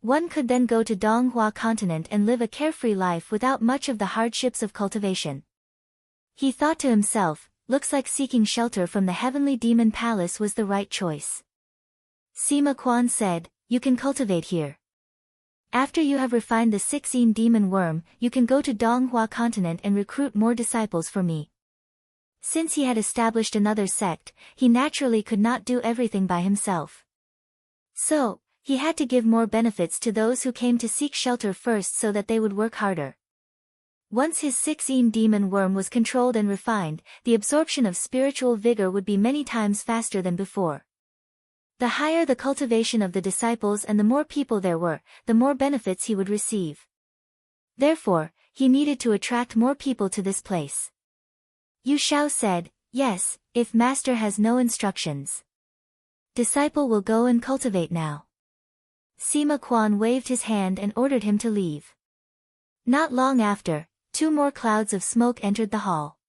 One could then go to Donghua continent and live a carefree life without much of the hardships of cultivation. He thought to himself, looks like seeking shelter from the heavenly demon palace was the right choice. Sima Quan said, you can cultivate here. After you have refined the 16 demon worm, you can go to Donghua continent and recruit more disciples for me. Since he had established another sect, he naturally could not do everything by himself. So, he had to give more benefits to those who came to seek shelter first so that they would work harder. Once his 6-een demon worm was controlled and refined, the absorption of spiritual vigor would be many times faster than before. The higher the cultivation of the disciples and the more people there were, the more benefits he would receive. Therefore, he needed to attract more people to this place. Yu Shao said, "Yes, if master has no instructions. Disciple will go and cultivate now." Sima Quan waved his hand and ordered him to leave. Not long after, 2 more clouds of smoke entered the hall.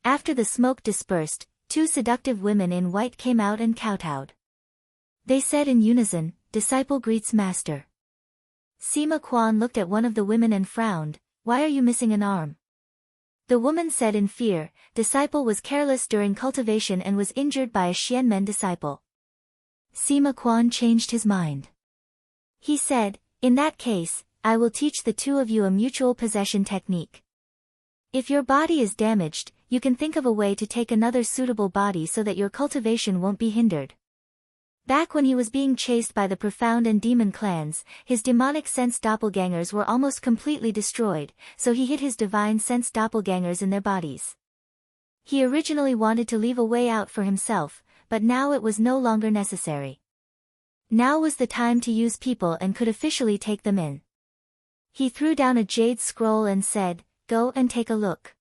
After the smoke dispersed, 2 seductive women in white came out and kowtowed. They said in unison, "Disciple greets master." Sima Quan looked at one of the women and frowned, "Why are you missing an arm?" The woman said in fear, "Disciple was careless during cultivation and was injured by a Xianmen disciple." Sima Quan changed his mind. He said, "In that case, I will teach the 2 of you a mutual possession technique. If your body is damaged, you can think of a way to take another suitable body so that your cultivation won't be hindered." Back when he was being chased by the Profound and Demon clans, his demonic sense doppelgangers were almost completely destroyed, so he hid his divine sense doppelgangers in their bodies. He originally wanted to leave a way out for himself, but now it was no longer necessary. Now was the time to use people and could officially take them in. He threw down a jade scroll and said, "Go and take a look.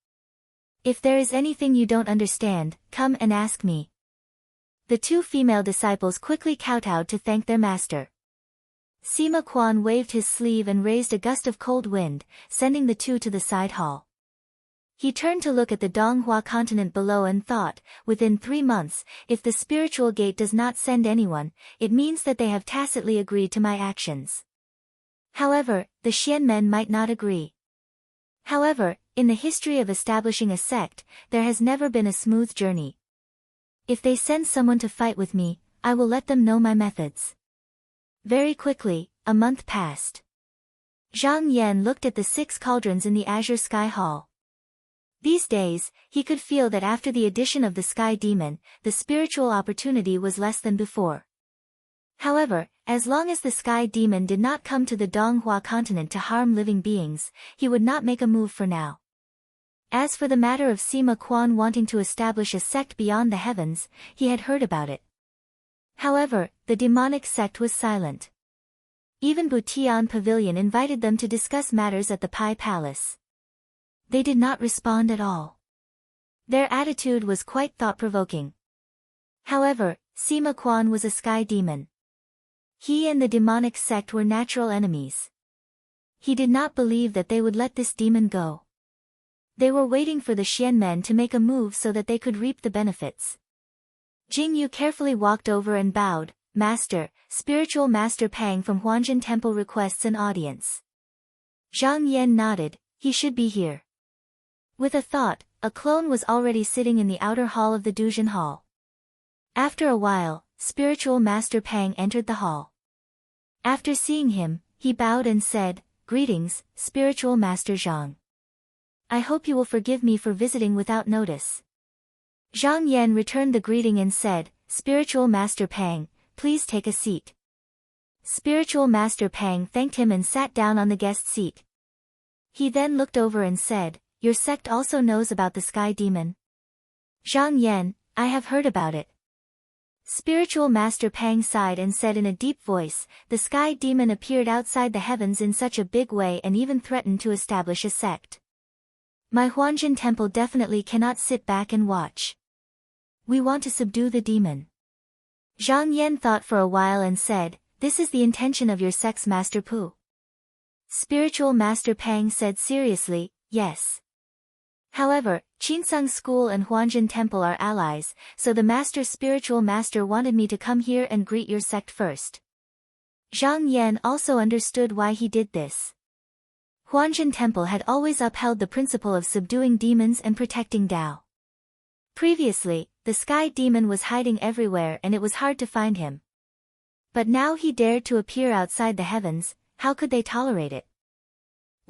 If there is anything you don't understand, come and ask me." The 2 female disciples quickly kowtowed to thank their master. Sima Quan waved his sleeve and raised a gust of cold wind, sending the 2 to the side hall. He turned to look at the Donghua continent below and thought, within 3 months, if the spiritual gate does not send anyone, it means that they have tacitly agreed to my actions. However, the Xianmen might not agree. However, in the history of establishing a sect, there has never been a smooth journey. If they send someone to fight with me, I will let them know my methods. Very quickly, a month passed. Zhang Yan looked at the 6 cauldrons in the Azure Sky Hall. These days, he could feel that after the addition of the Sky Demon, the spiritual opportunity was less than before. However, as long as the Sky Demon did not come to the Donghua continent to harm living beings, he would not make a move for now. As for the matter of Sima Quan wanting to establish a sect beyond the heavens, he had heard about it. However, the demonic sect was silent. Even Butian Pavilion invited them to discuss matters at the Pai Palace. They did not respond at all. Their attitude was quite thought-provoking. However, Sima Quan was a sky demon. He and the demonic sect were natural enemies. He did not believe that they would let this demon go. They were waiting for the Xianmen to make a move so that they could reap the benefits. Jingyu carefully walked over and bowed, "Master, Spiritual Master Pang from Huanjin Temple requests an audience." Zhang Yan nodded, "He should be here." With a thought, a clone was already sitting in the outer hall of the Duzhen Hall. After a while, Spiritual Master Pang entered the hall. After seeing him, he bowed and said, "Greetings, Spiritual Master Zhang. I hope you will forgive me for visiting without notice." Zhang Yan returned the greeting and said, "Spiritual Master Pang, please take a seat." Spiritual Master Pang thanked him and sat down on the guest seat. He then looked over and said, "Your sect also knows about the Sky Demon?" Zhang Yan, "I have heard about it." Spiritual Master Pang sighed and said in a deep voice, "The Sky Demon appeared outside the heavens in such a big way and even threatened to establish a sect. My Huanjin Temple definitely cannot sit back and watch. We want to subdue the demon." Zhang Yan thought for a while and said, "This is the intention of your sect's Master Pu?" Spiritual Master Pang said seriously, "Yes. However, Qinsung School and Huanjin Temple are allies, so the Master Spiritual Master wanted me to come here and greet your sect first." Zhang Yan also understood why he did this. Huanjin Temple had always upheld the principle of subduing demons and protecting Tao. Previously, the Sky Demon was hiding everywhere and it was hard to find him. But now he dared to appear outside the heavens, how could they tolerate it?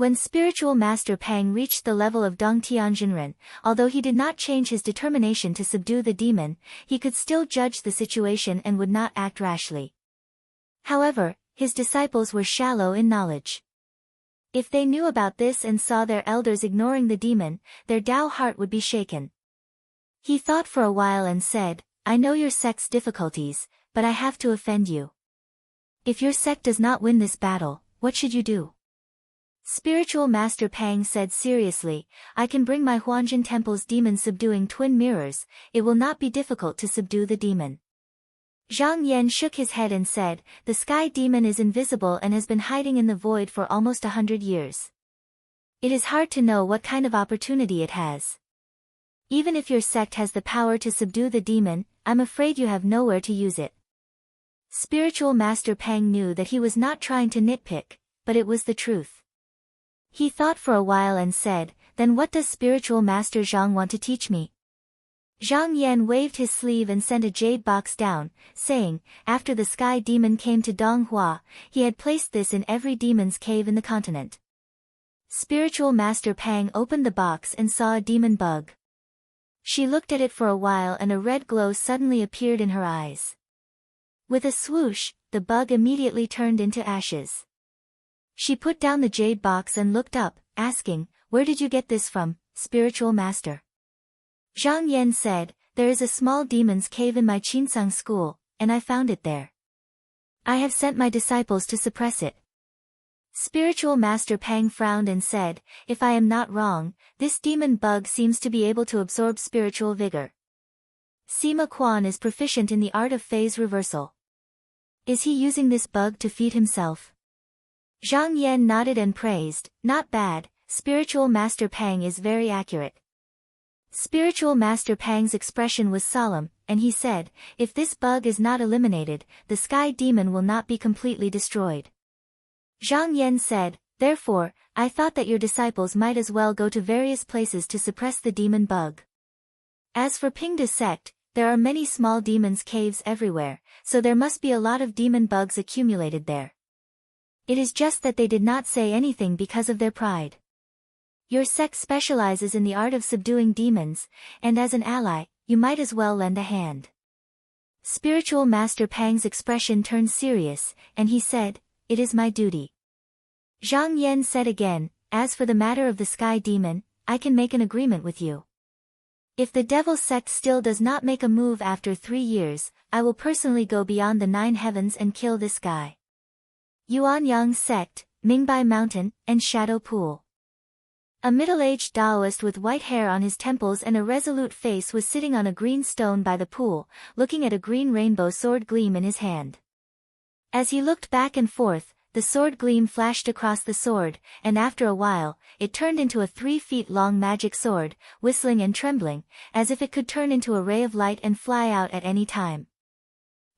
When spiritual master Pang reached the level of Dong Tianjinren, although he did not change his determination to subdue the demon, he could still judge the situation and would not act rashly. However, his disciples were shallow in knowledge. If they knew about this and saw their elders ignoring the demon, their Tao heart would be shaken. He thought for a while and said, I know your sect's difficulties, but I have to offend you. If your sect does not win this battle, what should you do? Spiritual Master Pang said seriously, I can bring my Huanjin Temple's demon-subduing twin mirrors, it will not be difficult to subdue the demon. Zhang Yan shook his head and said, the sky demon is invisible and has been hiding in the void for almost 100 years. It is hard to know what kind of opportunity it has. Even if your sect has the power to subdue the demon, I'm afraid you have nowhere to use it. Spiritual Master Pang knew that he was not trying to nitpick, but it was the truth. He thought for a while and said, then what does Spiritual Master Zhang want to teach me? Zhang Yan waved his sleeve and sent a jade box down, saying, after the sky demon came to Donghua, he had placed this in every demon's cave in the continent. Spiritual Master Pang opened the box and saw a demon bug. She looked at it for a while and a red glow suddenly appeared in her eyes. With a swoosh, the bug immediately turned into ashes. She put down the jade box and looked up, asking, where did you get this from, Spiritual Master? Zhang Yan said, there is a small demon's cave in my Qinsang school, and I found it there. I have sent my disciples to suppress it. Spiritual Master Pang frowned and said, if I am not wrong, this demon bug seems to be able to absorb spiritual vigor. Sima Quan is proficient in the art of phase reversal. Is he using this bug to feed himself? Zhang Yan nodded and praised, not bad, Spiritual Master Pang is very accurate. Spiritual Master Pang's expression was solemn, and he said, if this bug is not eliminated, the sky demon will not be completely destroyed. Zhang Yan said, therefore, I thought that your disciples might as well go to various places to suppress the demon bug. As for Pingda's sect, there are many small demons' caves everywhere, so there must be a lot of demon bugs accumulated there. It is just that they did not say anything because of their pride. Your sect specializes in the art of subduing demons, and as an ally, you might as well lend a hand. Spiritual Master Pang's expression turned serious, and he said, it is my duty. Zhang Yan said again, as for the matter of the sky demon, I can make an agreement with you. If the devil sect still does not make a move after 3 years, I will personally go beyond the 9 heavens and kill this guy. Yuanyang sect, Mingbai Mountain, and Shadow Pool. A middle-aged Taoist with white hair on his temples and a resolute face was sitting on a green stone by the pool, looking at a green rainbow sword gleam in his hand. As he looked back and forth, the sword gleam flashed across the sword, and after a while, it turned into a 3-feet-long magic sword, whistling and trembling, as if it could turn into a ray of light and fly out at any time.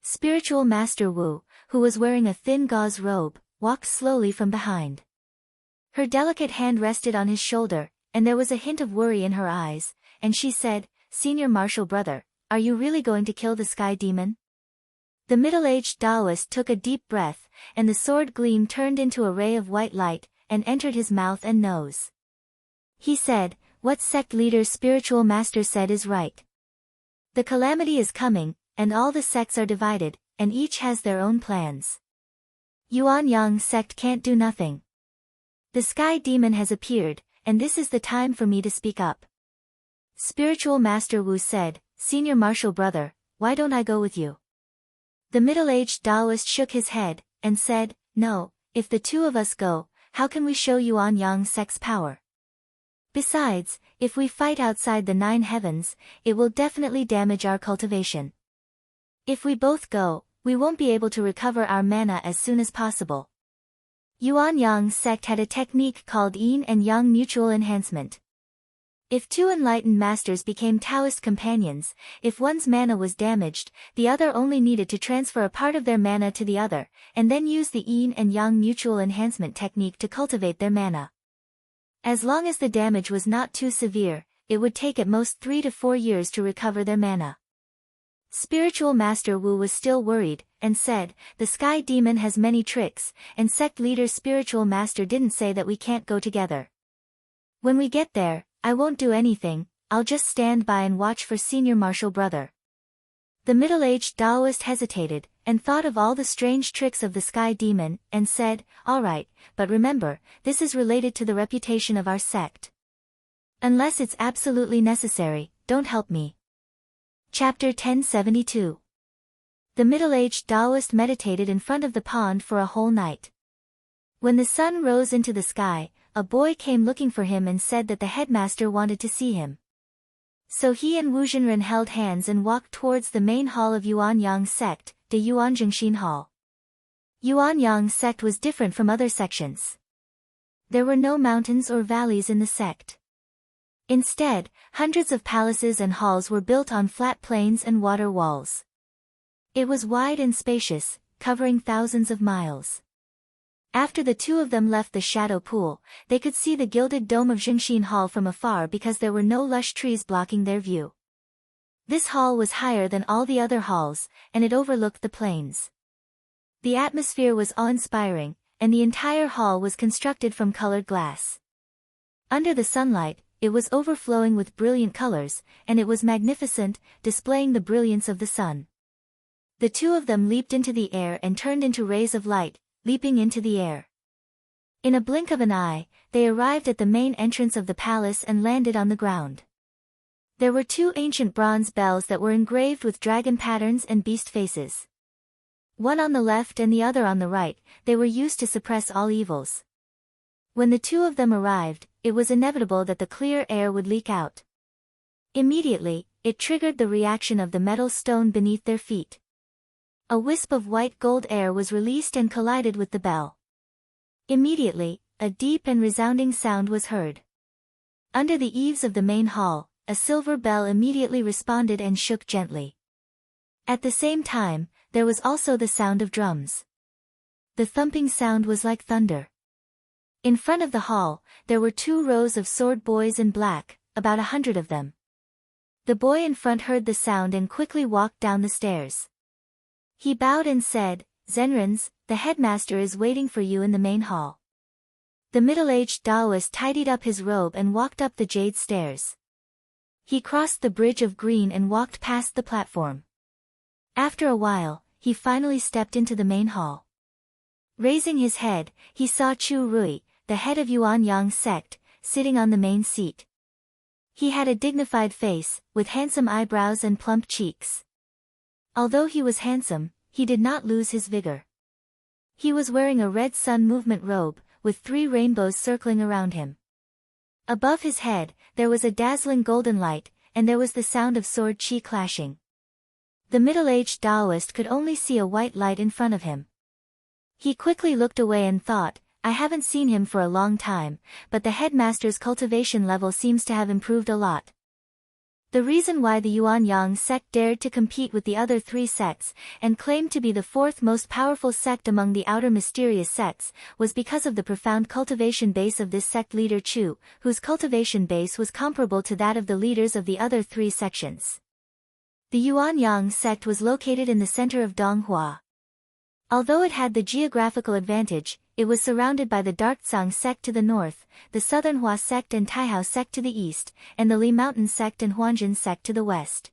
Spiritual Master Wu, who was wearing a thin gauze robe, walked slowly from behind. Her delicate hand rested on his shoulder, and there was a hint of worry in her eyes, and she said, Senior Martial Brother, are you really going to kill the sky demon? The middle-aged Taoist took a deep breath, and the sword gleam turned into a ray of white light, and entered his mouth and nose. He said, what sect leader's spiritual master said is right. The calamity is coming, and all the sects are divided, and each has their own plans. Yuanyang sect can't do nothing. The sky demon has appeared, and this is the time for me to speak up. Spiritual Master Wu said, Senior Martial Brother, why don't I go with you? The middle-aged Taoist shook his head, and said, no, if the two of us go, how can we show Yuanyang sect's power? Besides, if we fight outside the 9 heavens, it will definitely damage our cultivation. If we both go, we won't be able to recover our mana as soon as possible. Yuanyang sect had a technique called Yin and Yang mutual enhancement. If 2 enlightened masters became Taoist companions, if one's mana was damaged, the other only needed to transfer a part of their mana to the other, and then use the Yin and Yang mutual enhancement technique to cultivate their mana. As long as the damage was not too severe, it would take at most 3 to 4 years to recover their mana. Spiritual Master Wu was still worried, and said, "The Sky Demon has many tricks, and sect leader Spiritual Master didn't say that we can't go together. When we get there, I won't do anything, I'll just stand by and watch for Senior Martial Brother." The middle-aged Taoist hesitated, and thought of all the strange tricks of the Sky Demon, and said, "All right, but remember, this is related to the reputation of our sect. Unless it's absolutely necessary, don't help me." Chapter 1072. The middle-aged Taoist meditated in front of the pond for a whole night. When the sun rose into the sky, a boy came looking for him and said that the headmaster wanted to see him. So he and Wu Zhenren held hands and walked towards the main hall of Yuanyang sect, the Yuanjingxin Hall. Yuanyang sect was different from other sections. There were no mountains or valleys in the sect. Instead, hundreds of palaces and halls were built on flat plains and water walls. It was wide and spacious, covering thousands of miles. After the two of them left the shadow pool, they could see the gilded dome of Jingxin Hall from afar because there were no lush trees blocking their view. This hall was higher than all the other halls, and it overlooked the plains. The atmosphere was awe-inspiring, and the entire hall was constructed from colored glass. Under the sunlight, it was overflowing with brilliant colors, and it was magnificent, displaying the brilliance of the sun. The two of them leaped into the air and turned into rays of light, leaping into the air. In a blink of an eye, they arrived at the main entrance of the palace and landed on the ground. There were two ancient bronze bells that were engraved with dragon patterns and beast faces. One on the left and the other on the right, they were used to suppress all evils. When the two of them arrived, it was inevitable that the clear air would leak out. Immediately, it triggered the reaction of the metal stone beneath their feet. A wisp of white gold air was released and collided with the bell. Immediately, a deep and resounding sound was heard. Under the eaves of the main hall, a silver bell immediately responded and shook gently. At the same time, there was also the sound of drums. The thumping sound was like thunder. In front of the hall, there were 2 rows of sword boys in black, about 100 of them. The boy in front heard the sound and quickly walked down the stairs. He bowed and said, "Zhenrens, the headmaster is waiting for you in the main hall." The middle-aged Taoist tidied up his robe and walked up the jade stairs. He crossed the bridge of green and walked past the platform. After a while, he finally stepped into the main hall. Raising his head, he saw Chu Rui, the head of Yuanyang sect, sitting on the main seat. He had a dignified face, with handsome eyebrows and plump cheeks. Although he was handsome, he did not lose his vigor. He was wearing a red sun movement robe, with 3 rainbows circling around him. Above his head, there was a dazzling golden light, and there was the sound of sword qi clashing. The middle-aged Taoist could only see a white light in front of him. He quickly looked away and thought, "I haven't seen him for a long time, but the headmaster's cultivation level seems to have improved a lot." The reason why the Yuanyang sect dared to compete with the other 3 sects, and claimed to be the 4th most powerful sect among the outer mysterious sects, was because of the profound cultivation base of this sect leader Chu, whose cultivation base was comparable to that of the leaders of the other 3 sections. The Yuanyang sect was located in the center of Donghua. Although it had the geographical advantage, it was surrounded by the Darkzang sect to the north, the Southern Hua sect and Taihao sect to the east, and the Li Mountain sect and Huanjin sect to the west.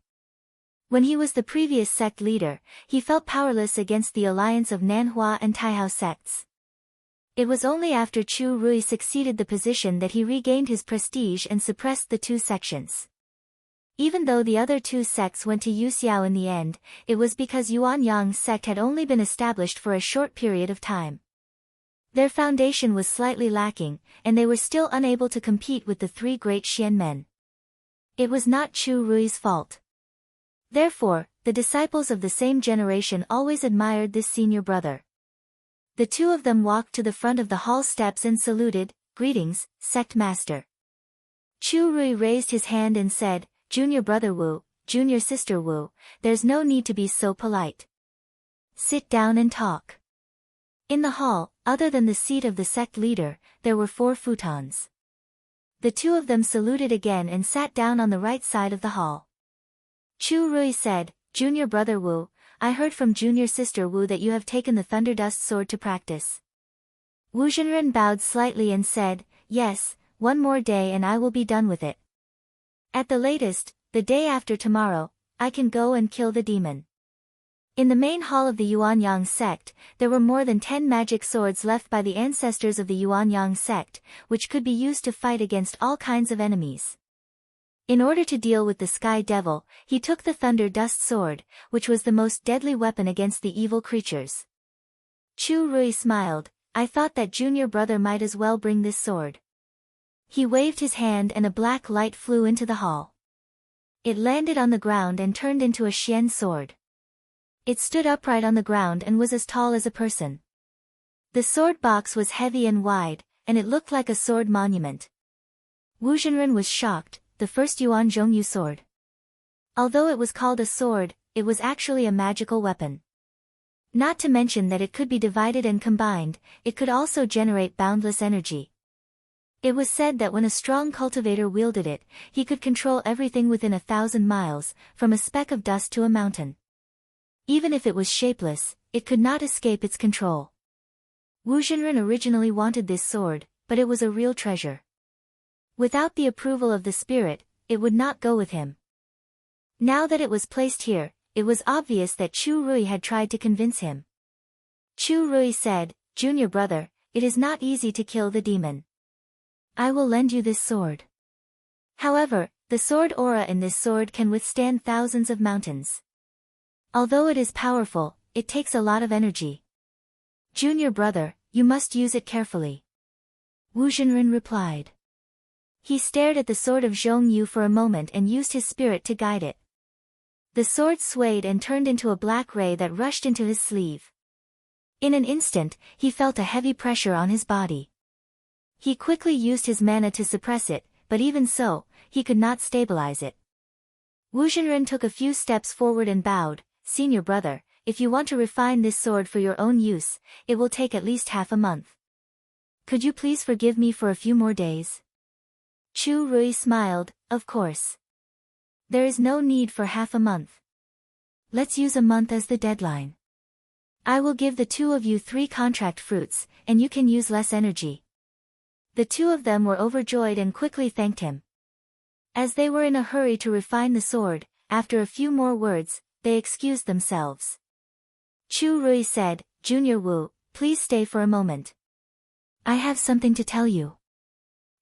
When he was the previous sect leader, he felt powerless against the alliance of Nanhua and Taihao sects. It was only after Chu Rui succeeded the position that he regained his prestige and suppressed the 2 sections. Even though the other 2 sects went to Yuxiao in the end, it was because Yuanyang sect had only been established for a short period of time. Their foundation was slightly lacking, and they were still unable to compete with the 3 great Xian men. It was not Chu Rui's fault. Therefore, the disciples of the same generation always admired this senior brother. The 2 of them walked to the front of the hall steps and saluted, "Greetings, sect master." Chu Rui raised his hand and said, "Junior brother Wu, junior sister Wu, there's no need to be so polite. Sit down and talk." In the hall, other than the seat of the sect leader, there were 4 futons. The 2 of them saluted again and sat down on the right side of the hall. Chu Rui said, Junior brother Wu, I heard from junior sister Wu that you have taken the Thunder Dust sword to practice. Wu Zhenren bowed slightly and said, yes, one more day and I will be done with it. At the latest, the day after tomorrow, I can go and kill the demon. In the main hall of the Yuanyang sect, there were more than 10 magic swords left by the ancestors of the Yuanyang sect, which could be used to fight against all kinds of enemies. In order to deal with the Sky Devil, he took the Thunder Dust sword, which was the most deadly weapon against the evil creatures. Chu Rui smiled, I thought that junior brother might as well bring this sword. He waved his hand and a black light flew into the hall. It landed on the ground and turned into a Xian sword. It stood upright on the ground and was as tall as a person. The sword box was heavy and wide, and it looked like a sword monument. Wu Zhenren was shocked, the first Yuan Zhongyu sword. Although it was called a sword, it was actually a magical weapon. Not to mention that it could be divided and combined, it could also generate boundless energy. It was said that when a strong cultivator wielded it, he could control everything within 1,000 miles, from a speck of dust to a mountain. Even if it was shapeless, it could not escape its control. Wu Zhenren originally wanted this sword, but it was a real treasure. Without the approval of the spirit, it would not go with him. Now that it was placed here, it was obvious that Chu Rui had tried to convince him. Chu Rui said, Junior brother, it is not easy to kill the demon. I will lend you this sword. However, the sword aura in this sword can withstand thousands of mountains. Although it is powerful, it takes a lot of energy. Junior brother, you must use it carefully. Wu Zhenren replied. He stared at the sword of Zhong Yu for a moment and used his spirit to guide it. The sword swayed and turned into a black ray that rushed into his sleeve. In an instant, he felt a heavy pressure on his body. He quickly used his mana to suppress it, but even so, he could not stabilize it. Wu Zhenren took a few steps forward and bowed, Senior brother, if you want to refine this sword for your own use, it will take at least half a month. Could you please forgive me for a few more days? Chu Rui smiled, of course. There is no need for half a month. Let's use a month as the deadline. I will give the two of you 3 contract fruits, and you can use less energy. The two of them were overjoyed and quickly thanked him. As they were in a hurry to refine the sword, after a few more words, they excused themselves. Chu Rui said, Junior Wu, please stay for a moment. I have something to tell you.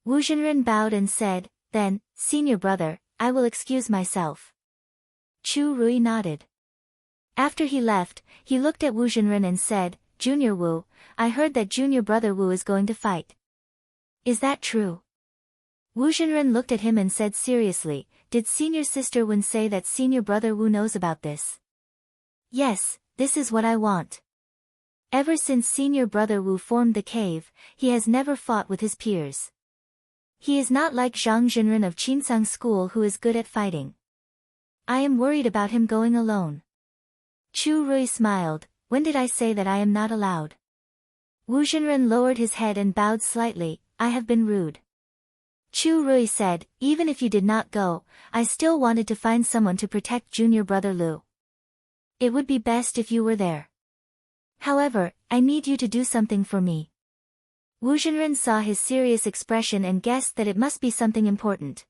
Wu Zhenren bowed and said, then, Senior brother, I will excuse myself. Chu Rui nodded. After he left, he looked at Wu Zhenren and said, Junior Wu, I heard that junior brother Wu is going to fight. Is that true? Wu Zhenren looked at him and said seriously, did senior sister Wen say that senior brother Wu knows about this? Yes, this is what I want. Ever since senior brother Wu formed the cave, he has never fought with his peers. He is not like Zhang Zhenren of Qinsang School who is good at fighting. I am worried about him going alone. Chu Rui smiled, when did I say that I am not allowed? Wu Zhenren lowered his head and bowed slightly, I have been rude. Chu Rui said, even if you did not go, I still wanted to find someone to protect junior brother Lu. It would be best if you were there. However, I need you to do something for me. Wu Zhenren saw his serious expression and guessed that it must be something important.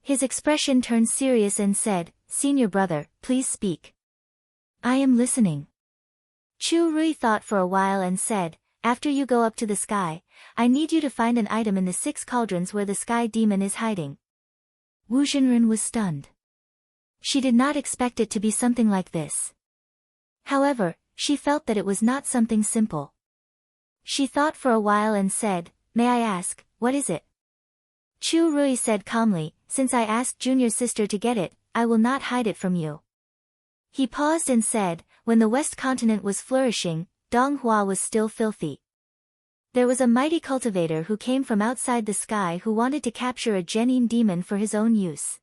His expression turned serious and said, Senior brother, please speak. I am listening. Chu Rui thought for a while and said, after you go up to the sky, I need you to find an item in the 6 cauldrons where the sky demon is hiding. Wu Zhenren was stunned. She did not expect it to be something like this. However, she felt that it was not something simple. She thought for a while and said, may I ask, what is it? Chu Rui said calmly, since I asked junior sister to get it, I will not hide it from you. He paused and said, when the West Continent was flourishing, Donghua was still filthy. There was a mighty cultivator who came from outside the sky who wanted to capture a genin demon for his own use.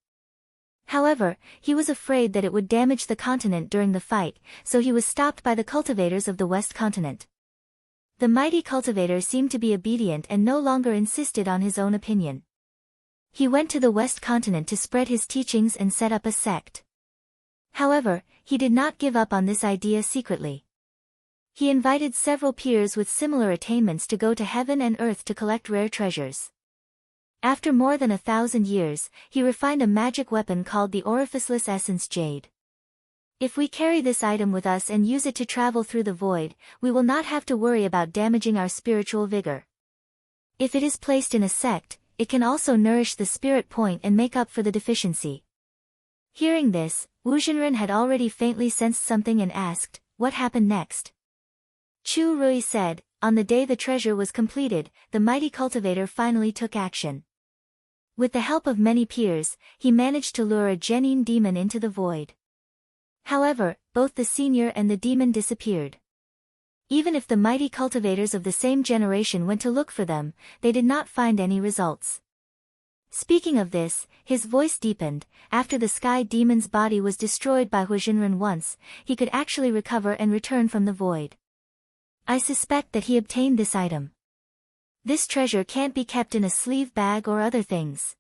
However, he was afraid that it would damage the continent during the fight, so he was stopped by the cultivators of the West Continent. The mighty cultivator seemed to be obedient and no longer insisted on his own opinion. He went to the West Continent to spread his teachings and set up a sect. However, he did not give up on this idea secretly. He invited several peers with similar attainments to go to heaven and earth to collect rare treasures. After more than 1,000 years, he refined a magic weapon called the Orificeless Essence Jade. If we carry this item with us and use it to travel through the void, we will not have to worry about damaging our spiritual vigor. If it is placed in a sect, it can also nourish the spirit point and make up for the deficiency. Hearing this, Wu Zhenren had already faintly sensed something and asked, "What happened next?" Chu Rui said, "On the day the treasure was completed, the mighty cultivator finally took action. With the help of many peers, he managed to lure a genin demon into the void. However, both the senior and the demon disappeared. Even if the mighty cultivators of the same generation went to look for them, they did not find any results." Speaking of this, his voice deepened. After the sky demon's body was destroyed by Wu Zhenren once, he could actually recover and return from the void. I suspect that he obtained this item. This treasure can't be kept in a sleeve bag or other things.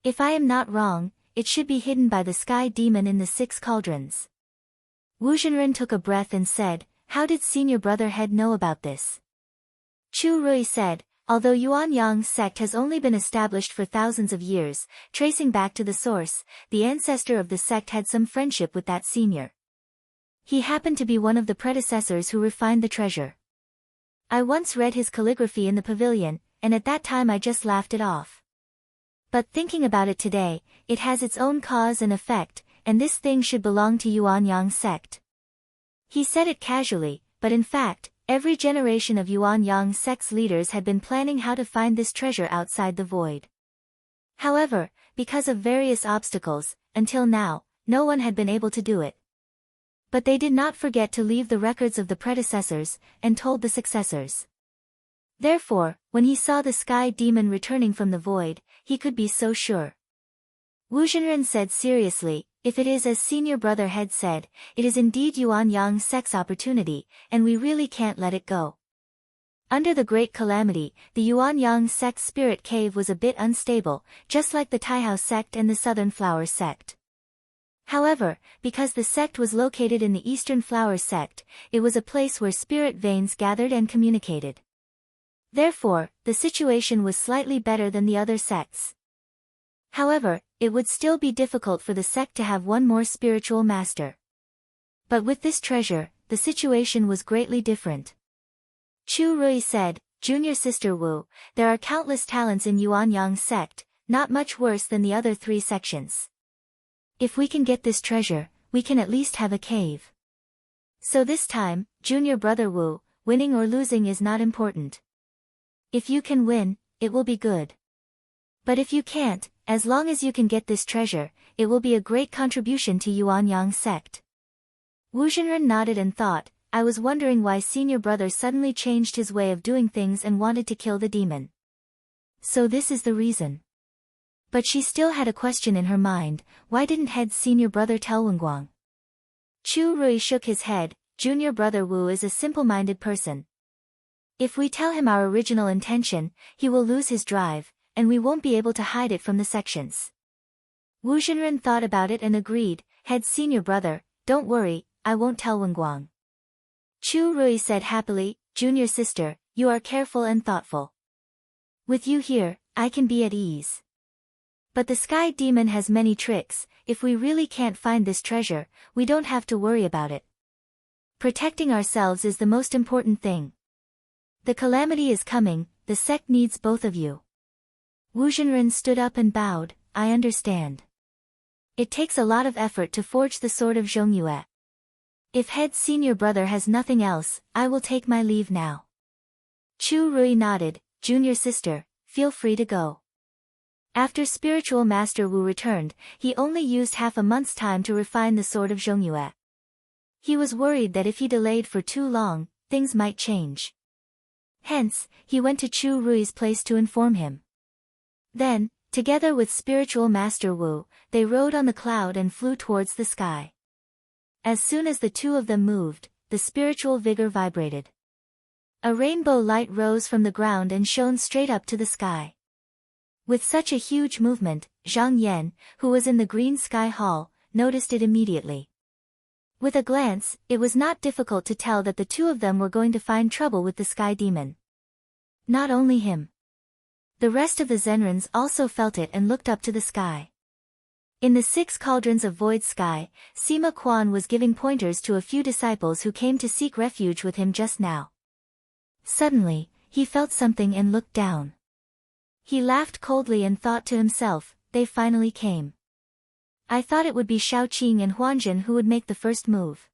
If I am not wrong, it should be hidden by the sky demon in the 6 cauldrons. Wu Zhenren took a breath and said, "How did senior brother head know about this?" Chu Rui said, "Although Yuanyang sect has only been established for thousands of years, tracing back to the source, the ancestor of the sect had some friendship with that senior. He happened to be one of the predecessors who refined the treasure. I once read his calligraphy in the pavilion, and at that time I just laughed it off. But thinking about it today, it has its own cause and effect, and this thing should belong to Yuanyang sect." He said it casually, but in fact, every generation of Yuanyang sect's leaders had been planning how to find this treasure outside the void. However, because of various obstacles, until now, no one had been able to do it. But they did not forget to leave the records of the predecessors, and told the successors. Therefore, when he saw the sky demon returning from the void, he could be so sure. Wu Zhenren said seriously, "If it is as senior brother had said, it is indeed Yuanyang sect's opportunity, and we really can't let it go." Under the Great Calamity, the Yuanyang sect's spirit cave was a bit unstable, just like the Taihao sect and the Southern Flower sect. However, because the sect was located in the Eastern Flower sect, it was a place where spirit veins gathered and communicated. Therefore, the situation was slightly better than the other sects. However, it would still be difficult for the sect to have one more spiritual master. But with this treasure, the situation was greatly different. Chu Rui said, "Junior sister Wu, there are countless talents in Yuanyang sect, not much worse than the other 3 sections. If we can get this treasure, we can at least have a cave. So this time, junior brother Wu, winning or losing is not important. If you can win, it will be good. But if you can't, as long as you can get this treasure, it will be a great contribution to Yuanyang sect." Wu Zhenren nodded and thought, "I was wondering why senior brother suddenly changed his way of doing things and wanted to kill the demon. So this is the reason." But she still had a question in her mind, why didn't head senior brother tell Wenguang? Chu Rui shook his head, "Junior brother Wu is a simple-minded person. If we tell him our original intention, he will lose his drive, and we won't be able to hide it from the sections." Wu Zhenren thought about it and agreed, "Head senior brother, don't worry, I won't tell Wenguang." Chu Rui said happily, "Junior sister, you are careful and thoughtful. With you here, I can be at ease. But the sky demon has many tricks, if we really can't find this treasure, we don't have to worry about it. Protecting ourselves is the most important thing. The calamity is coming, the sect needs both of you." Wu Zhenren stood up and bowed, "I understand. It takes a lot of effort to forge the sword of Zhongyue. If head senior brother has nothing else, I will take my leave now." Chu Rui nodded, "Junior sister, feel free to go." After spiritual master Wu returned, he only used half a month's time to refine the sword of Zhongyue. He was worried that if he delayed for too long, things might change. Hence, he went to Chu Rui's place to inform him. Then, together with spiritual master Wu, they rode on the cloud and flew towards the sky. As soon as the two of them moved, the spiritual vigor vibrated. A rainbow light rose from the ground and shone straight up to the sky. With such a huge movement, Zhang Yan, who was in the green sky hall, noticed it immediately. With a glance, it was not difficult to tell that the two of them were going to find trouble with the sky demon. Not only him. The rest of the Zenrins also felt it and looked up to the sky. In the 6 cauldrons of void sky, Sima Quan was giving pointers to a few disciples who came to seek refuge with him just now. Suddenly, he felt something and looked down. He laughed coldly and thought to himself, they finally came. I thought it would be Shaoqing and Huanzhen who would make the first move.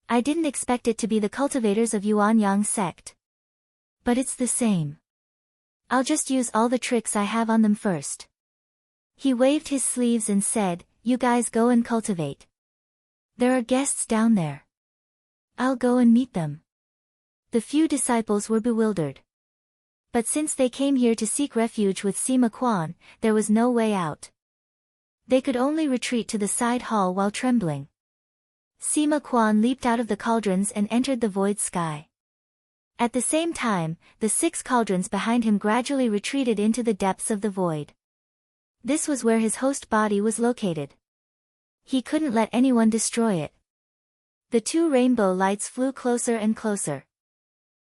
I didn't expect it to be the cultivators of Yuanyang sect. But it's the same. I'll just use all the tricks I have on them first. He waved his sleeves and said, you guys go and cultivate. There are guests down there. I'll go and meet them. The few disciples were bewildered. But since they came here to seek refuge with Sima Quan, there was no way out. They could only retreat to the side hall while trembling. Sima Quan leaped out of the cauldrons and entered the void sky. At the same time, the 6 cauldrons behind him gradually retreated into the depths of the void. This was where his host body was located. He couldn't let anyone destroy it. The 2 rainbow lights flew closer and closer.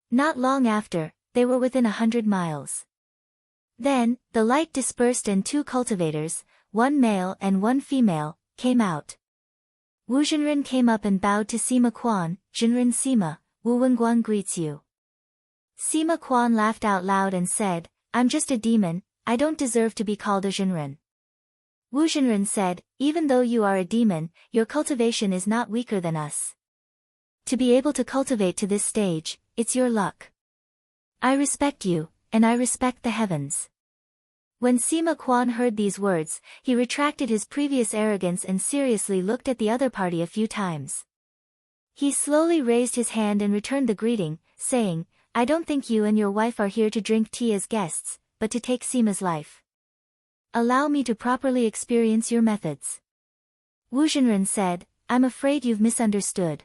Not long after, they were within 100 miles. Then, the light dispersed and 2 cultivators, 1 male and 1 female, came out. Wu Zhenren came up and bowed to Sima Quan. Zhenren Sima, Wu Wenguan greets you. Sima Quan laughed out loud and said, I'm just a demon, I don't deserve to be called a Zhenren. Wu Zhenren said, even though you are a demon, your cultivation is not weaker than us. To be able to cultivate to this stage, it's your luck. I respect you, and I respect the heavens. When Sima Quan heard these words, he retracted his previous arrogance and seriously looked at the other party a few times. He slowly raised his hand and returned the greeting, saying, I don't think you and your wife are here to drink tea as guests, but to take Sima's life. Allow me to properly experience your methods. Wu Zhenren said, I'm afraid you've misunderstood.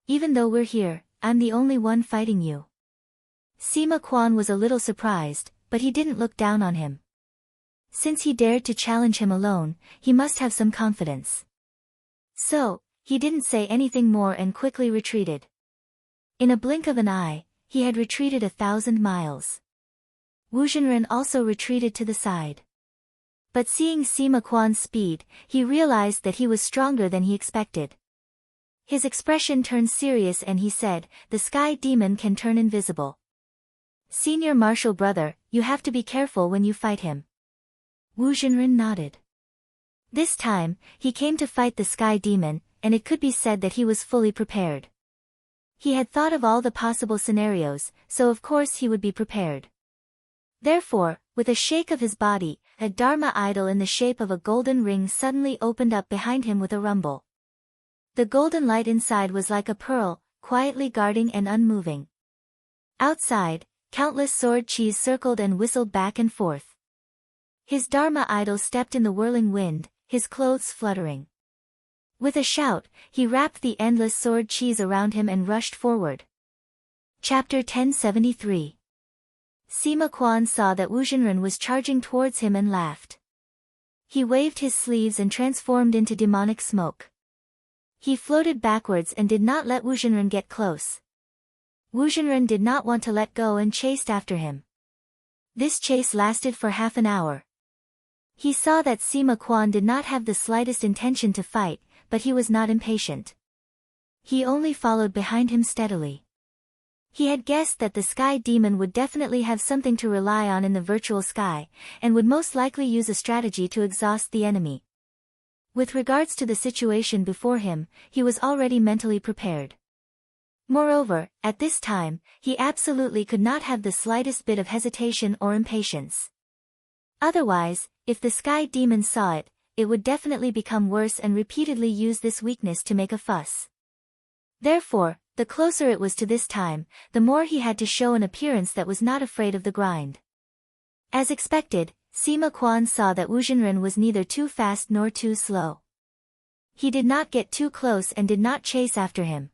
Even though we're here, I'm the only one fighting you. Sima Quan was a little surprised, but he didn't look down on him. Since he dared to challenge him alone, he must have some confidence. So, he didn't say anything more and quickly retreated. In a blink of an eye, he had retreated 1,000 miles. Wu Zhenren also retreated to the side. But seeing Sima Quan's speed, he realized that he was stronger than he expected. His expression turned serious and he said, the sky demon can turn invisible. Senior martial brother, you have to be careful when you fight him. Wu Zhenren nodded. This time, he came to fight the sky demon, and it could be said that he was fully prepared. He had thought of all the possible scenarios, so of course he would be prepared. Therefore, with a shake of his body, a Dharma idol in the shape of a golden ring suddenly opened up behind him with a rumble. The golden light inside was like a pearl, quietly guarding and unmoving. Outside, countless sword cheese circled and whistled back and forth. His Dharma idol stepped in the whirling wind, his clothes fluttering. With a shout, he wrapped the endless sword cheese around him and rushed forward. Chapter 1073. Sima Quan saw that Wu Zhenren was charging towards him and laughed. He waved his sleeves and transformed into demonic smoke. He floated backwards and did not let Wu Zhenren get close. Wu Zhenren did not want to let go and chased after him. This chase lasted for half an hour. He saw that Sima Quan did not have the slightest intention to fight, but he was not impatient. He only followed behind him steadily. He had guessed that the sky demon would definitely have something to rely on in the virtual sky, and would most likely use a strategy to exhaust the enemy. With regards to the situation before him, he was already mentally prepared. Moreover, at this time, he absolutely could not have the slightest bit of hesitation or impatience. Otherwise, if the sky demon saw it, it would definitely become worse and repeatedly use this weakness to make a fuss. Therefore, the closer it was to this time, the more he had to show an appearance that was not afraid of the grind. As expected, Sima Quan saw that Wu Zhenren was neither too fast nor too slow. He did not get too close and did not chase after him.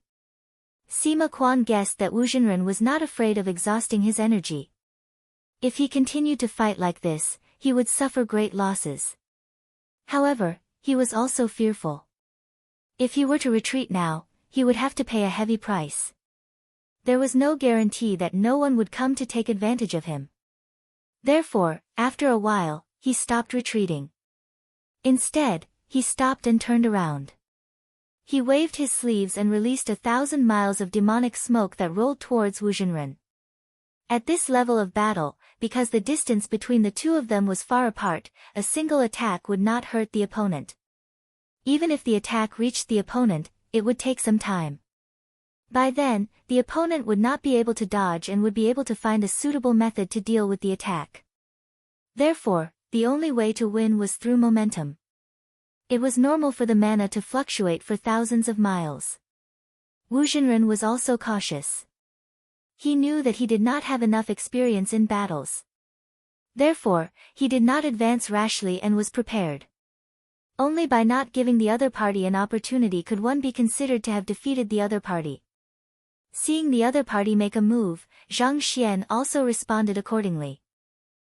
Sima Quan guessed that Wu Zhenren was not afraid of exhausting his energy. If he continued to fight like this, he would suffer great losses. However, he was also fearful. If he were to retreat now, he would have to pay a heavy price. There was no guarantee that no one would come to take advantage of him. Therefore, after a while, he stopped retreating. Instead, he stopped and turned around. He waved his sleeves and released 1,000 miles of demonic smoke that rolled towards Wu Zhenren. At this level of battle, because the distance between the two of them was far apart, a single attack would not hurt the opponent. Even if the attack reached the opponent, it would take some time. By then, the opponent would not be able to dodge and would be able to find a suitable method to deal with the attack. Therefore, the only way to win was through momentum. It was normal for the mana to fluctuate for thousands of miles. Wu Zhenren was also cautious. He knew that he did not have enough experience in battles. Therefore, he did not advance rashly and was prepared. Only by not giving the other party an opportunity could one be considered to have defeated the other party. Seeing the other party make a move, Zhang Xian also responded accordingly.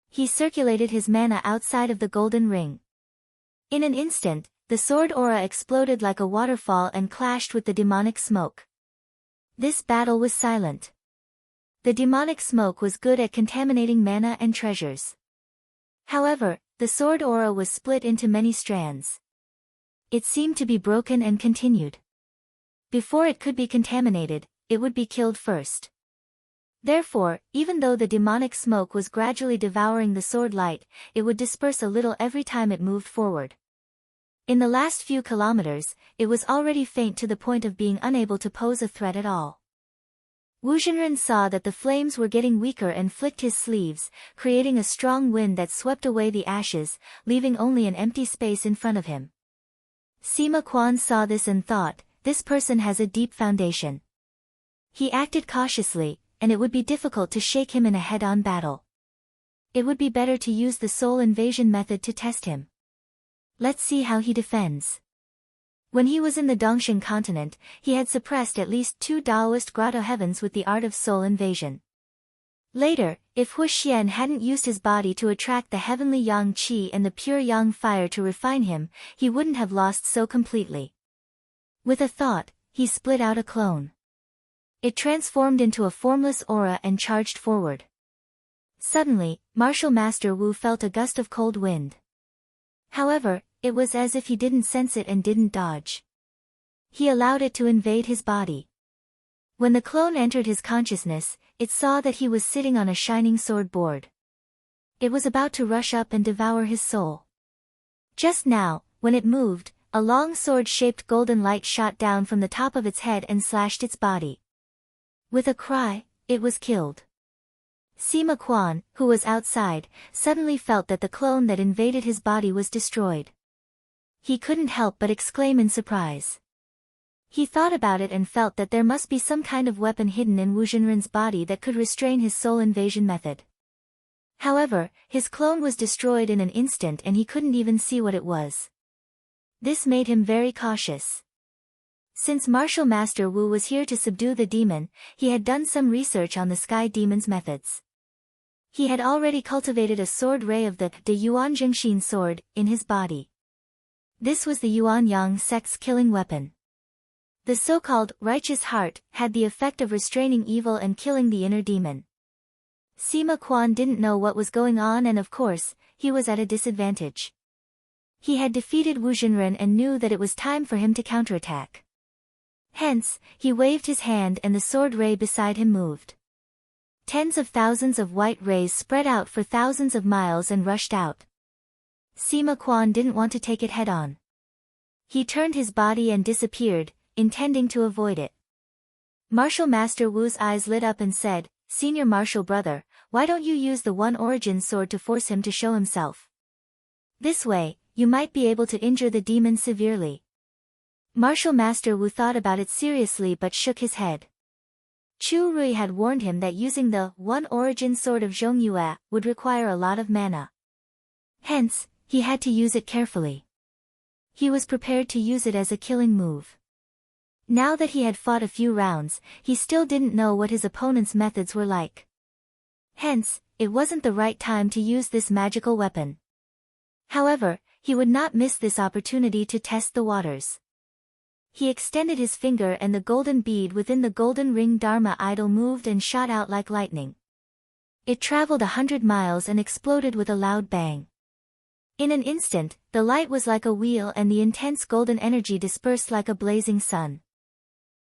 He circulated his mana outside of the golden ring. In an instant, the sword aura exploded like a waterfall and clashed with the demonic smoke. This battle was silent. The demonic smoke was good at contaminating mana and treasures. However, the sword aura was split into many strands. It seemed to be broken and continued. Before it could be contaminated, it would be killed first. Therefore, even though the demonic smoke was gradually devouring the sword light, it would disperse a little every time it moved forward. In the last few kilometers, it was already faint to the point of being unable to pose a threat at all. Wu Zhenren saw that the flames were getting weaker and flicked his sleeves, creating a strong wind that swept away the ashes, leaving only an empty space in front of him. Sima Quan saw this and thought, this person has a deep foundation. He acted cautiously, and it would be difficult to shake him in a head-on battle. It would be better to use the soul invasion method to test him. Let's see how he defends. When he was in the Dongxing continent, he had suppressed at least 2 Taoist grotto heavens with the art of soul invasion. Later, if Hu Xian hadn't used his body to attract the heavenly yang qi and the pure yang fire to refine him, he wouldn't have lost so completely. With a thought, he split out a clone. It transformed into a formless aura and charged forward. Suddenly, Martial Master Wu felt a gust of cold wind. However, it was as if he didn't sense it and didn't dodge. He allowed it to invade his body. When the clone entered his consciousness, it saw that he was sitting on a shining sword board. It was about to rush up and devour his soul. Just now, when it moved, a long sword-shaped golden light shot down from the top of its head and slashed its body. With a cry, it was killed. Sima Quan, who was outside, suddenly felt that the clone that invaded his body was destroyed. He couldn't help but exclaim in surprise. He thought about it and felt that there must be some kind of weapon hidden in Wu Zhenren's body that could restrain his soul invasion method. However, his clone was destroyed in an instant and he couldn't even see what it was. This made him very cautious. Since Martial Master Wu was here to subdue the demon, he had done some research on the Sky Demon's methods. He had already cultivated a sword ray of the Yuan Zhengxin sword in his body. This was the Yuan Yang sect's killing weapon. The so-called righteous heart had the effect of restraining evil and killing the inner demon. Sima Quan didn't know what was going on and of course, he was at a disadvantage. He had defeated Wu Zhenren and knew that it was time for him to counterattack. Hence, he waved his hand and the sword ray beside him moved. Tens of thousands of white rays spread out for thousands of miles and rushed out. Sima Quan didn't want to take it head-on. He turned his body and disappeared, intending to avoid it. Martial Master Wu's eyes lit up and said, "Senior Martial Brother, why don't you use the One Origin sword to force him to show himself? This way, you might be able to injure the demon severely." Martial Master Wu thought about it seriously but shook his head. Chu Rui had warned him that using the One Origin sword of Zhongyue would require a lot of mana. Hence, he had to use it carefully. He was prepared to use it as a killing move. Now that he had fought a few rounds, he still didn't know what his opponent's methods were like. Hence, it wasn't the right time to use this magical weapon. However, he would not miss this opportunity to test the waters. He extended his finger and the golden bead within the golden ring Dharma idol moved and shot out like lightning. It traveled 100 miles and exploded with a loud bang. In an instant, the light was like a wheel and the intense golden energy dispersed like a blazing sun.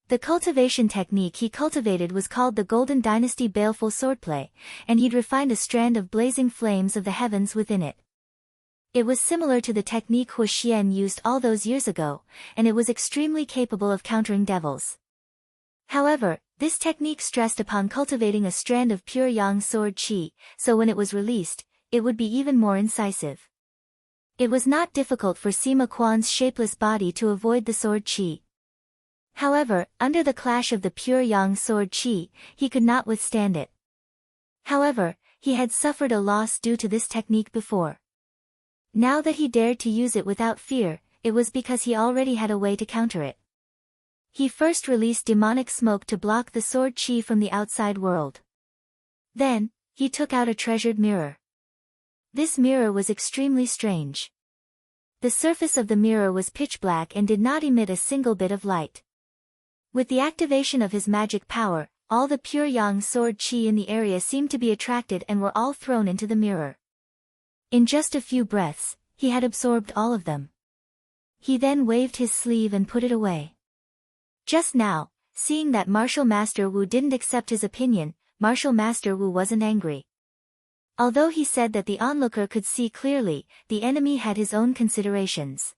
The cultivation technique he cultivated was called the Golden Dynasty Baleful Swordplay, and he'd refined a strand of blazing flames of the heavens within it. It was similar to the technique Hu Xian used all those years ago, and it was extremely capable of countering devils. However, this technique stressed upon cultivating a strand of pure yang sword qi, so when it was released, it would be even more incisive. It was not difficult for Sima Quan's shapeless body to avoid the sword qi. However, under the clash of the pure yang sword qi, he could not withstand it. However, he had suffered a loss due to this technique before. Now that he dared to use it without fear, it was because he already had a way to counter it. He first released demonic smoke to block the sword qi from the outside world. Then, he took out a treasured mirror. This mirror was extremely strange. The surface of the mirror was pitch black and did not emit a single bit of light. With the activation of his magic power, all the pure yang sword qi in the area seemed to be attracted and were all thrown into the mirror. In just a few breaths, he had absorbed all of them. He then waved his sleeve and put it away. Just now, seeing that Martial Master Wu didn't accept his opinion, Martial Master Wu wasn't angry. Although he said that the onlooker could see clearly, the enemy had his own considerations.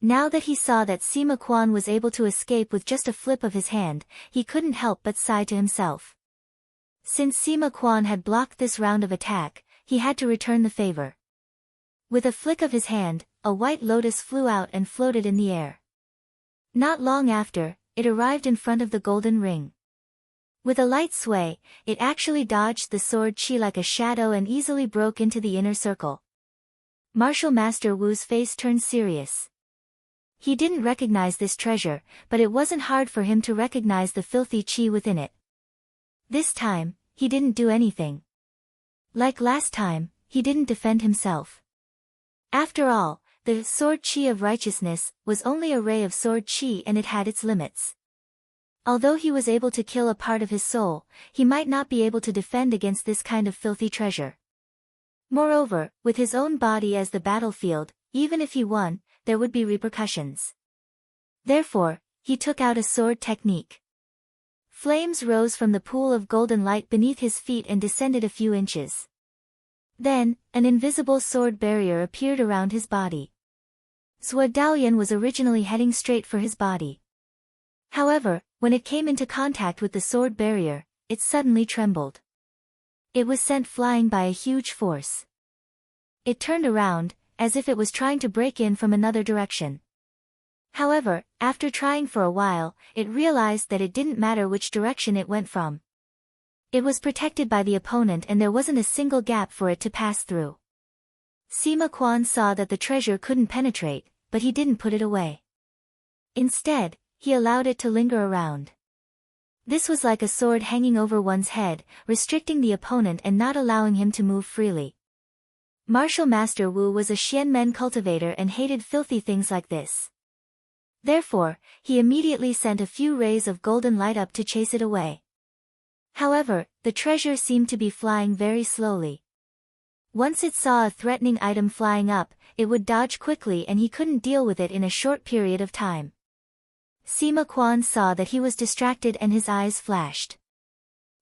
Now that he saw that Sima Quan was able to escape with just a flip of his hand, he couldn't help but sigh to himself. Since Sima Quan had blocked this round of attack, he had to return the favor. With a flick of his hand, a white lotus flew out and floated in the air. Not long after, it arrived in front of the golden ring. With a light sway, it actually dodged the sword qi like a shadow and easily broke into the inner circle. Martial Master Wu's face turned serious. He didn't recognize this treasure, but it wasn't hard for him to recognize the filthy qi within it. This time, he didn't do anything. Like last time, he didn't defend himself. After all, the sword qi of righteousness was only a ray of sword qi and it had its limits. Although he was able to kill a part of his soul, he might not be able to defend against this kind of filthy treasure. Moreover, with his own body as the battlefield, even if he won, there would be repercussions. Therefore, he took out a sword technique. Flames rose from the pool of golden light beneath his feet and descended a few inches. Then, an invisible sword barrier appeared around his body. Zhuo Daoyan was originally heading straight for his body. However, when it came into contact with the sword barrier, it suddenly trembled. It was sent flying by a huge force. It turned around, as if it was trying to break in from another direction. However, after trying for a while, it realized that it didn't matter which direction it went from. It was protected by the opponent and there wasn't a single gap for it to pass through. Sima Quan saw that the treasure couldn't penetrate, but he didn't put it away. Instead, he allowed it to linger around. This was like a sword hanging over one's head, restricting the opponent and not allowing him to move freely. Martial Master Wu was a Xianmen cultivator and hated filthy things like this. Therefore, he immediately sent a few rays of golden light up to chase it away. However, the treasure seemed to be flying very slowly. Once it saw a threatening item flying up, it would dodge quickly and he couldn't deal with it in a short period of time. Sima Quan saw that he was distracted and his eyes flashed.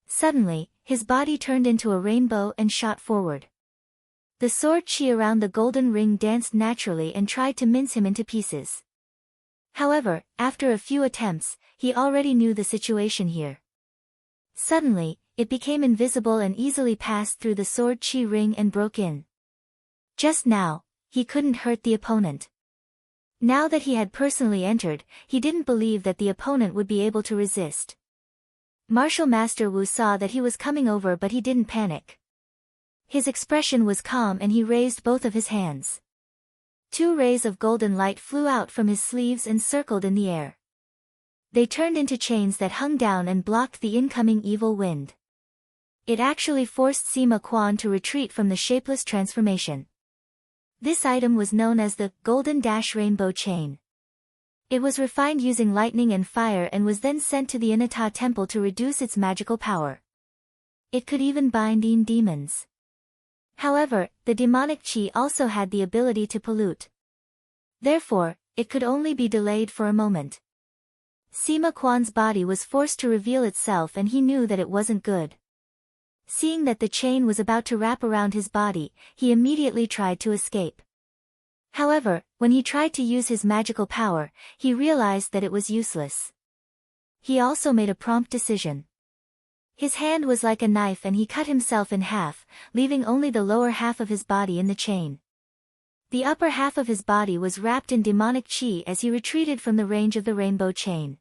Suddenly, his body turned into a rainbow and shot forward. The sword qi around the golden ring danced naturally and tried to mince him into pieces. However, after a few attempts, he already knew the situation here. Suddenly, it became invisible and easily passed through the sword qi ring and broke in. Just now, he couldn't hurt the opponent. Now that he had personally entered, he didn't believe that the opponent would be able to resist. Martial Master Wu saw that he was coming over but he didn't panic. His expression was calm and he raised both of his hands. 2 rays of golden light flew out from his sleeves and circled in the air. They turned into chains that hung down and blocked the incoming evil wind. It actually forced Sima Quan to retreat from the shapeless transformation. This item was known as the Golden Dash Rainbow Chain. It was refined using lightning and fire and was then sent to the Inata temple to reduce its magical power. It could even bind demons. However, the demonic chi also had the ability to pollute. Therefore, it could only be delayed for a moment. Sima Quan's body was forced to reveal itself and he knew that it wasn't good. Seeing that the chain was about to wrap around his body, he immediately tried to escape. However, when he tried to use his magical power, he realized that it was useless. He also made a prompt decision. His hand was like a knife and he cut himself in half, leaving only the lower half of his body in the chain. The upper half of his body was wrapped in demonic chi as he retreated from the range of the rainbow chain.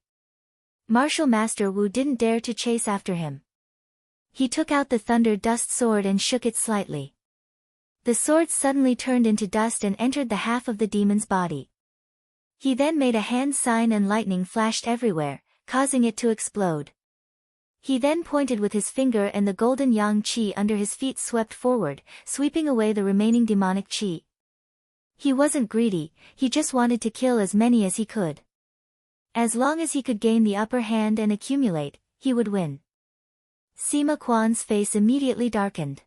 Martial Master Wu didn't dare to chase after him. He took out the thunder dust sword and shook it slightly. The sword suddenly turned into dust and entered the half of the demon's body. He then made a hand sign and lightning flashed everywhere, causing it to explode. He then pointed with his finger and the golden yang chi under his feet swept forward, sweeping away the remaining demonic chi. He wasn't greedy, he just wanted to kill as many as he could. As long as he could gain the upper hand and accumulate, he would win. Sima Quan's face immediately darkened.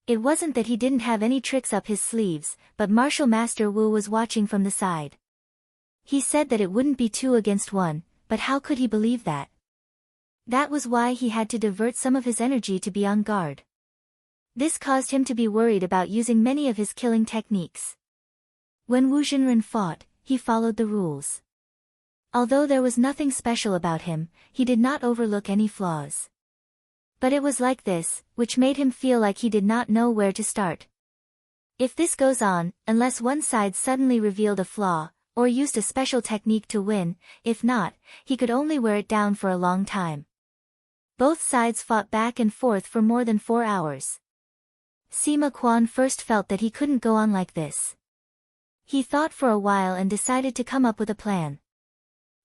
It wasn't that he didn't have any tricks up his sleeves, but Martial Master Wu was watching from the side. He said that it wouldn't be 2 against 1, but how could he believe that? That was why he had to divert some of his energy to be on guard. This caused him to be worried about using many of his killing techniques. When Wu Jinren fought, he followed the rules. Although there was nothing special about him, he did not overlook any flaws. But it was like this, which made him feel like he did not know where to start. If this goes on, unless one side suddenly revealed a flaw, or used a special technique to win, if not, he could only wear it down for a long time. Both sides fought back and forth for more than 4 hours. Sima Quan first felt that he couldn't go on like this. He thought for a while and decided to come up with a plan.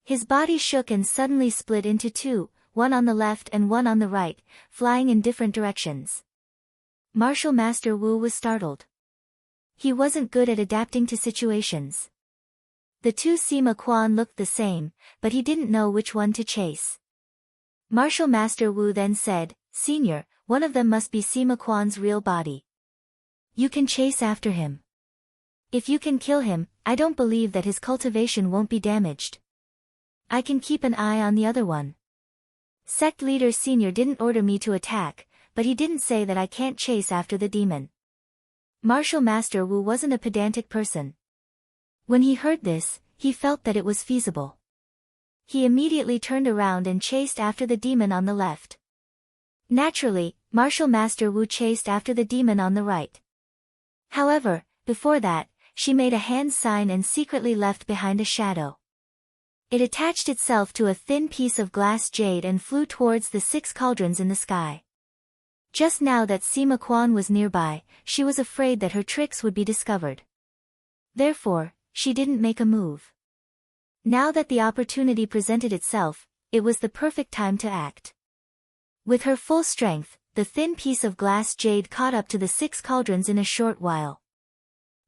His body shook and suddenly split into 2, one on the left and one on the right, flying in different directions. Martial Master Wu was startled. He wasn't good at adapting to situations. The 2 Sima Quan looked the same, but he didn't know which one to chase. Martial Master Wu then said, "Senior, one of them must be Sima Quan's real body. You can chase after him. If you can kill him, I don't believe that his cultivation won't be damaged. I can keep an eye on the other one." Sect leader Senior didn't order me to attack, but he didn't say that I can't chase after the demon. Martial Master Wu wasn't a pedantic person. When he heard this, he felt that it was feasible. He immediately turned around and chased after the demon on the left. Naturally, Martial Master Wu chased after the demon on the right. However, before that, she made a hand sign and secretly left behind a shadow. It attached itself to a thin piece of glass jade and flew towards the 6 cauldrons in the sky. Just now that Sima Quan was nearby, she was afraid that her tricks would be discovered. Therefore, she didn't make a move. Now that the opportunity presented itself, it was the perfect time to act. With her full strength, the thin piece of glass jade caught up to the 6 cauldrons in a short while.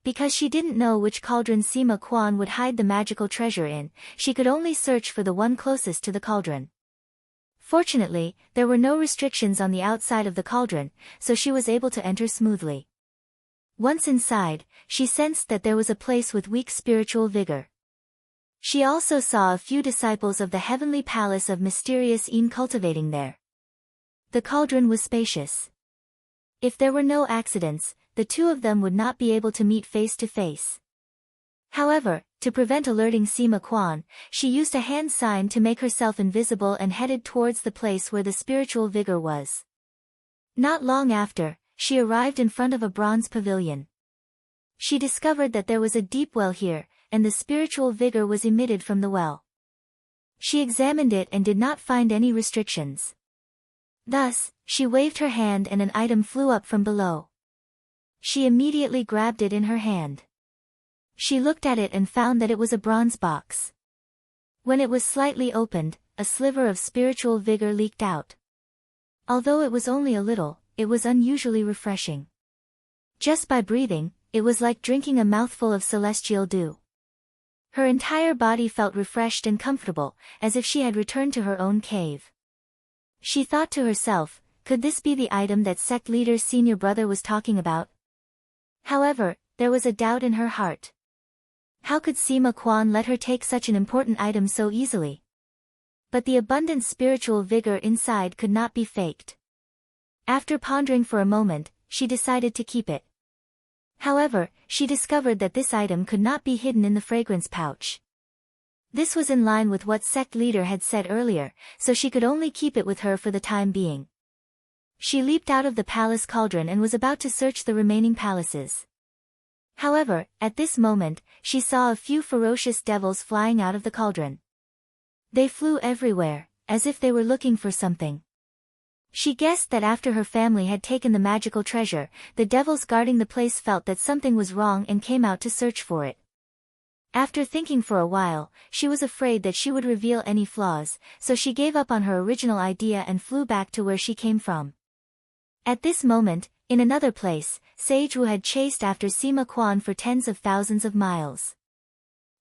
Because she didn't know which cauldron Sima Quan would hide the magical treasure in, she could only search for the one closest to the cauldron. Fortunately, there were no restrictions on the outside of the cauldron, so she was able to enter smoothly. Once inside, she sensed that there was a place with weak spiritual vigor. She also saw a few disciples of the heavenly palace of mysterious Yin cultivating there. The cauldron was spacious. If there were no accidents, the 2 of them would not be able to meet face to face. However, to prevent alerting Sima Quan, she used a hand sign to make herself invisible and headed towards the place where the spiritual vigor was. Not long after, she arrived in front of a bronze pavilion. She discovered that there was a deep well here, and the spiritual vigor was emitted from the well. She examined it and did not find any restrictions. Thus, she waved her hand and an item flew up from below. She immediately grabbed it in her hand. She looked at it and found that it was a bronze box. When it was slightly opened, a sliver of spiritual vigor leaked out. Although it was only a little, it was unusually refreshing. Just by breathing, it was like drinking a mouthful of celestial dew. Her entire body felt refreshed and comfortable, as if she had returned to her own cave. She thought to herself, could this be the item that sect leader's senior brother was talking about? However, there was a doubt in her heart. How could Sima Quan let her take such an important item so easily? But the abundant spiritual vigor inside could not be faked. After pondering for a moment, she decided to keep it. However, she discovered that this item could not be hidden in the fragrance pouch. This was in line with what sect leader had said earlier, so she could only keep it with her for the time being. She leaped out of the palace cauldron and was about to search the remaining palaces. However, at this moment, she saw a few ferocious devils flying out of the cauldron. They flew everywhere, as if they were looking for something. She guessed that after her family had taken the magical treasure, the devils guarding the place felt that something was wrong and came out to search for it. After thinking for a while, she was afraid that she would reveal any flaws, so she gave up on her original idea and flew back to where she came from. At this moment, in another place, Sage Wu had chased after Sima Quan for tens of thousands of miles.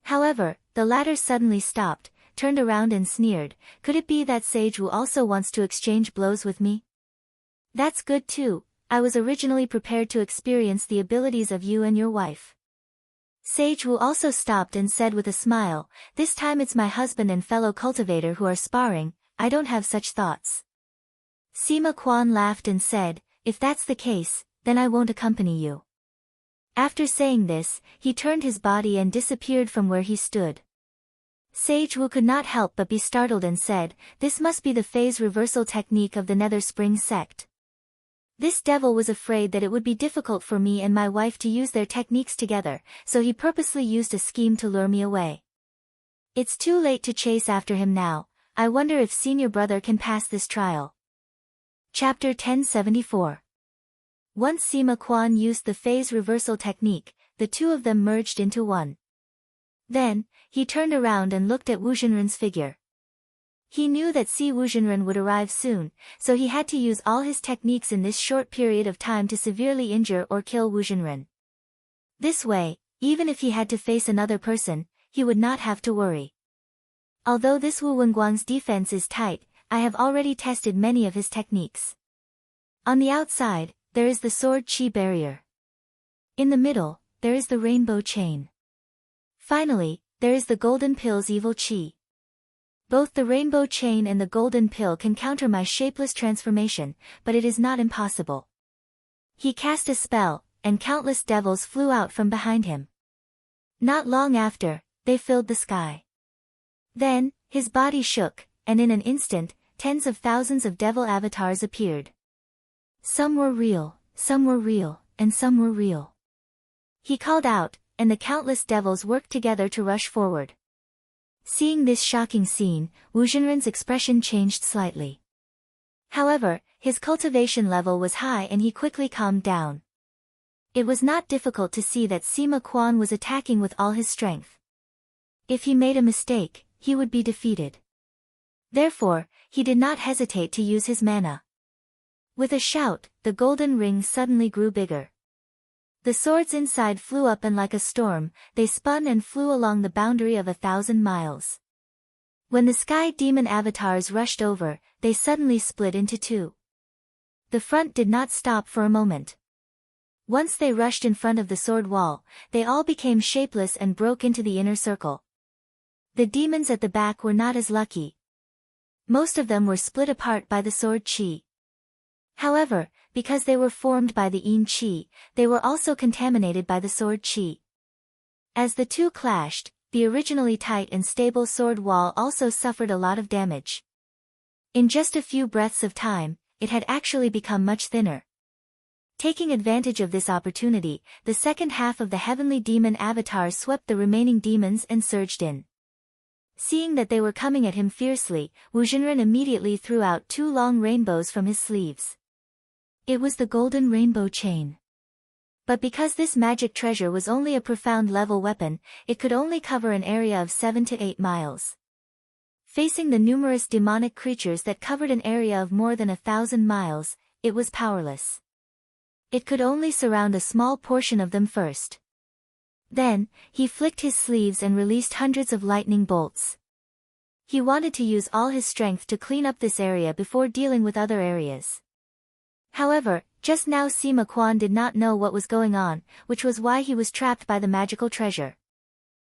However, the latter suddenly stopped, turned around and sneered, could it be that Sage Wu also wants to exchange blows with me? That's good too, I was originally prepared to experience the abilities of you and your wife. Sage Wu also stopped and said with a smile, this time it's my husband and fellow cultivator who are sparring, I don't have such thoughts. Sima Quan laughed and said, if that's the case, then I won't accompany you. After saying this, he turned his body and disappeared from where he stood. Sage Wu could not help but be startled and said, this must be the phase reversal technique of the Nether Spring sect. This devil was afraid that it would be difficult for me and my wife to use their techniques together, so he purposely used a scheme to lure me away. It's too late to chase after him now, I wonder if senior brother can pass this trial. Chapter 1074. Once Sima Quan used the phase reversal technique, the two of them merged into one. Then, he turned around and looked at Wu Zhenren's figure. He knew that Si Wu Zhenren would arrive soon, so he had to use all his techniques in this short period of time to severely injure or kill Wu Zhenren. This way, even if he had to face another person, he would not have to worry. Although this Wu Wenguang's defense is tight, I have already tested many of his techniques. On the outside, there is the sword qi barrier. In the middle, there is the rainbow chain. Finally, there is the golden pill's evil qi. Both the rainbow chain and the golden pill can counter my shapeless transformation, but it is not impossible. He cast a spell, and countless devils flew out from behind him. Not long after, they filled the sky. Then, his body shook, and in an instant, tens of thousands of devil avatars appeared. Some were real, and some were real. He called out, and the countless devils worked together to rush forward. Seeing this shocking scene, Wu Zhenren's expression changed slightly. However, his cultivation level was high and he quickly calmed down. It was not difficult to see that Sima Quan was attacking with all his strength. If he made a mistake, he would be defeated. Therefore, he did not hesitate to use his mana. With a shout, the golden ring suddenly grew bigger. The swords inside flew up and like a storm, they spun and flew along the boundary of 1,000 miles. When the sky demon avatars rushed over, they suddenly split into two. The front did not stop for a moment. Once they rushed in front of the sword wall, they all became shapeless and broke into the inner circle. The demons at the back were not as lucky. Most of them were split apart by the sword qi. However, because they were formed by the yin qi, they were also contaminated by the sword qi. As the two clashed, the originally tight and stable sword wall also suffered a lot of damage. In just a few breaths of time, it had actually become much thinner. Taking advantage of this opportunity, the second half of the heavenly demon avatar swept the remaining demons and surged in. Seeing that they were coming at him fiercely, Wu Zhenren immediately threw out two long rainbows from his sleeves. It was the golden rainbow chain. But because this magic treasure was only a profound level weapon, it could only cover an area of 7 to 8 miles. Facing the numerous demonic creatures that covered an area of more than 1,000 miles, it was powerless. It could only surround a small portion of them first. Then, he flicked his sleeves and released hundreds of lightning bolts. He wanted to use all his strength to clean up this area before dealing with other areas. However, just now Sima Quan did not know what was going on, which was why he was trapped by the magical treasure.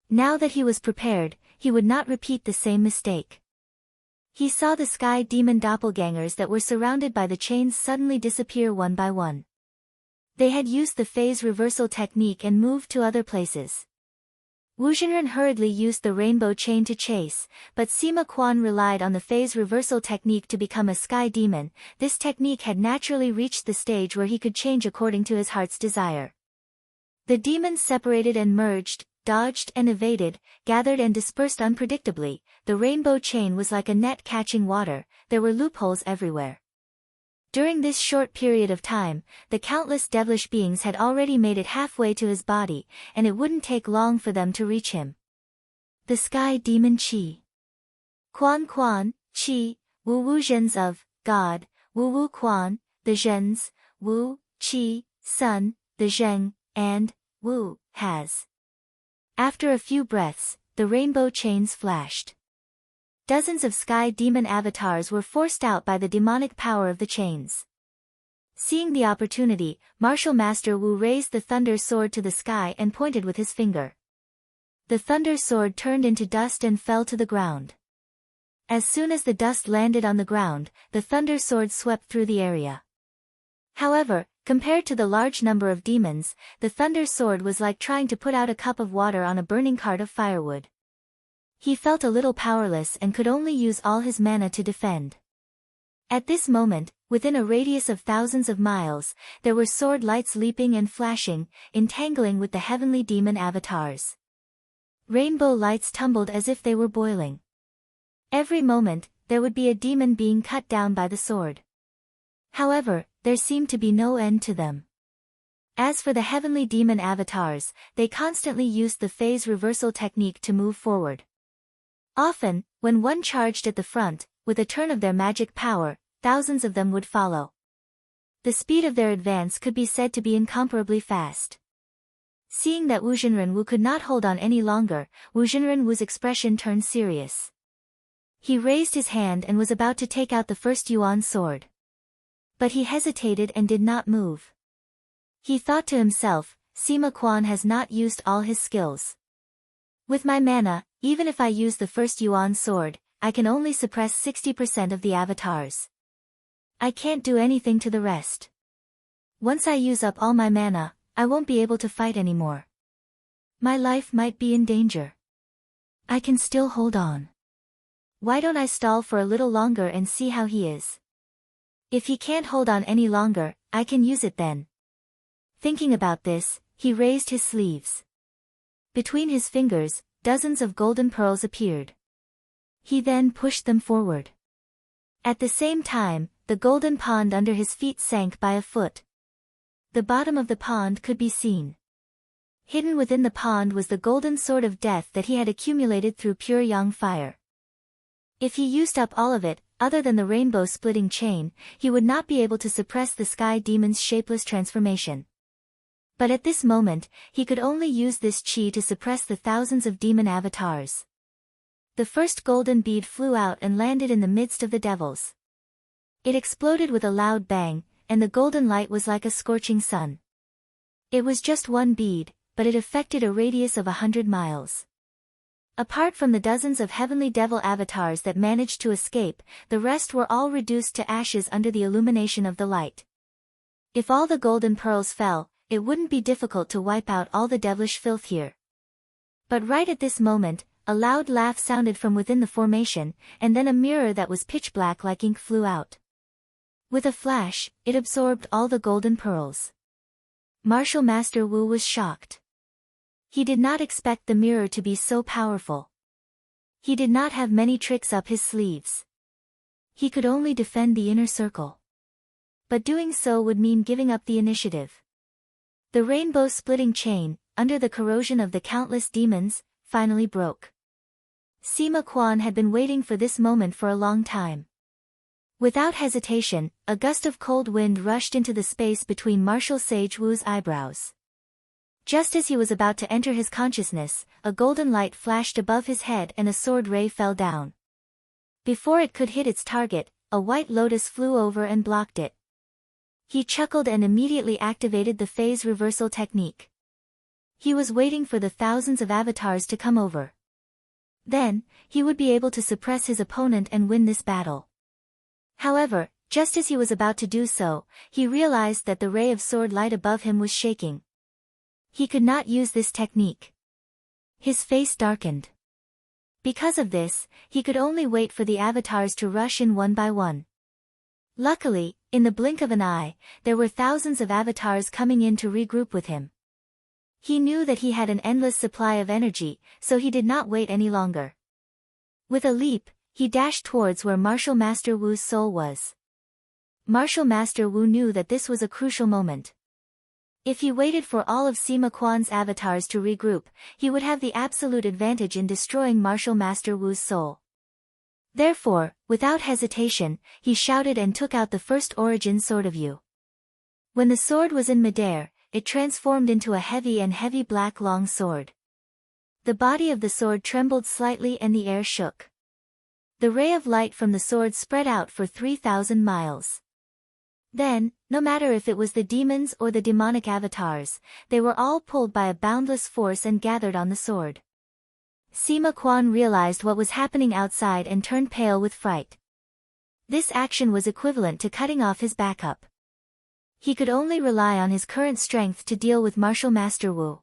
Now that he was prepared, he would not repeat the same mistake. He saw the sky demon doppelgangers that were surrounded by the chains suddenly disappear one by one. They had used the phase reversal technique and moved to other places. Wu Zhenren hurriedly used the rainbow chain to chase, but Sima Quan relied on the phase reversal technique to become a sky demon. This technique had naturally reached the stage where he could change according to his heart's desire. The demons separated and merged, dodged and evaded, gathered and dispersed unpredictably. The rainbow chain was like a net catching water, there were loopholes everywhere. During this short period of time, the countless devilish beings had already made it halfway to his body, and it wouldn't take long for them to reach him. The sky demon Qi. Quan Quan, Qi, Wu Wu Zhens of, God, Wu Wu Quan, the Zhens, Wu, Qi, Sun, the Zheng, and, Wu, has. After a few breaths, the rainbow chains flashed. Dozens of sky demon avatars were forced out by the demonic power of the chains. Seeing the opportunity, Martial Master Wu raised the thunder sword to the sky and pointed with his finger. The thunder sword turned into dust and fell to the ground. As soon as the dust landed on the ground, the thunder sword swept through the area. However, compared to the large number of demons, the thunder sword was like trying to put out a cup of water on a burning cart of firewood. He felt a little powerless and could only use all his mana to defend. At this moment, within a radius of thousands of miles, there were sword lights leaping and flashing, entangling with the heavenly demon avatars. Rainbow lights tumbled as if they were boiling. Every moment, there would be a demon being cut down by the sword. However, there seemed to be no end to them. As for the heavenly demon avatars, they constantly used the phase reversal technique to move forward. Often, when one charged at the front, with a turn of their magic power, thousands of them would follow. The speed of their advance could be said to be incomparably fast. Seeing that Wu Zhenren could not hold on any longer, Wu Zhenren expression turned serious. He raised his hand and was about to take out the first Yuan sword. But he hesitated and did not move. He thought to himself, Sima Quan has not used all his skills. With my mana, even if I use the first Yuan sword, I can only suppress 60% of the avatars. I can't do anything to the rest. Once I use up all my mana, I won't be able to fight anymore. My life might be in danger. I can still hold on. Why don't I stall for a little longer and see how he is? If he can't hold on any longer, I can use it then. Thinking about this, he raised his sleeves. Between his fingers, dozens of golden pearls appeared. He then pushed them forward. At the same time, the golden pond under his feet sank by a foot. The bottom of the pond could be seen. Hidden within the pond was the golden sword of death that he had accumulated through pure yang fire. If he used up all of it, other than the rainbow-splitting chain, he would not be able to suppress the sky demon's shapeless transformation. But at this moment, he could only use this qi to suppress the thousands of demon avatars. The first golden bead flew out and landed in the midst of the devils. It exploded with a loud bang, and the golden light was like a scorching sun. It was just one bead, but it affected a radius of 100 miles. Apart from the dozens of heavenly devil avatars that managed to escape, the rest were all reduced to ashes under the illumination of the light. If all the golden pearls fell, it wouldn't be difficult to wipe out all the devilish filth here. But right at this moment, a loud laugh sounded from within the formation, and then a mirror that was pitch black like ink flew out. With a flash, it absorbed all the golden pearls. Martial Master Wu was shocked. He did not expect the mirror to be so powerful. He did not have many tricks up his sleeves. He could only defend the inner circle. But doing so would mean giving up the initiative. The rainbow-splitting chain, under the corrosion of the countless demons, finally broke. Sima Quan had been waiting for this moment for a long time. Without hesitation, a gust of cold wind rushed into the space between Martial Sage Wu's eyebrows. Just as he was about to enter his consciousness, a golden light flashed above his head and a sword ray fell down. Before it could hit its target, a white lotus flew over and blocked it. He chuckled and immediately activated the phase reversal technique. He was waiting for the thousands of avatars to come over. Then, he would be able to suppress his opponent and win this battle. However, just as he was about to do so, he realized that the ray of sword light above him was shaking. He could not use this technique. His face darkened. Because of this, he could only wait for the avatars to rush in one by one. Luckily, in the blink of an eye, there were thousands of avatars coming in to regroup with him. He knew that he had an endless supply of energy, so he did not wait any longer. With a leap, he dashed towards where Martial Master Wu's soul was. Martial Master Wu knew that this was a crucial moment. If he waited for all of Sima Quan's avatars to regroup, he would have the absolute advantage in destroying Martial Master Wu's soul. Therefore, without hesitation, he shouted and took out the first origin sword of Yu. When the sword was in midair, it transformed into a heavy black long sword. The body of the sword trembled slightly and the air shook. The ray of light from the sword spread out for 3,000 miles. Then, no matter if it was the demons or the demonic avatars, they were all pulled by a boundless force and gathered on the sword. Sima Quan realized what was happening outside and turned pale with fright. This action was equivalent to cutting off his backup. He could only rely on his current strength to deal with Martial Master Wu.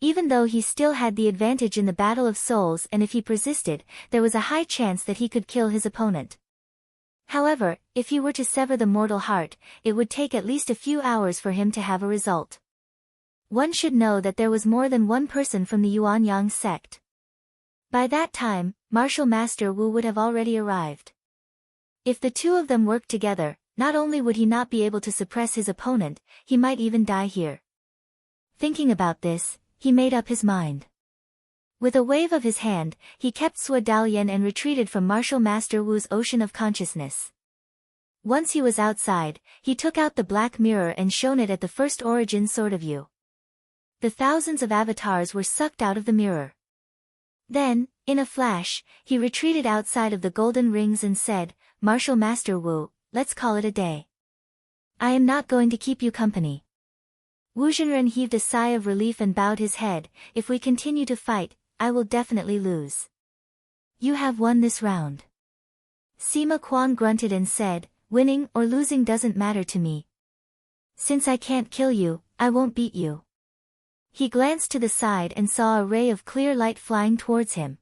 Even though he still had the advantage in the Battle of Souls and if he persisted, there was a high chance that he could kill his opponent. However, if he were to sever the mortal heart, it would take at least a few hours for him to have a result. One should know that there was more than one person from the Yuanyang sect. By that time, Martial Master Wu would have already arrived. If the two of them worked together, not only would he not be able to suppress his opponent, he might even die here. Thinking about this, he made up his mind. With a wave of his hand, he kept Sua Dalian and retreated from Martial Master Wu's ocean of consciousness. Once he was outside, he took out the black mirror and shone it at the first origin sword of Yu. The thousands of avatars were sucked out of the mirror. Then, in a flash, he retreated outside of the golden rings and said, "Martial Master Wu, let's call it a day. I am not going to keep you company." Wu Zhenren heaved a sigh of relief and bowed his head. "If we continue to fight, I will definitely lose. You have won this round." Sima Quan grunted and said, "Winning or losing doesn't matter to me. Since I can't kill you, I won't beat you." He glanced to the side and saw a ray of clear light flying towards him.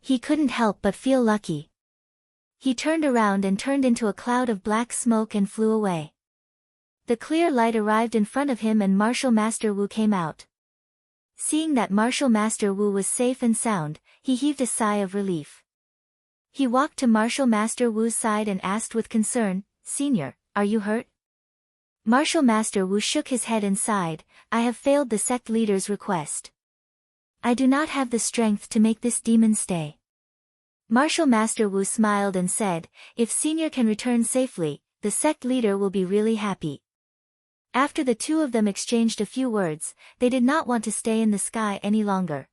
He couldn't help but feel lucky. He turned around and turned into a cloud of black smoke and flew away. The clear light arrived in front of him and Martial Master Wu came out. Seeing that Martial Master Wu was safe and sound, he heaved a sigh of relief. He walked to Martial Master Wu's side and asked with concern, "Senior, are you hurt?" Martial Master Wu shook his head and sighed, "I have failed the sect leader's request. I do not have the strength to make this demon stay." Martial Master Wu smiled and said, "If Senior can return safely, the sect leader will be really happy." After the two of them exchanged a few words, they did not want to stay in the sky any longer.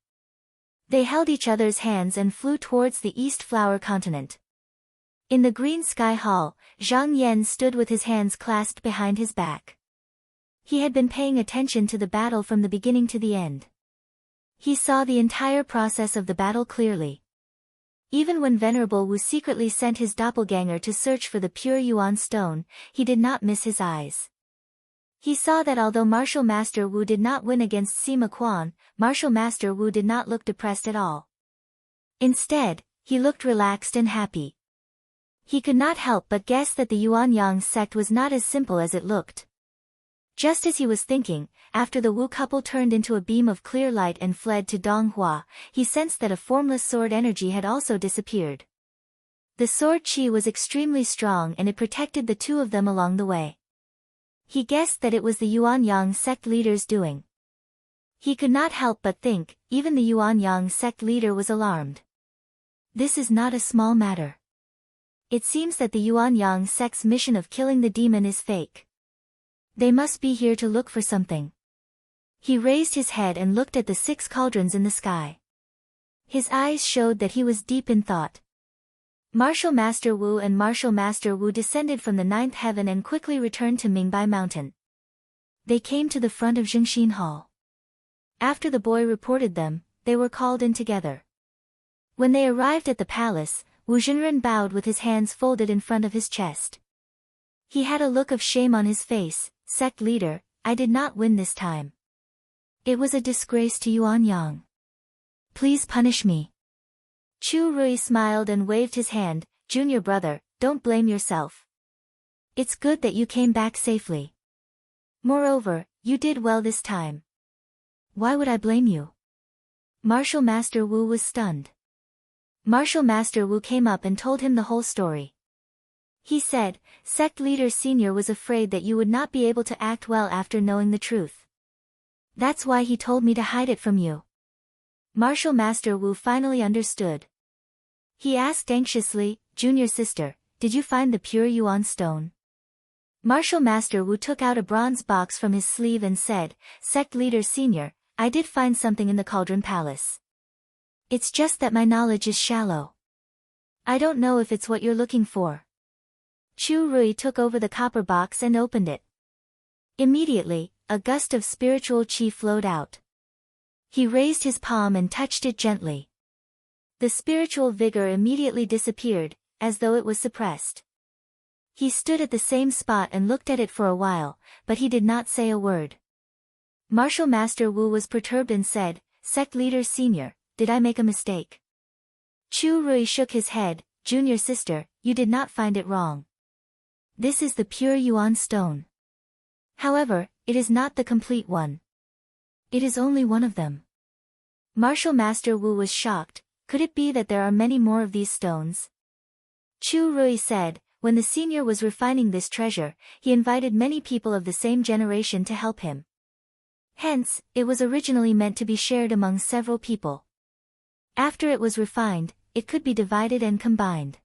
They held each other's hands and flew towards the East Flower Continent. In the Green Sky Hall, Zhang Yan stood with his hands clasped behind his back. He had been paying attention to the battle from the beginning to the end. He saw the entire process of the battle clearly. Even when Venerable Wu secretly sent his doppelganger to search for the pure Yuan stone, he did not miss his eyes. He saw that although Martial Master Wu did not win against Sima Quan, Martial Master Wu did not look depressed at all. Instead, he looked relaxed and happy. He could not help but guess that the Yuanyang sect was not as simple as it looked. Just as he was thinking, after the Wu couple turned into a beam of clear light and fled to Donghua, he sensed that a formless sword energy had also disappeared. The sword chi was extremely strong and it protected the two of them along the way. He guessed that it was the Yuanyang sect leader's doing. He could not help but think, even the Yuanyang sect leader was alarmed. This is not a small matter. It seems that the Yuanyang sect's mission of killing the demon is fake. They must be here to look for something. He raised his head and looked at the 6 cauldrons in the sky. His eyes showed that he was deep in thought. Martial Master Wu and Martial Master Wu descended from the 9th heaven and quickly returned to Mingbai Mountain. They came to the front of Zhengxin Hall. After the boy reported them, they were called in together. When they arrived at the palace, Wu Zhenren bowed with his hands folded in front of his chest. He had a look of shame on his face. Sect leader, I did not win this time. It was a disgrace to Yuan Yang. Please punish me. Chu Rui smiled and waved his hand. Junior brother, don't blame yourself. It's good that you came back safely. Moreover, you did well this time. Why would I blame you? Martial Master Wu was stunned. Martial Master Wu came up and told him the whole story. He said, Sect Leader Senior was afraid that you would not be able to act well after knowing the truth. That's why he told me to hide it from you. Martial Master Wu finally understood. He asked anxiously, Junior sister, did you find the pure Yuan stone? Martial Master Wu took out a bronze box from his sleeve and said, Sect Leader Senior, I did find something in the Cauldron Palace. It's just that my knowledge is shallow. I don't know if it's what you're looking for. Chu Rui took over the copper box and opened it. Immediately, a gust of spiritual qi flowed out. He raised his palm and touched it gently. The spiritual vigor immediately disappeared, as though it was suppressed. He stood at the same spot and looked at it for a while, but he did not say a word. Martial Master Wu was perturbed and said, Sect Leader Senior, did I make a mistake? Chu Rui shook his head, Junior sister, you did not find it wrong. This is the pure Yuan stone. However, it is not the complete one. It is only one of them. Martial Master Wu was shocked. Could it be that there are many more of these stones? Chu Rui said, when the senior was refining this treasure, he invited many people of the same generation to help him. Hence, it was originally meant to be shared among several people. After it was refined, it could be divided and combined.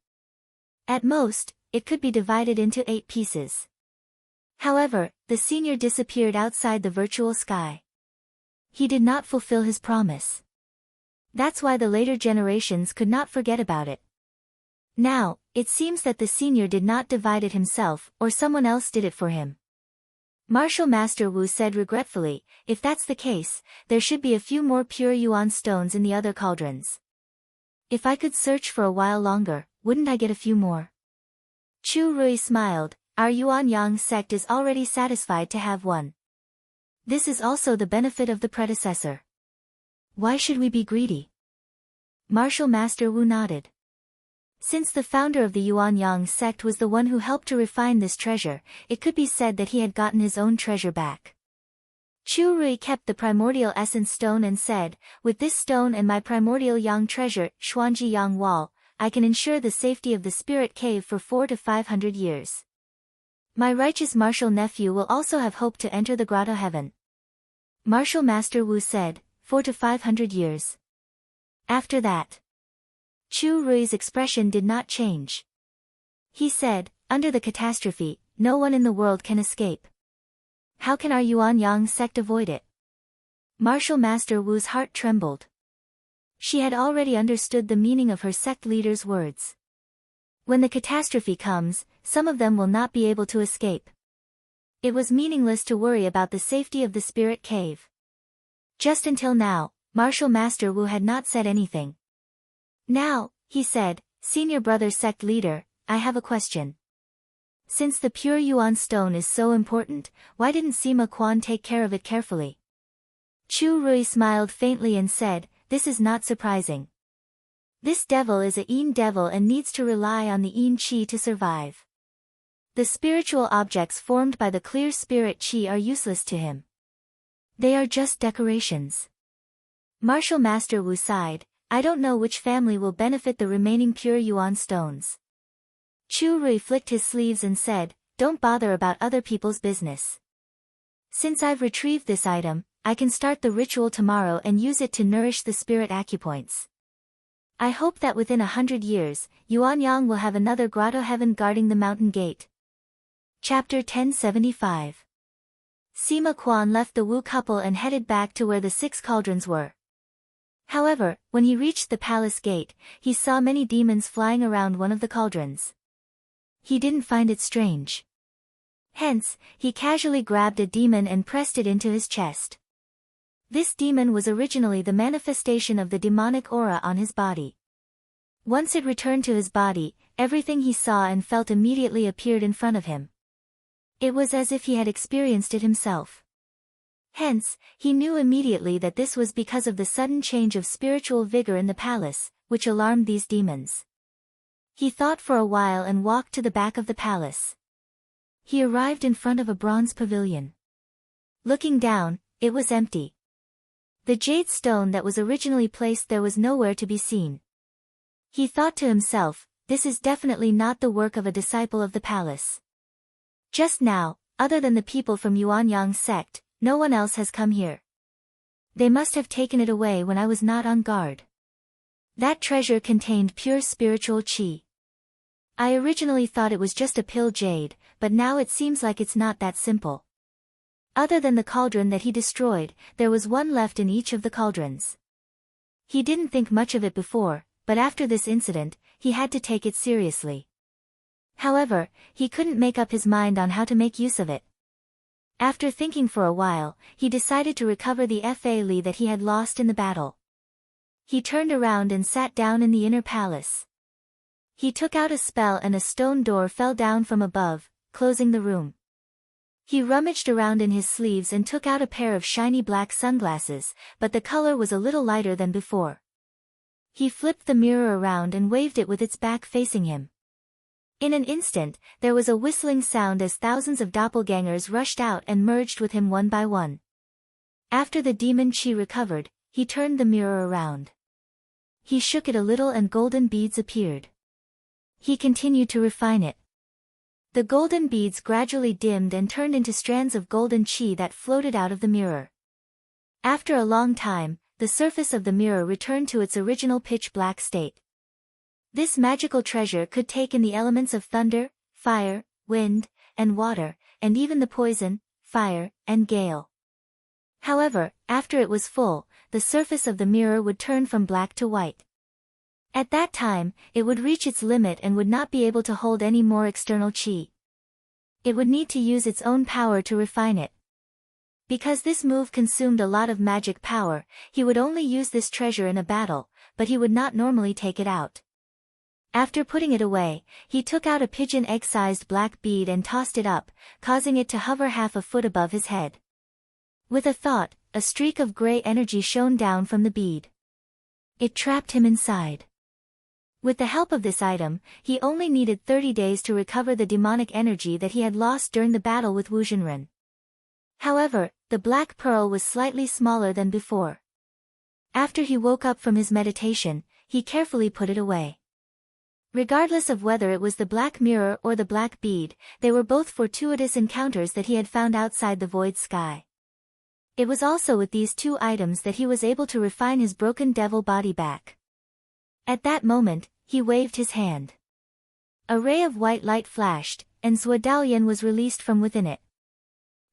At most, it could be divided into 8 pieces. However, the senior disappeared outside the virtual sky. He did not fulfill his promise. That's why the later generations could not forget about it. Now, it seems that the senior did not divide it himself, or someone else did it for him. Martial Master Wu said regretfully, if that's the case, there should be a few more pure Yuan stones in the other cauldrons. If I could search for a while longer, wouldn't I get a few more? Chu Rui smiled, our Yuan Yang sect is already satisfied to have one. This is also the benefit of the predecessor. Why should we be greedy? Martial Master Wu nodded. Since the founder of the Yuan Yang sect was the one who helped to refine this treasure, it could be said that he had gotten his own treasure back. Chu Rui kept the primordial essence stone and said, with this stone and my primordial Yang treasure, Xuanji Yang Wall, I can ensure the safety of the spirit cave for 400 to 500 years. My righteous martial nephew will also have hope to enter the grotto heaven. Martial Master Wu said, 400 to 500 years. After that, Chu Rui's expression did not change. He said, under the catastrophe, no one in the world can escape. How can our Yuan Yang sect avoid it? Martial Master Wu's heart trembled. She had already understood the meaning of her sect leader's words. When the catastrophe comes, some of them will not be able to escape. It was meaningless to worry about the safety of the spirit cave. Just until now, Martial Master Wu had not said anything. Now, he said, Senior Brother Sect Leader, I have a question. Since the pure Yuan stone is so important, why didn't Sima Quan take care of it carefully? Chu Rui smiled faintly and said, this is not surprising. This devil is a Yin devil and needs to rely on the Yin Qi to survive. The spiritual objects formed by the clear spirit Qi are useless to him. They are just decorations. Martial Master Wu sighed, I don't know which family will benefit the remaining pure Yuan stones. Chu Rui flicked his sleeves and said, don't bother about other people's business. Since I've retrieved this item, I can start the ritual tomorrow and use it to nourish the spirit acupoints. I hope that within 100 years, Yuan Yang will have another grotto heaven guarding the mountain gate. Chapter 1075. Sima Quan left the Wu couple and headed back to where the 6 cauldrons were. However, when he reached the palace gate, he saw many demons flying around one of the cauldrons. He didn't find it strange. Hence, he casually grabbed a demon and pressed it into his chest. This demon was originally the manifestation of the demonic aura on his body. Once it returned to his body, everything he saw and felt immediately appeared in front of him. It was as if he had experienced it himself. Hence, he knew immediately that this was because of the sudden change of spiritual vigor in the palace, which alarmed these demons. He thought for a while and walked to the back of the palace. He arrived in front of a bronze pavilion. Looking down, it was empty. The jade stone that was originally placed there was nowhere to be seen. He thought to himself, this is definitely not the work of a disciple of the palace. Just now, other than the people from Yuanyang sect, no one else has come here. They must have taken it away when I was not on guard. That treasure contained pure spiritual qi. I originally thought it was just a pill jade, but now it seems like it's not that simple. Other than the cauldron that he destroyed, there was one left in each of the cauldrons. He didn't think much of it before, but after this incident, he had to take it seriously. However, he couldn't make up his mind on how to make use of it. After thinking for a while, he decided to recover the Fa Li that he had lost in the battle. He turned around and sat down in the inner palace. He took out a spell and a stone door fell down from above, closing the room. He rummaged around in his sleeves and took out a pair of shiny black sunglasses, but the color was a little lighter than before. He flipped the mirror around and waved it with its back facing him. In an instant, there was a whistling sound as thousands of doppelgangers rushed out and merged with him one by one. After the demon Qi recovered, he turned the mirror around. He shook it a little and golden beads appeared. He continued to refine it. The golden beads gradually dimmed and turned into strands of golden qi that floated out of the mirror. After a long time, the surface of the mirror returned to its original pitch-black state. This magical treasure could take in the elements of thunder, fire, wind, and water, and even the poison, fire, and gale. However, after it was full, the surface of the mirror would turn from black to white. At that time, it would reach its limit and would not be able to hold any more external qi. It would need to use its own power to refine it. Because this move consumed a lot of magic power, he would only use this treasure in a battle, but he would not normally take it out. After putting it away, he took out a pigeon egg-sized black bead and tossed it up, causing it to hover half a foot above his head. With a thought, a streak of gray energy shone down from the bead. It trapped him inside. With the help of this item, he only needed 30 days to recover the demonic energy that he had lost during the battle with Wu Jinren. However, the black pearl was slightly smaller than before. After he woke up from his meditation, he carefully put it away. Regardless of whether it was the black mirror or the black bead, they were both fortuitous encounters that he had found outside the void sky. It was also with these two items that he was able to refine his broken devil body back. At that moment, he waved his hand. A ray of white light flashed, and Zuodalian was released from within it.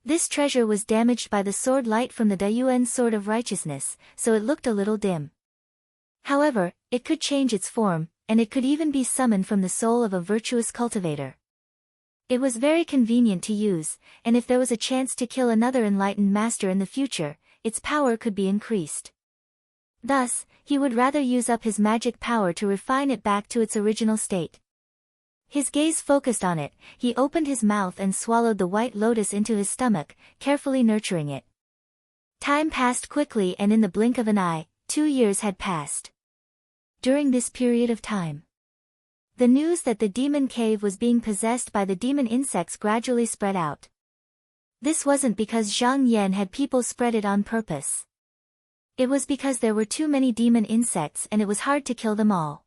This treasure was damaged by the sword light from the Dayuan Sword of Righteousness, so it looked a little dim. However, it could change its form, and it could even be summoned from the soul of a virtuous cultivator. It was very convenient to use, and if there was a chance to kill another enlightened master in the future, its power could be increased. Thus, he would rather use up his magic power to refine it back to its original state. His gaze focused on it, he opened his mouth and swallowed the white lotus into his stomach, carefully nurturing it. Time passed quickly and in the blink of an eye, 2 years had passed. During this period of time, the news that the demon cave was being possessed by the demon insects gradually spread out. This wasn't because Zhang Yan had people spread it on purpose. It was because there were too many demon insects and it was hard to kill them all.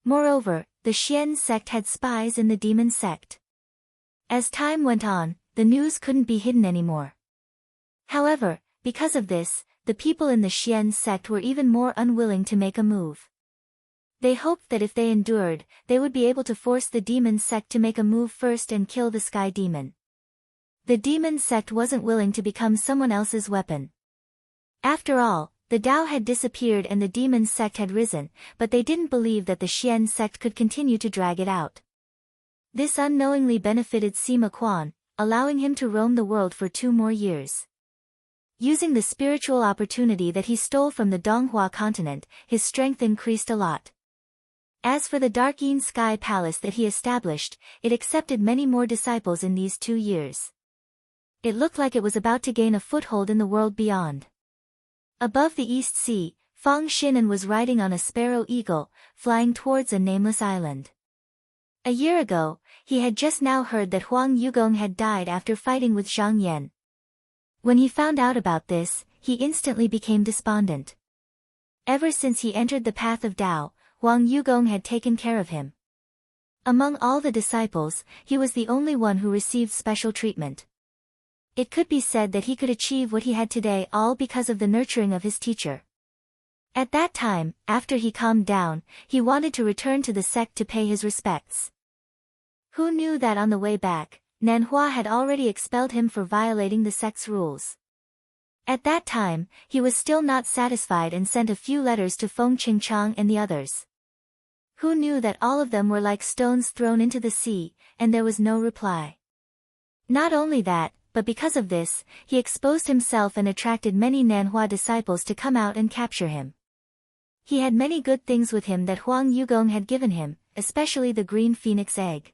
Moreover, the Xian sect had spies in the demon sect. As time went on, the news couldn't be hidden anymore. However, because of this, the people in the Xian sect were even more unwilling to make a move. They hoped that if they endured, they would be able to force the demon sect to make a move first and kill the sky demon. The demon sect wasn't willing to become someone else's weapon. After all, the Tao had disappeared and the demon sect had risen, but they didn't believe that the Xian sect could continue to drag it out. This unknowingly benefited Sima Quan, allowing him to roam the world for 2 more years. Using the spiritual opportunity that he stole from the Donghua continent, his strength increased a lot. As for the Dark Yin Sky Palace that he established, it accepted many more disciples in these 2 years. It looked like it was about to gain a foothold in the world beyond. Above the East Sea, Fang Xinan was riding on a sparrow eagle, flying towards a nameless island. A year ago, he had just now heard that Huang Yugong had died after fighting with Zhang Yan. When he found out about this, he instantly became despondent. Ever since he entered the path of Tao, Huang Yugong had taken care of him. Among all the disciples, he was the only one who received special treatment. It could be said that he could achieve what he had today all because of the nurturing of his teacher. At that time, after he calmed down, he wanted to return to the sect to pay his respects. Who knew that on the way back, Nanhua had already expelled him for violating the sect's rules. At that time, he was still not satisfied and sent a few letters to Feng Qingchang and the others. Who knew that all of them were like stones thrown into the sea, and there was no reply. Not only that, but because of this, he exposed himself and attracted many Nanhua disciples to come out and capture him. He had many good things with him that Huang Yugong had given him, especially the green phoenix egg.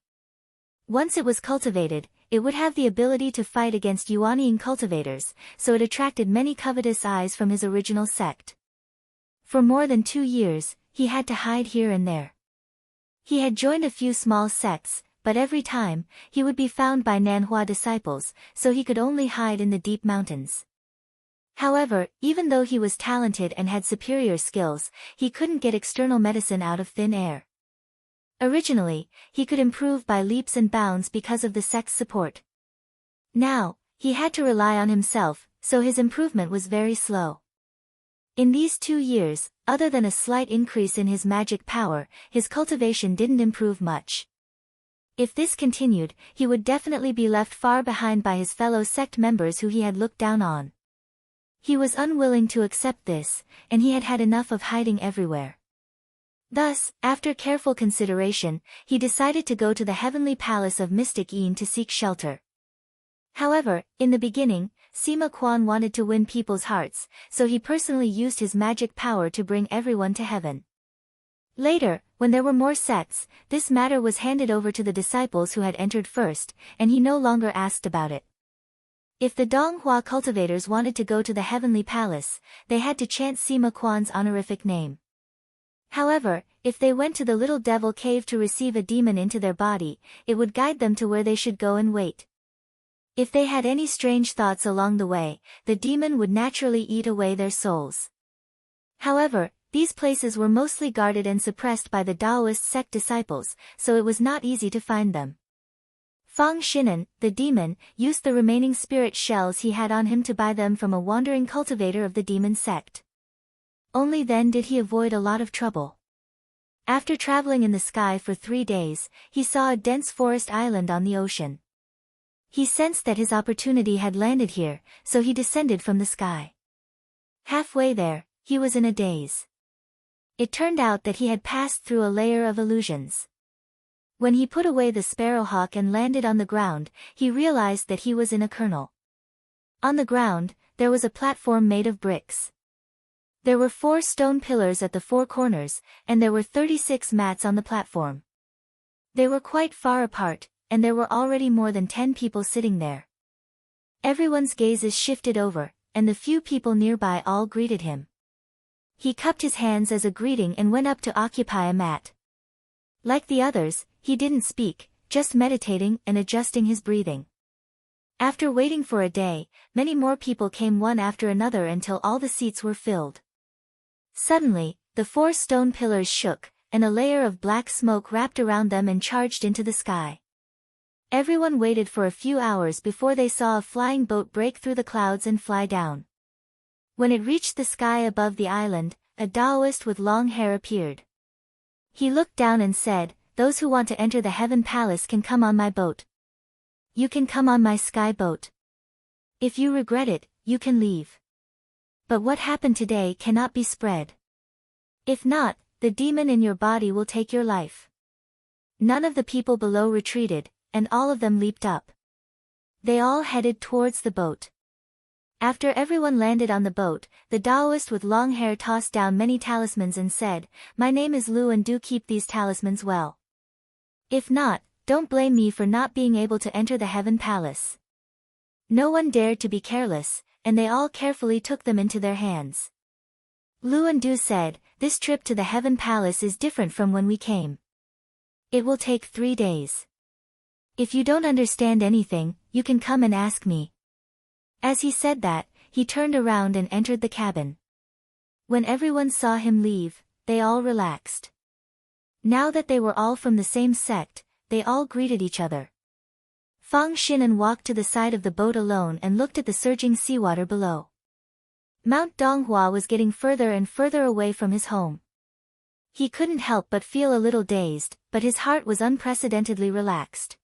Once it was cultivated, it would have the ability to fight against Yuanying cultivators, so it attracted many covetous eyes from his original sect. For more than 2 years, he had to hide here and there. He had joined a few small sects, but every time, he would be found by Nanhua disciples, so he could only hide in the deep mountains. However, even though he was talented and had superior skills, he couldn't get external medicine out of thin air. Originally, he could improve by leaps and bounds because of the sect's support. Now, he had to rely on himself, so his improvement was very slow. In these 2 years, other than a slight increase in his magic power, his cultivation didn't improve much. If this continued, he would definitely be left far behind by his fellow sect members who he had looked down on. He was unwilling to accept this, and he had had enough of hiding everywhere. Thus, after careful consideration, he decided to go to the heavenly palace of Mystic Yin to seek shelter. However, in the beginning, Sima Quan wanted to win people's hearts, so he personally used his magic power to bring everyone to heaven. Later, when there were more sects, this matter was handed over to the disciples who had entered first, and he no longer asked about it. If the Donghua cultivators wanted to go to the heavenly palace, they had to chant Sima Quan's honorific name. However, if they went to the little devil cave to receive a demon into their body, it would guide them to where they should go and wait. If they had any strange thoughts along the way, the demon would naturally eat away their souls. However, these places were mostly guarded and suppressed by the Taoist sect disciples, so it was not easy to find them. Fang Xinan, the demon, used the remaining spirit shells he had on him to buy them from a wandering cultivator of the demon sect. Only then did he avoid a lot of trouble. After traveling in the sky for 3 days, he saw a dense forest island on the ocean. He sensed that his opportunity had landed here, so he descended from the sky. Halfway there, he was in a daze. It turned out that he had passed through a layer of illusions. When he put away the sparrowhawk and landed on the ground, he realized that he was in a kernel. On the ground, there was a platform made of bricks. There were 4 stone pillars at the 4 corners, and there were 36 mats on the platform. They were quite far apart, and there were already more than 10 people sitting there. Everyone's gazes shifted over, and the few people nearby all greeted him. He cupped his hands as a greeting and went up to occupy a mat. Like the others, he didn't speak, just meditating and adjusting his breathing. After waiting for a day, many more people came one after another until all the seats were filled. Suddenly, the 4 stone pillars shook, and a layer of black smoke wrapped around them and charged into the sky. Everyone waited for a few hours before they saw a flying boat break through the clouds and fly down. When it reached the sky above the island, a Taoist with long hair appeared. He looked down and said, "Those who want to enter the heaven palace can come on my boat." You can come on my sky boat. If you regret it, you can leave. But what happened today cannot be spread. If not, the demon in your body will take your life. None of the people below retreated, and all of them leaped up. They all headed towards the boat. After everyone landed on the boat, the Taoist with long hair tossed down many talismans and said, "My name is Lu, and do keep these talismans well. If not, don't blame me for not being able to enter the Heaven Palace." No one dared to be careless, and they all carefully took them into their hands. Lu and Du said, "This trip to the Heaven Palace is different from when we came. It will take 3 days. If you don't understand anything, you can come and ask me." As he said that, he turned around and entered the cabin. When everyone saw him leave, they all relaxed. Now that they were all from the same sect, they all greeted each other. Fang Xinan walked to the side of the boat alone and looked at the surging seawater below. Mount Donghua was getting further and further away from his home. He couldn't help but feel a little dazed, but his heart was unprecedentedly relaxed.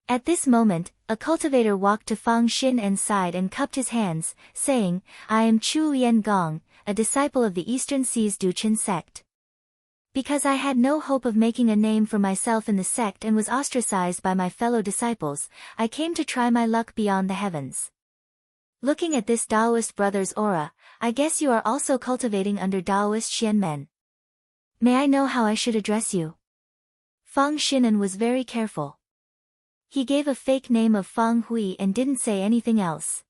At this moment, a cultivator walked to Fang Xinan's side and cupped his hands, saying, "I am Chu Lian Gong, a disciple of the Eastern Seas Duqin sect. Because I had no hope of making a name for myself in the sect and was ostracized by my fellow disciples, I came to try my luck beyond the heavens. Looking at this Taoist brother's aura, I guess you are also cultivating under Taoist Xianmen. May I know how I should address you?" Fang Xinan was very careful. He gave a fake name of Fang Hui and didn't say anything else.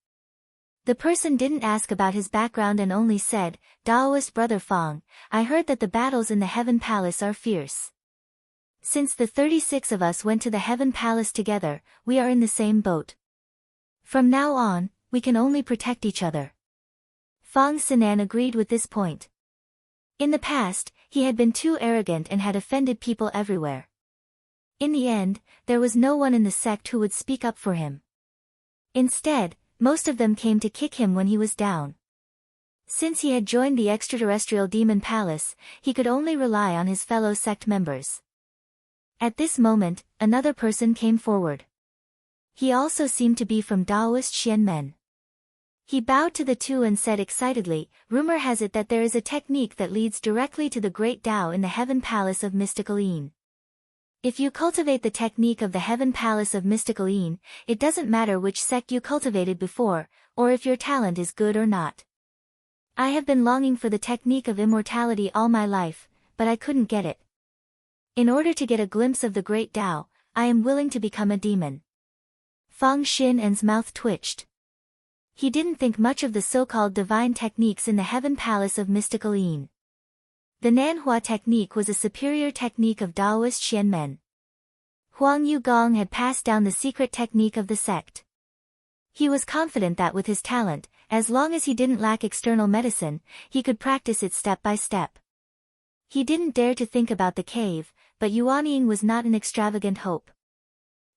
The person didn't ask about his background and only said, "Taoist brother Fang, I heard that the battles in the Heaven Palace are fierce. Since the 36 of us went to the Heaven Palace together, we are in the same boat. From now on, we can only protect each other." Fang Xinan agreed with this point. In the past, he had been too arrogant and had offended people everywhere. In the end, there was no one in the sect who would speak up for him. Instead, most of them came to kick him when he was down. Since he had joined the extraterrestrial demon palace, he could only rely on his fellow sect members. At this moment, another person came forward. He also seemed to be from Taoist Xianmen. He bowed to the two and said excitedly, "Rumor has it that there is a technique that leads directly to the great Tao in the Heaven Palace of Mystical Yin. If you cultivate the technique of the Heaven Palace of Mystical Yin, it doesn't matter which sect you cultivated before, or if your talent is good or not. I have been longing for the technique of immortality all my life, but I couldn't get it. In order to get a glimpse of the great Tao, I am willing to become a demon." Fang Xinan's mouth twitched. He didn't think much of the so-called divine techniques in the Heaven Palace of Mystical Yin. The Nanhua technique was a superior technique of Taoist Xianmen. Huang Yugong had passed down the secret technique of the sect. He was confident that with his talent, as long as he didn't lack external medicine, he could practice it step by step. He didn't dare to think about the cave, but Yuanying was not an extravagant hope.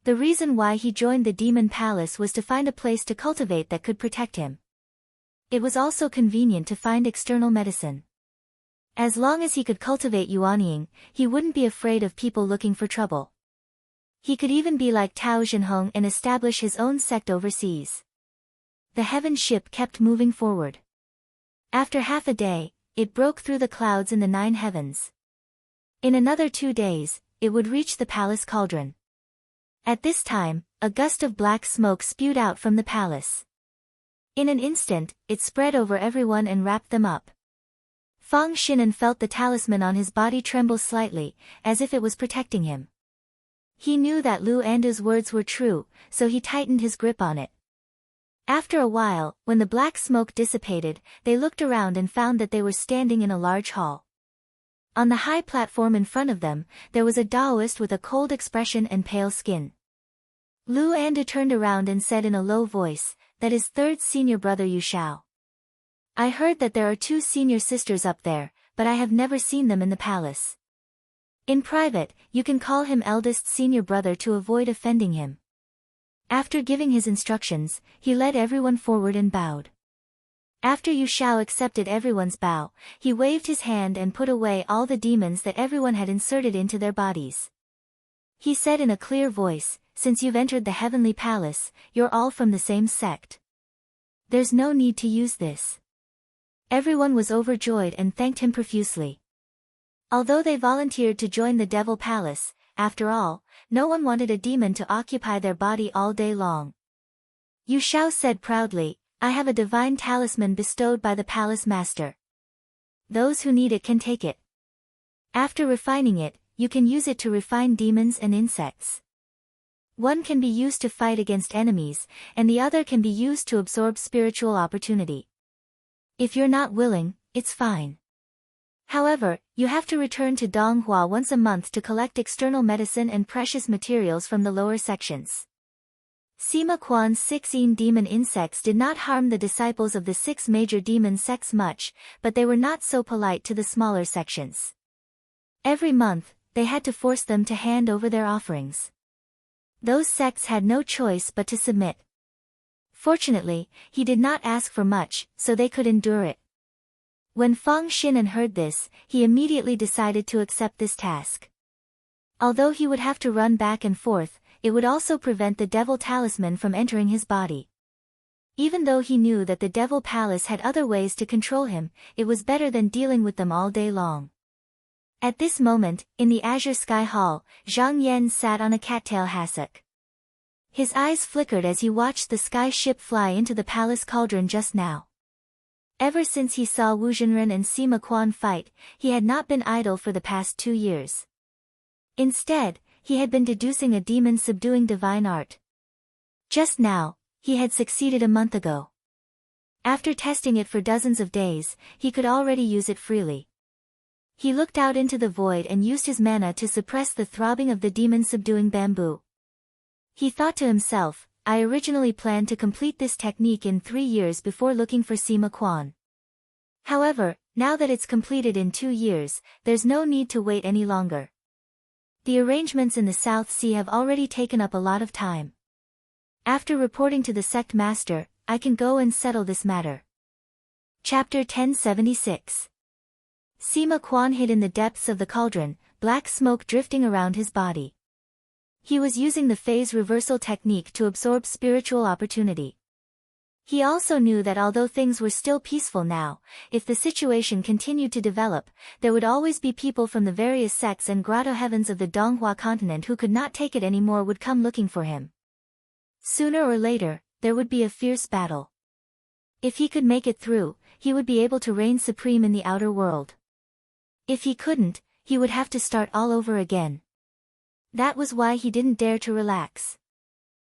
The reason why he joined the demon palace was to find a place to cultivate that could protect him. It was also convenient to find external medicine. As long as he could cultivate Yuanying, he wouldn't be afraid of people looking for trouble. He could even be like Tao Zhenhong and establish his own sect overseas. The heaven ship kept moving forward. After half a day, it broke through the clouds in the 9 heavens. In another 2 days, it would reach the palace cauldron. At this time, a gust of black smoke spewed out from the palace. In an instant, it spread over everyone and wrapped them up. Fang Xinan felt the talisman on his body tremble slightly, as if it was protecting him. He knew that Lu Andu's words were true, so he tightened his grip on it. After a while, when the black smoke dissipated, they looked around and found that they were standing in a large hall. On the high platform in front of them, there was a Taoist with a cold expression and pale skin. Lu Andu turned around and said in a low voice, "That is third senior brother Yu Shao. I heard that there are 2 senior sisters up there, but I have never seen them in the palace. In private, you can call him eldest senior brother to avoid offending him." After giving his instructions, he led everyone forward and bowed. After Yu Shao accepted everyone's bow, he waved his hand and put away all the demons that everyone had inserted into their bodies. He said in a clear voice, since you've entered the heavenly palace, you're all from the same sect. There's no need to use this. Everyone was overjoyed and thanked him profusely. Although they volunteered to join the devil palace, after all, no one wanted a demon to occupy their body all day long. Yu Shao said proudly, I have a divine talisman bestowed by the palace master. Those who need it can take it. After refining it, you can use it to refine demons and insects. One can be used to fight against enemies, and the other can be used to absorb spiritual opportunity. If you're not willing, it's fine. However, you have to return to Donghua once a month to collect external medicine and precious materials from the lower sections. Sima Quan's 16 demon insects did not harm the disciples of the 6 major demon sects much, but they were not so polite to the smaller sections. Every month, they had to force them to hand over their offerings. Those sects had no choice but to submit. Fortunately, he did not ask for much, so they could endure it. When Feng Xinan heard this, he immediately decided to accept this task. Although he would have to run back and forth, it would also prevent the devil talisman from entering his body. Even though he knew that the devil palace had other ways to control him, it was better than dealing with them all day long. At this moment, in the Azure Sky Hall, Zhang Yan sat on a cattail hassock. His eyes flickered as he watched the sky ship fly into the palace cauldron just now. Ever since he saw Wu Zhenren and Sima Quan fight, he had not been idle for the past 2 years. Instead, he had been deducing a demon subduing divine art. Just now, he had succeeded a month ago. After testing it for dozens of days, he could already use it freely. He looked out into the void and used his mana to suppress the throbbing of the demon-subduing bamboo. He thought to himself, I originally planned to complete this technique in 3 years before looking for Sima Quan. However, now that it's completed in 2 years, there's no need to wait any longer. The arrangements in the South Sea have already taken up a lot of time. After reporting to the sect master, I can go and settle this matter. Chapter 1076. Sima Quan hid in the depths of the cauldron, black smoke drifting around his body. He was using the phase reversal technique to absorb spiritual opportunity. He also knew that although things were still peaceful now, if the situation continued to develop, there would always be people from the various sects and grotto heavens of the Donghua continent who could not take it anymore would come looking for him. Sooner or later, there would be a fierce battle. If he could make it through, he would be able to reign supreme in the outer world. If he couldn't, he would have to start all over again. That was why he didn't dare to relax.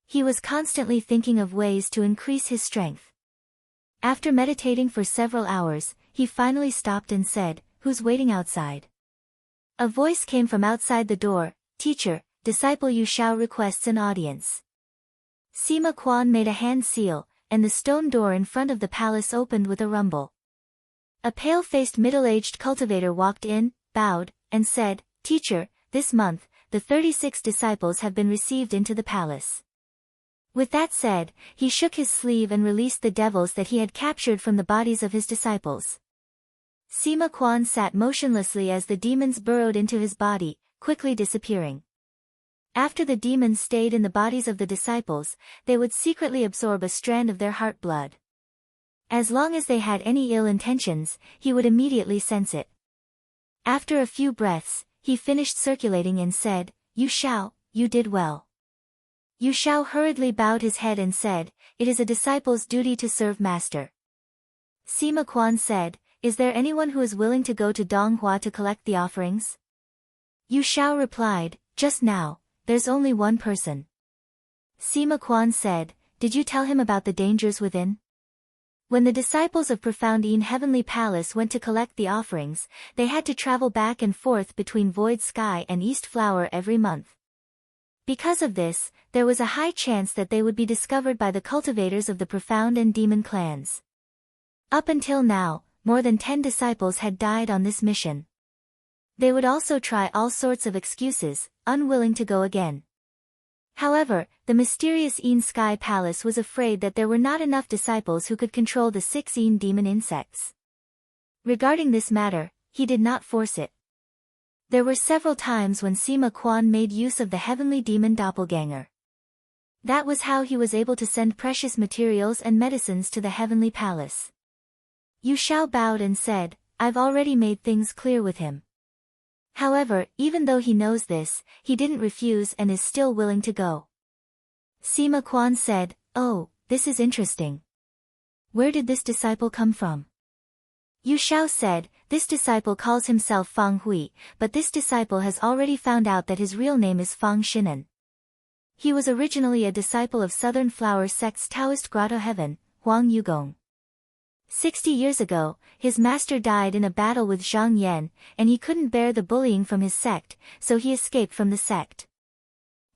He was constantly thinking of ways to increase his strength. After meditating for several hours, he finally stopped and said, "Who's waiting outside?" A voice came from outside the door, "Teacher, disciple Yu Shao requests an audience." Sima Quan made a hand seal, and the stone door in front of the palace opened with a rumble. A pale-faced middle-aged cultivator walked in, bowed, and said, "Teacher, this month, the 36 disciples have been received into the palace." With that said, he shook his sleeve and released the devils that he had captured from the bodies of his disciples. Sima Quan sat motionlessly as the demons burrowed into his body, quickly disappearing. After the demons stayed in the bodies of the disciples, they would secretly absorb a strand of their heart blood. As long as they had any ill intentions, he would immediately sense it. After a few breaths, he finished circulating and said, "Yu Shao, you did well." Yu Shao hurriedly bowed his head and said, "It is a disciple's duty to serve master." Sima Quan said, "Is there anyone who is willing to go to Donghua to collect the offerings?" Yu Shao replied, "Just now, there's only one person." Sima Quan said, "Did you tell him about the dangers within?" When the disciples of Profound Yin Heavenly Palace went to collect the offerings, they had to travel back and forth between Void Sky and East Flower every month. Because of this, there was a high chance that they would be discovered by the cultivators of the Profound and Demon clans. Up until now, more than 10 disciples had died on this mission. They would also try all sorts of excuses, unwilling to go again. However, the mysterious Yin Sky Palace was afraid that there were not enough disciples who could control the 6 Yin demon insects. Regarding this matter, he did not force it. There were several times when Sima Quan made use of the heavenly demon doppelganger. That was how he was able to send precious materials and medicines to the heavenly palace. Yu Shao bowed and said, I've already made things clear with him. However, even though he knows this, he didn't refuse and is still willing to go. Sima Quan said, Oh, this is interesting. Where did this disciple come from? Yu Shao said, This disciple calls himself Fang Hui, but this disciple has already found out that his real name is Fang Shinan. He was originally a disciple of Southern Flower Sect's Taoist grotto heaven, Huang Yugong. 60 years ago, his master died in a battle with Zhang Yan, and he couldn't bear the bullying from his sect, so he escaped from the sect.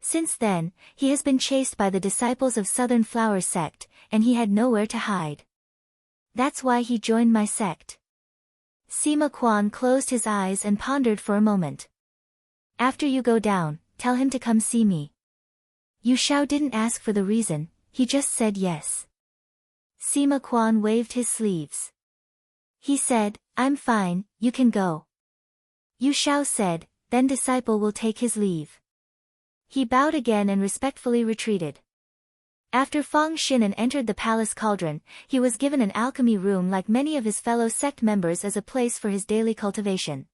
Since then, he has been chased by the disciples of Southern Flower Sect, and he had nowhere to hide. That's why he joined my sect. Sima Quan closed his eyes and pondered for a moment. After you go down, tell him to come see me. Yu Shao didn't ask for the reason, he just said yes. Sima Quan waved his sleeves. He said, I'm fine, you can go. Yu Shao said, then disciple will take his leave. He bowed again and respectfully retreated. After Fang Shinan entered the palace cauldron, he was given an alchemy room like many of his fellow sect members as a place for his daily cultivation.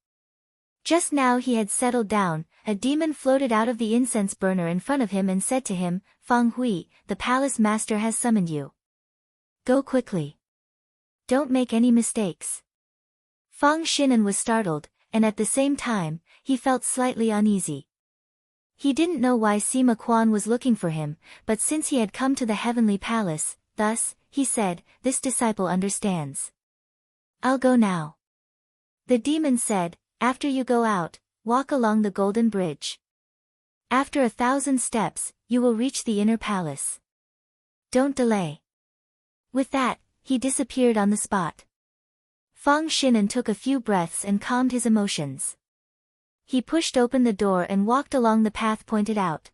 Just now he had settled down, a demon floated out of the incense burner in front of him and said to him, Fang Hui, the palace master has summoned you. Go quickly. Don't make any mistakes. Fang Shinan was startled, and at the same time, he felt slightly uneasy. He didn't know why Sima Quan was looking for him, but since he had come to the heavenly palace, thus, he said, this disciple understands. I'll go now. The demon said, after you go out, walk along the golden bridge. After 1,000 steps, you will reach the inner palace. Don't delay. With that, he disappeared on the spot. Fang Shinan took a few breaths and calmed his emotions. He pushed open the door and walked along the path pointed out.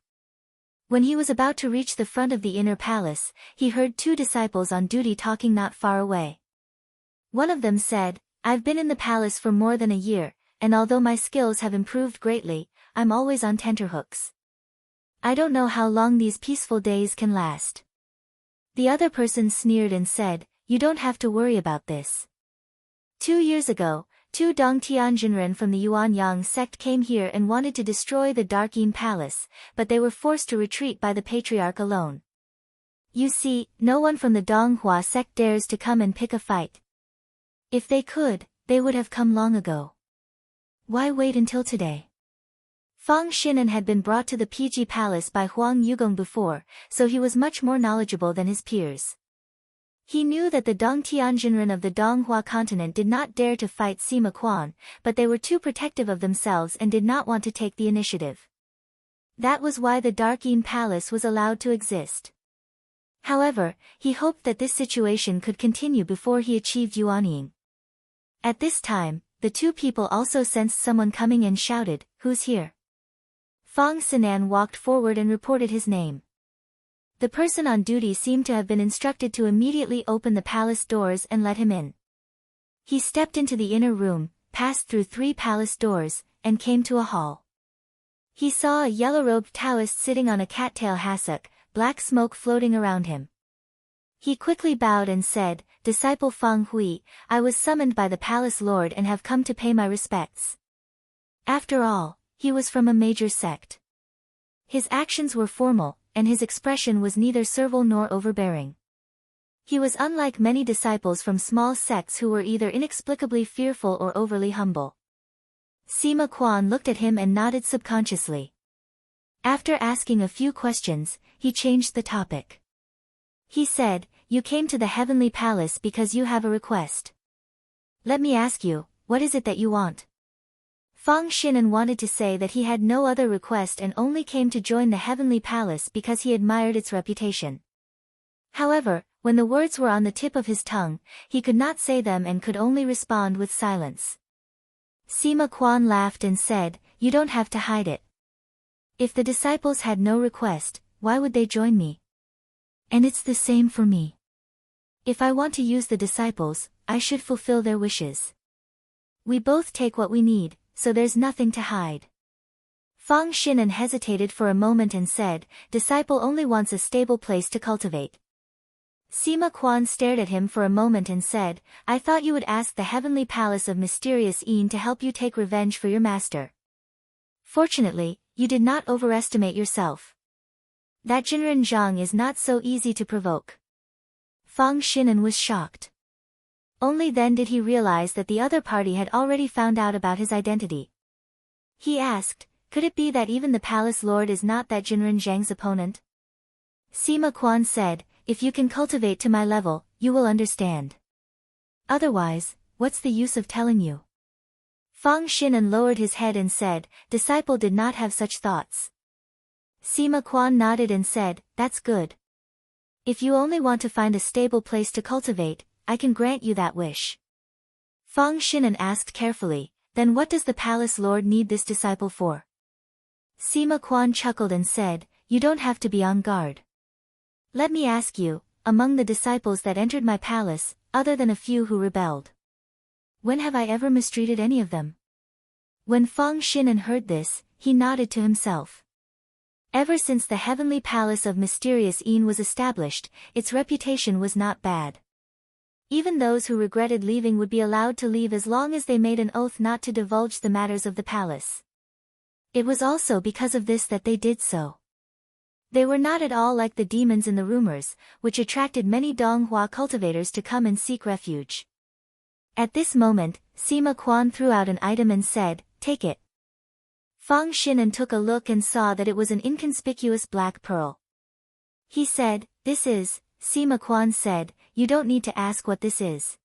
When he was about to reach the front of the inner palace, he heard 2 disciples on duty talking not far away. One of them said, I've been in the palace for more than a year, and although my skills have improved greatly, I'm always on tenterhooks. I don't know how long these peaceful days can last. The other person sneered and said, you don't have to worry about this. 2 years ago, 2 Dongtianjinren from the Yuanyang sect came here and wanted to destroy the Dark Yin Palace, but they were forced to retreat by the Patriarch alone. You see, no one from the Donghua sect dares to come and pick a fight. If they could, they would have come long ago. Why wait until today? Fang Shinan had been brought to the PG Palace by Huang Yugong before, so he was much more knowledgeable than his peers. He knew that the Dongtianjinren of the Donghua continent did not dare to fight Sima Quan, but they were too protective of themselves and did not want to take the initiative. That was why the Dark Yin Palace was allowed to exist. However, he hoped that this situation could continue before he achieved Yuanying. At this time, the 2 people also sensed someone coming and shouted, Who's here? Fang Sinan walked forward and reported his name. The person on duty seemed to have been instructed to immediately open the palace doors and let him in. He stepped into the inner room, passed through 3 palace doors, and came to a hall. He saw a yellow-robed Taoist sitting on a cattail hassock, black smoke floating around him. He quickly bowed and said, Disciple Fang Hui, I was summoned by the palace lord and have come to pay my respects. After all, he was from a major sect. His actions were formal, and his expression was neither servile nor overbearing. He was unlike many disciples from small sects who were either inexplicably fearful or overly humble. Sima Quan looked at him and nodded subconsciously. After asking a few questions, he changed the topic. He said, You came to the heavenly palace because you have a request. Let me ask you, what is it that you want? Fang Shinan wanted to say that he had no other request and only came to join the heavenly palace because he admired its reputation. However, when the words were on the tip of his tongue, he could not say them and could only respond with silence. Sima Quan laughed and said, You don't have to hide it. If the disciples had no request, why would they join me? And it's the same for me. If I want to use the disciples, I should fulfill their wishes. We both take what we need, so there's nothing to hide. Fang Xinan hesitated for a moment and said, "Disciple only wants a stable place to cultivate." Sima Quan stared at him for a moment and said, "I thought you would ask the heavenly palace of mysterious Yin to help you take revenge for your master. Fortunately, you did not overestimate yourself. That Jinren Zhang is not so easy to provoke." Fang Xinan was shocked. Only then did he realize that the other party had already found out about his identity. He asked, "Could it be that even the palace lord is not that Jinren Zhang's opponent?" Sima Quan said, "If you can cultivate to my level, you will understand. Otherwise, what's the use of telling you?" Fang Xinan lowered his head and said, "Disciple did not have such thoughts." Sima Quan nodded and said, "That's good. If you only want to find a stable place to cultivate, I can grant you that wish." Fang Xinan asked carefully, "Then what does the palace lord need this disciple for?" Sima Quan chuckled and said, "You don't have to be on guard. Let me ask you, among the disciples that entered my palace, other than a few who rebelled, when have I ever mistreated any of them?" When Fang Xinan heard this, he nodded to himself. Ever since the heavenly palace of mysterious Yin was established, its reputation was not bad. Even those who regretted leaving would be allowed to leave as long as they made an oath not to divulge the matters of the palace. It was also because of this that they did so. They were not at all like the demons in the rumors, which attracted many Donghua cultivators to come and seek refuge. At this moment, Sima Quan threw out an item and said, "Take it." Fang Xinan took a look and saw that it was an inconspicuous black pearl. He said, "This is," Sima Quan said, "You don't need to ask what this is.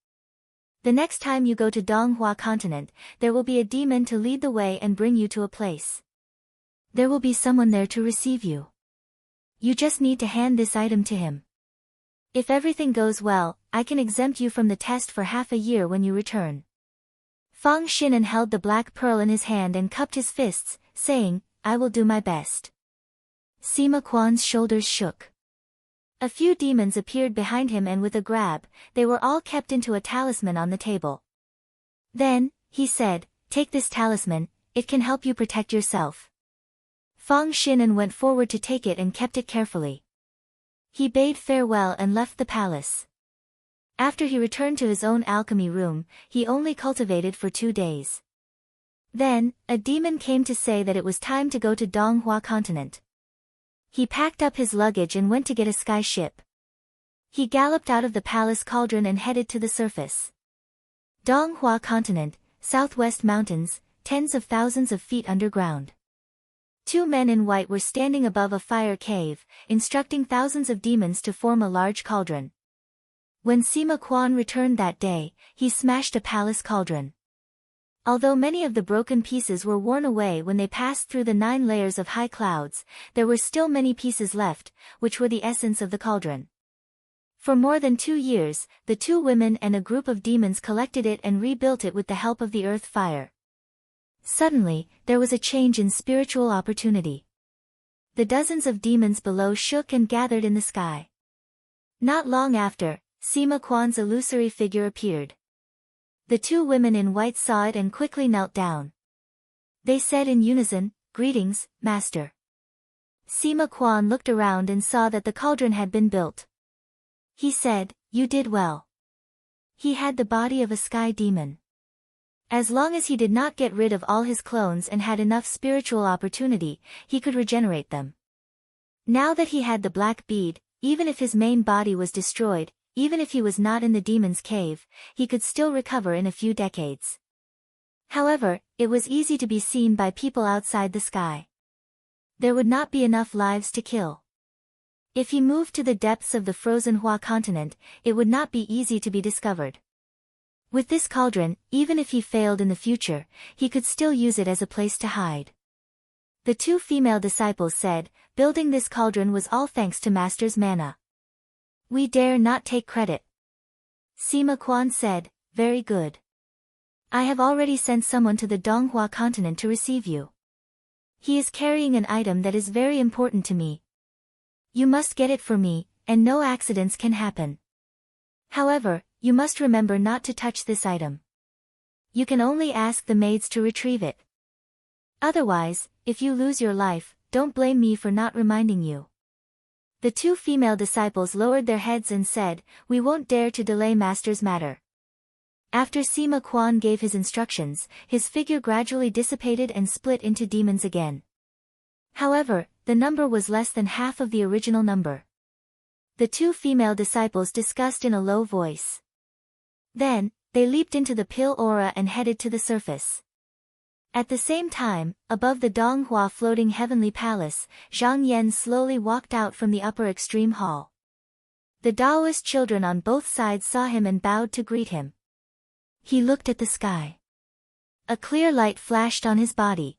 The next time you go to Donghua continent, there will be a demon to lead the way and bring you to a place. There will be someone there to receive you. You just need to hand this item to him. If everything goes well, I can exempt you from the test for half a year when you return." Fang Xinan held the black pearl in his hand and cupped his fists, saying, "I will do my best." Sima Quan's shoulders shook. A few demons appeared behind him and with a grab, they were all kept into a talisman on the table. Then, he said, "Take this talisman, it can help you protect yourself." Fang Xinan went forward to take it and kept it carefully. He bade farewell and left the palace. After he returned to his own alchemy room, he only cultivated for 2 days. Then, a demon came to say that it was time to go to Donghua continent. He packed up his luggage and went to get a sky ship. He galloped out of the palace cauldron and headed to the surface. Donghua continent, southwest mountains, tens of thousands of feet underground. 2 men in white were standing above a fire cave, instructing thousands of demons to form a large cauldron. When Sima Quan returned that day, he smashed a palace cauldron. Although many of the broken pieces were worn away when they passed through the 9 layers of high clouds, there were still many pieces left, which were the essence of the cauldron. For more than 2 years, the 2 women and a group of demons collected it and rebuilt it with the help of the earth fire. Suddenly, there was a change in spiritual opportunity. The dozens of demons below shook and gathered in the sky. Not long after, Sima Quan's illusory figure appeared. The 2 women in white saw it and quickly knelt down. They said in unison, "Greetings, Master." Sima Quan looked around and saw that the cauldron had been built. He said, "You did well." He had the body of a sky demon. As long as he did not get rid of all his clones and had enough spiritual opportunity, he could regenerate them. Now that he had the black bead, even if his main body was destroyed, even if he was not in the demon's cave, he could still recover in a few decades. However, it was easy to be seen by people outside the sky. There would not be enough lives to kill. If he moved to the depths of the frozen Hua continent, it would not be easy to be discovered. With this cauldron, even if he failed in the future, he could still use it as a place to hide. The 2 female disciples said, "Building this cauldron was all thanks to Master's mana. We dare not take credit." Sima Quan said, "Very good. I have already sent someone to the Donghua continent to receive you. He is carrying an item that is very important to me. You must get it for me, and no accidents can happen. However, you must remember not to touch this item. You can only ask the maids to retrieve it." Otherwise, if you lose your life, don't blame me for not reminding you." The two female disciples lowered their heads and said, "We won't dare to delay Master's matter." After Sima Quan gave his instructions, his figure gradually dissipated and split into demons again. However, the number was less than half of the original number. The two female disciples discussed in a low voice. Then, they leaped into the pill aura and headed to the surface. At the same time, above the Donghua floating heavenly palace, Zhang Yan slowly walked out from the upper extreme hall. The Taoist children on both sides saw him and bowed to greet him. He looked at the sky. A clear light flashed on his body.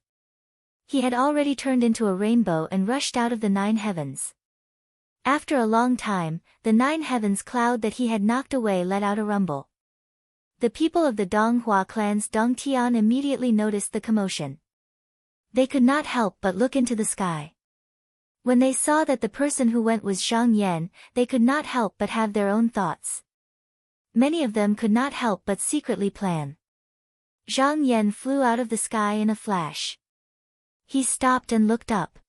He had already turned into a rainbow and rushed out of the 9 heavens. After a long time, the 9 heavens cloud that he had knocked away let out a rumble. The people of the Donghua clan's Dongtian immediately noticed the commotion. They could not help but look into the sky. When they saw that the person who went was Zhang Yan, they could not help but have their own thoughts. Many of them could not help but secretly plan. Zhang Yan flew out of the sky in a flash. He stopped and looked up.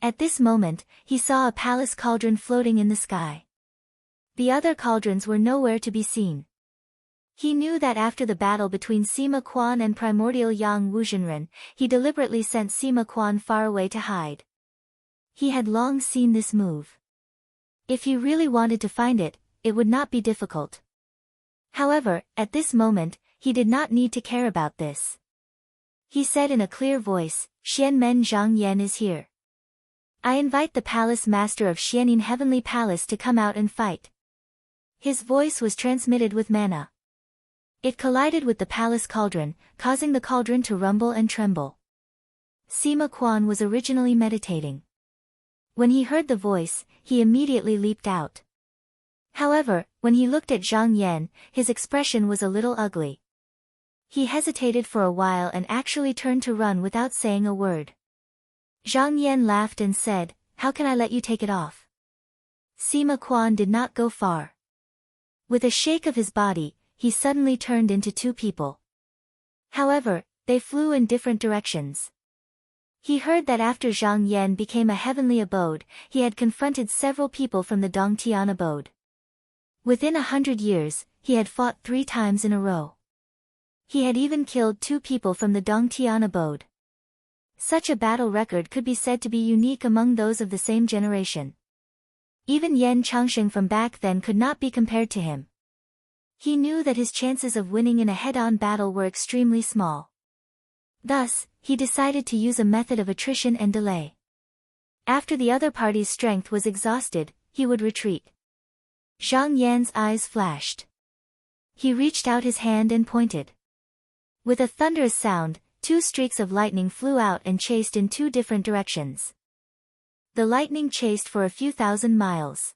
At this moment, he saw a palace cauldron floating in the sky. The other cauldrons were nowhere to be seen. He knew that after the battle between Sima Quan and primordial Yang Wuzhenren, he deliberately sent Sima Quan far away to hide. He had long seen this move. If he really wanted to find it, it would not be difficult. However, at this moment, he did not need to care about this. He said in a clear voice, "Xianmen Zhang Yan is here. I invite the palace master of Xianin Heavenly Palace to come out and fight." His voice was transmitted with mana. It collided with the palace cauldron, causing the cauldron to rumble and tremble. Sima Quan was originally meditating. When he heard the voice, he immediately leaped out. However, when he looked at Zhang Yan, his expression was a little ugly. He hesitated for a while and actually turned to run without saying a word. Zhang Yan laughed and said, "How can I let you take it off?" Sima Quan did not go far. With a shake of his body, he suddenly turned into 2 people. However, they flew in different directions. He heard that after Zhang Yan became a heavenly abode, he had confronted several people from the Dongtian abode. Within 100 years, he had fought 3 times in a row. He had even killed 2 people from the Dongtian abode. Such a battle record could be said to be unique among those of the same generation. Even Yan Changsheng from back then could not be compared to him. He knew that his chances of winning in a head-on battle were extremely small. Thus, he decided to use a method of attrition and delay. After the other party's strength was exhausted, he would retreat. Zhang Yan's eyes flashed. He reached out his hand and pointed. With a thunderous sound, 2 streaks of lightning flew out and chased in 2 different directions. The lightning chased for a few thousand miles.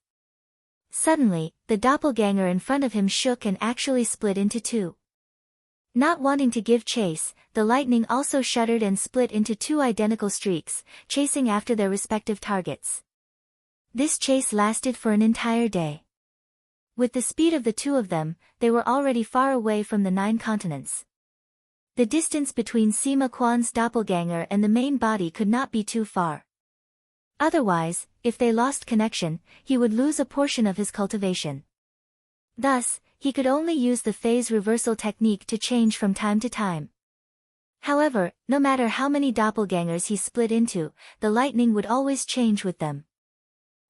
Suddenly, the doppelganger in front of him shook and actually split into 2. Not wanting to give chase, the lightning also shuddered and split into 2 identical streaks, chasing after their respective targets. This chase lasted for an entire day. With the speed of the 2 of them, they were already far away from the 9 continents. The distance between Sima Quan's doppelganger and the main body could not be too far. Otherwise, if they lost connection, he would lose a portion of his cultivation. Thus, he could only use the phase reversal technique to change from time to time. However, no matter how many doppelgangers he split into, the lightning would always change with them.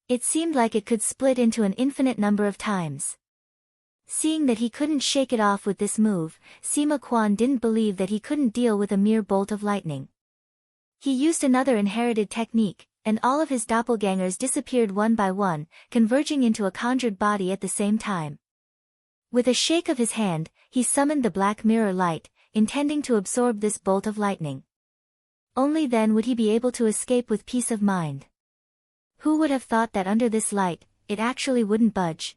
It seemed like it could split into an infinite number of times. Seeing that he couldn't shake it off with this move, Sima Quan didn't believe that he couldn't deal with a mere bolt of lightning. He used another inherited technique, and all of his doppelgangers disappeared one by one, converging into a conjured body at the same time. With a shake of his hand, he summoned the black mirror light, intending to absorb this bolt of lightning. Only then would he be able to escape with peace of mind. Who would have thought that under this light, it actually wouldn't budge?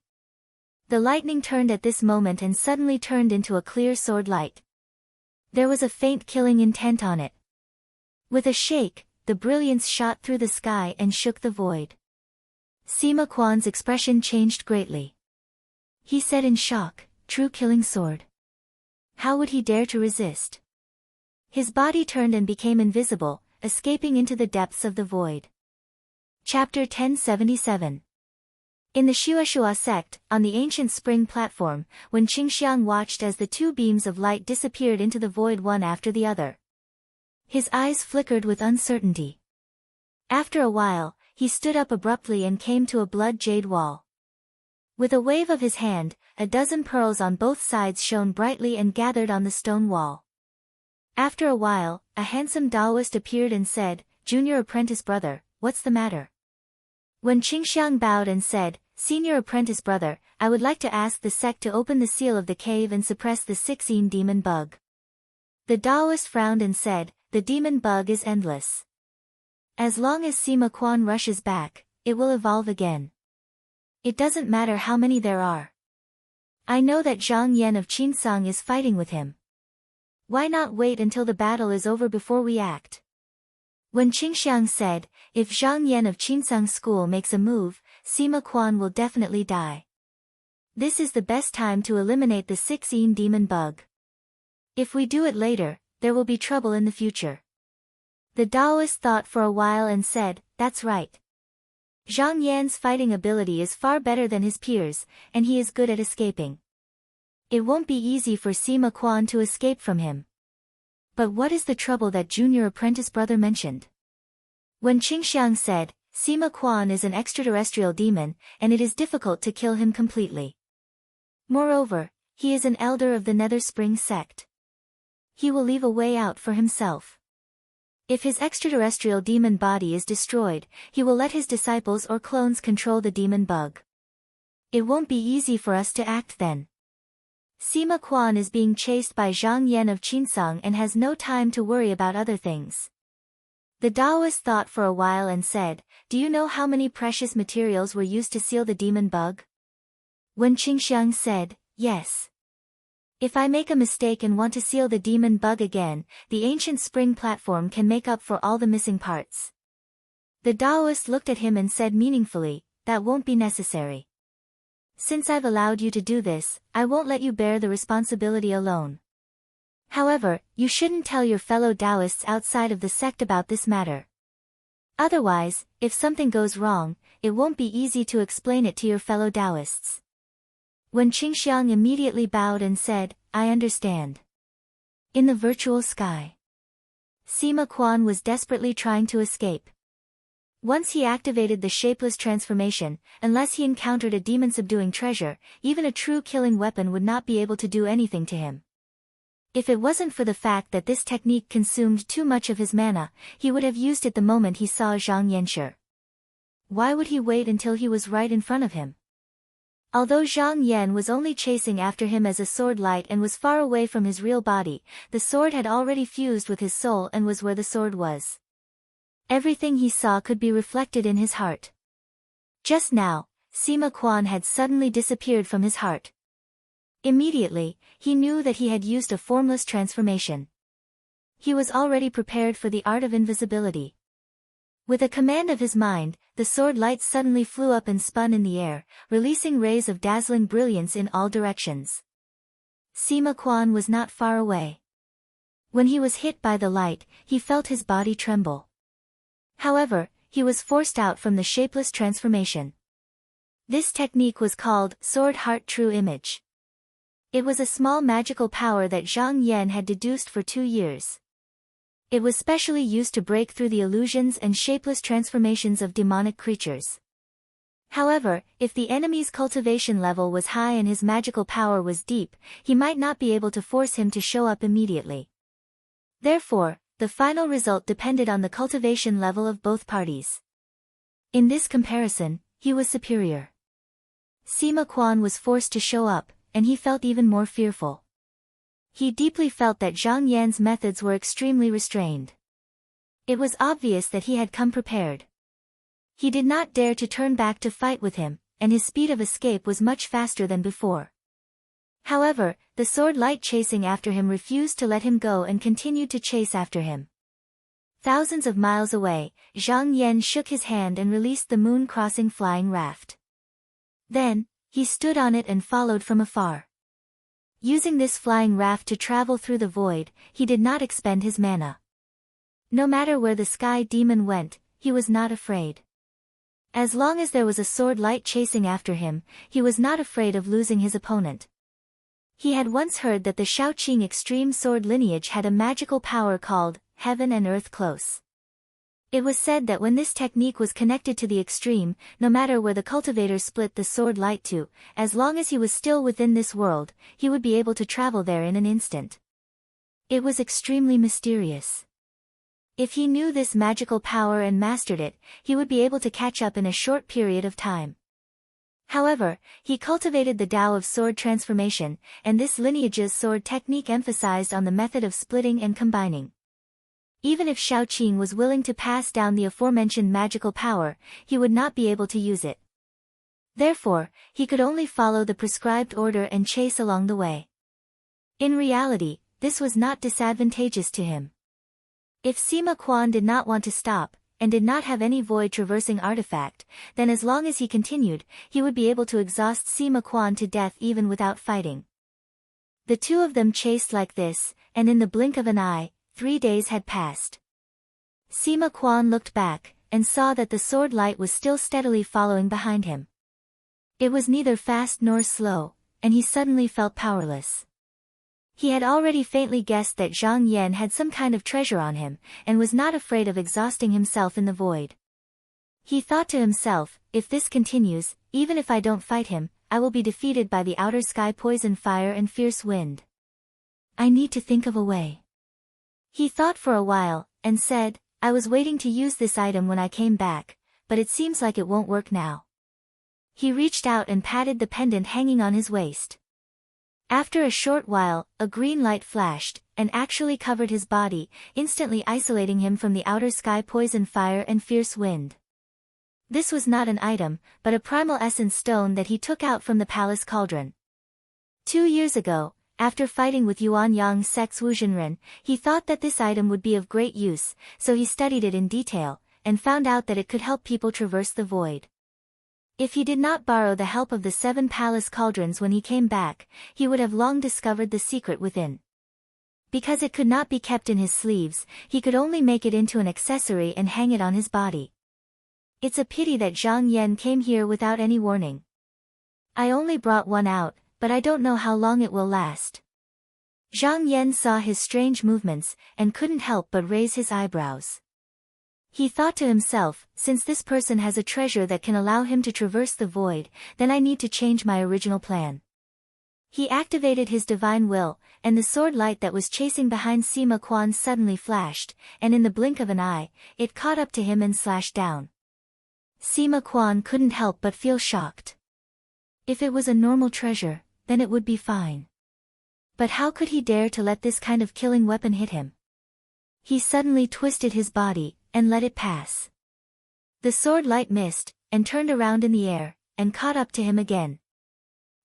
The lightning turned at this moment and suddenly turned into a clear sword light. There was a faint killing intent on it. With a shake, the brilliance shot through the sky and shook the void. Sima Quan's expression changed greatly. He said in shock, "True killing sword. How would he dare to resist?" His body turned and became invisible, escaping into the depths of the void. Chapter 1077. In the Shuashua sect, on the ancient spring platform, when Qingxiang watched as the two beams of light disappeared into the void one after the other. His eyes flickered with uncertainty. After a while, he stood up abruptly and came to a blood jade wall. With a wave of his hand, a dozen pearls on both sides shone brightly and gathered on the stone wall. After a while, a handsome Taoist appeared and said, "Junior apprentice brother, what's the matter?" When Qingxiang bowed and said, "Senior apprentice brother, I would like to ask the sect to open the seal of the cave and suppress the 16 demon bug." The Taoist frowned and said, "The demon bug is endless. As long as Sima Quan rushes back, it will evolve again. It doesn't matter how many there are. I know that Zhang Yan of Qinsang is fighting with him. Why not wait until the battle is over before we act?" When Qingxiang said, "If Zhang Yan of Qinsang school makes a move, Sima Quan will definitely die. This is the best time to eliminate the 16 demon bug. If we do it later, there will be trouble in the future." The Taoist thought for a while and said, "That's right. Zhang Yan's fighting ability is far better than his peers, and he is good at escaping. It won't be easy for Sima Quan to escape from him. But what is the trouble that junior apprentice brother mentioned?" When Qingxiang said, "Sima Quan is an extraterrestrial demon, and it is difficult to kill him completely. Moreover, he is an elder of the Nether Spring sect. He will leave a way out for himself. If his extraterrestrial demon body is destroyed, he will let his disciples or clones control the demon bug. It won't be easy for us to act then. Sima Quan is being chased by Zhang Yan of Qinsang and has no time to worry about other things." The Taoist thought for a while and said, "Do you know how many precious materials were used to seal the demon bug?" When Qingxiang said, "Yes. If I make a mistake and want to seal the demon bug again, the ancient spring platform can make up for all the missing parts." The Taoist looked at him and said meaningfully, "That won't be necessary. Since I've allowed you to do this, I won't let you bear the responsibility alone. However, you shouldn't tell your fellow Taoists outside of the sect about this matter. Otherwise, if something goes wrong, it won't be easy to explain it to your fellow Taoists." When Qingxiang immediately bowed and said, "I understand." In the virtual sky, Sima Quan was desperately trying to escape. Once he activated the shapeless transformation, unless he encountered a demon-subduing treasure, even a true killing weapon would not be able to do anything to him. If it wasn't for the fact that this technique consumed too much of his mana, he would have used it the moment he saw Zhang Yanshi. Why would he wait until he was right in front of him? Although Zhang Yan was only chasing after him as a sword light and was far away from his real body, the sword had already fused with his soul and was where the sword was. Everything he saw could be reflected in his heart. Just now, Sima Quan had suddenly disappeared from his heart. Immediately, he knew that he had used a formless transformation. He was already prepared for the art of invisibility. With a command of his mind, the sword light suddenly flew up and spun in the air, releasing rays of dazzling brilliance in all directions. Sima Quan was not far away. When he was hit by the light, he felt his body tremble. However, he was forced out from the shapeless transformation. This technique was called Sword Heart True Image. It was a small magical power that Zhang Yan had deduced for 2 years. It was specially used to break through the illusions and shapeless transformations of demonic creatures. However, if the enemy's cultivation level was high and his magical power was deep, he might not be able to force him to show up immediately. Therefore, the final result depended on the cultivation level of both parties. In this comparison, he was superior. Sima Quan was forced to show up, and he felt even more fearful. He deeply felt that Zhang Yan's methods were extremely restrained. It was obvious that he had come prepared. He did not dare to turn back to fight with him, and his speed of escape was much faster than before. However, the sword light chasing after him refused to let him go and continued to chase after him. Thousands of miles away, Zhang Yan shook his hand and released the moon-crossing flying raft. Then, he stood on it and followed from afar. Using this flying raft to travel through the void, he did not expend his mana. No matter where the sky demon went, he was not afraid. As long as there was a sword light chasing after him, he was not afraid of losing his opponent. He had once heard that the Shaoqing extreme sword lineage had a magical power called Heaven and Earth Close. It was said that when this technique was connected to the extreme, no matter where the cultivator split the sword light to, as long as he was still within this world, he would be able to travel there in an instant. It was extremely mysterious. If he knew this magical power and mastered it, he would be able to catch up in a short period of time. However, he cultivated the Tao of sword transformation, and this lineage's sword technique emphasized on the method of splitting and combining. Even if Shaoqing was willing to pass down the aforementioned magical power, he would not be able to use it. Therefore, he could only follow the prescribed order and chase along the way. In reality, this was not disadvantageous to him. If Sima Quan did not want to stop, and did not have any void-traversing artifact, then as long as he continued, he would be able to exhaust Sima Quan to death even without fighting. The two of them chased like this, and in the blink of an eye, 3 days had passed. Sima Quan looked back, and saw that the sword light was still steadily following behind him. It was neither fast nor slow, and he suddenly felt powerless. He had already faintly guessed that Zhang Yan had some kind of treasure on him, and was not afraid of exhausting himself in the void. He thought to himself, if this continues, even if I don't fight him, I will be defeated by the outer sky poison fire and fierce wind. I need to think of a way. He thought for a while, and said, I was waiting to use this item when I came back, but it seems like it won't work now. He reached out and patted the pendant hanging on his waist. After a short while, a green light flashed, and actually covered his body, instantly isolating him from the outer sky poison fire and fierce wind. This was not an item, but a primal essence stone that he took out from the palace cauldron. 2 years ago, after fighting with Yuan Yang's sect's Wu Zhenren, he thought that this item would be of great use, so he studied it in detail, and found out that it could help people traverse the void. If he did not borrow the help of the 7 palace cauldrons when he came back, he would have long discovered the secret within. Because it could not be kept in his sleeves, he could only make it into an accessory and hang it on his body. It's a pity that Zhang Yan came here without any warning. I only brought one out, but I don't know how long it will last. Zhang Yan saw his strange movements, and couldn't help but raise his eyebrows. He thought to himself, since this person has a treasure that can allow him to traverse the void, then I need to change my original plan. He activated his divine will, and the sword light that was chasing behind Sima Quan suddenly flashed, and in the blink of an eye, it caught up to him and slashed down. Sima Quan couldn't help but feel shocked. If it was a normal treasure, then it would be fine. But how could he dare to let this kind of killing weapon hit him? He suddenly twisted his body, and let it pass. The sword light missed, and turned around in the air, and caught up to him again.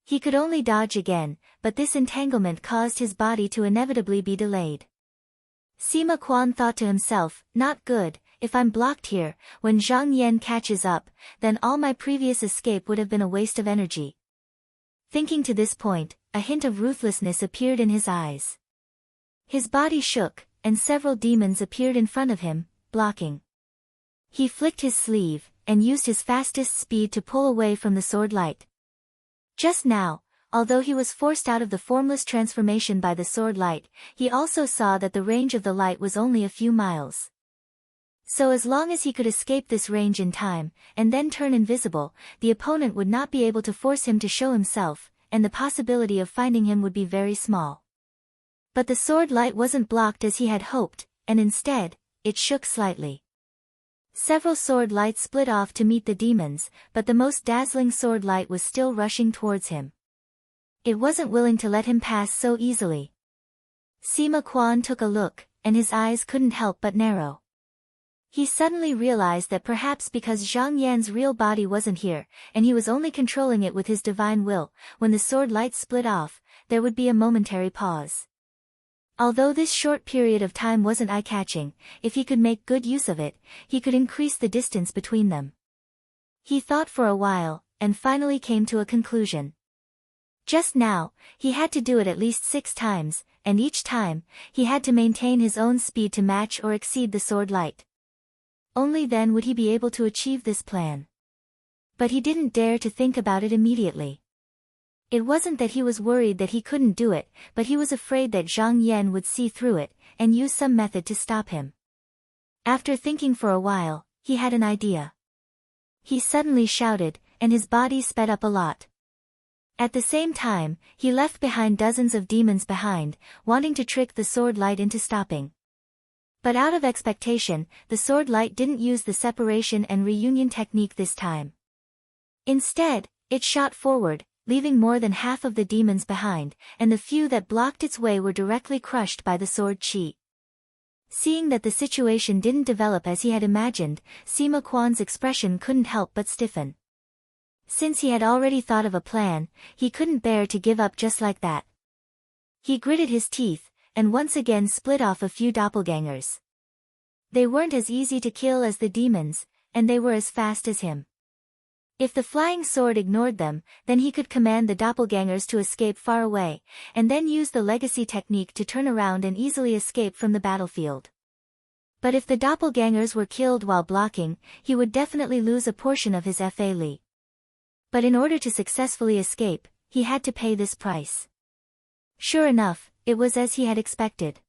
He could only dodge again, but this entanglement caused his body to inevitably be delayed. Sima Quan thought to himself, not good, if I'm blocked here, when Zhang Yan catches up, then all my previous escape would have been a waste of energy. Thinking to this point, a hint of ruthlessness appeared in his eyes. His body shook, and several demons appeared in front of him, blocking. He flicked his sleeve, and used his fastest speed to pull away from the sword light. Just now, although he was forced out of the formless transformation by the sword light, he also saw that the range of the light was only a few miles. So as long as he could escape this range in time, and then turn invisible, the opponent would not be able to force him to show himself, and the possibility of finding him would be very small. But the sword light wasn't blocked as he had hoped, and instead, it shook slightly. Several sword lights split off to meet the demons, but the most dazzling sword light was still rushing towards him. It wasn't willing to let him pass so easily. Sima Quan took a look, and his eyes couldn't help but narrow. He suddenly realized that perhaps because Zhang Yan's real body wasn't here, and he was only controlling it with his divine will, when the sword light split off, there would be a momentary pause. Although this short period of time wasn't eye-catching, if he could make good use of it, he could increase the distance between them. He thought for a while, and finally came to a conclusion. Just now, he had to do it at least 6 times, and each time, he had to maintain his own speed to match or exceed the sword light. Only then would he be able to achieve this plan. But he didn't dare to think about it immediately. It wasn't that he was worried that he couldn't do it, but he was afraid that Zhang Yan would see through it, and use some method to stop him. After thinking for a while, he had an idea. He suddenly shouted, and his body sped up a lot. At the same time, he left behind dozens of demons behind, wanting to trick the sword light into stopping. But out of expectation, the sword light didn't use the separation and reunion technique this time. Instead, it shot forward, leaving more than half of the demons behind, and the few that blocked its way were directly crushed by the sword chi. Seeing that the situation didn't develop as he had imagined, Sima Quan's expression couldn't help but stiffen. Since he had already thought of a plan, he couldn't bear to give up just like that. He gritted his teeth, and once again split off a few doppelgangers. They weren't as easy to kill as the demons, and they were as fast as him. If the flying sword ignored them, then he could command the doppelgangers to escape far away, and then use the legacy technique to turn around and easily escape from the battlefield. But if the doppelgangers were killed while blocking, he would definitely lose a portion of his FA Li. But in order to successfully escape, he had to pay this price. Sure enough, it was as he had expected.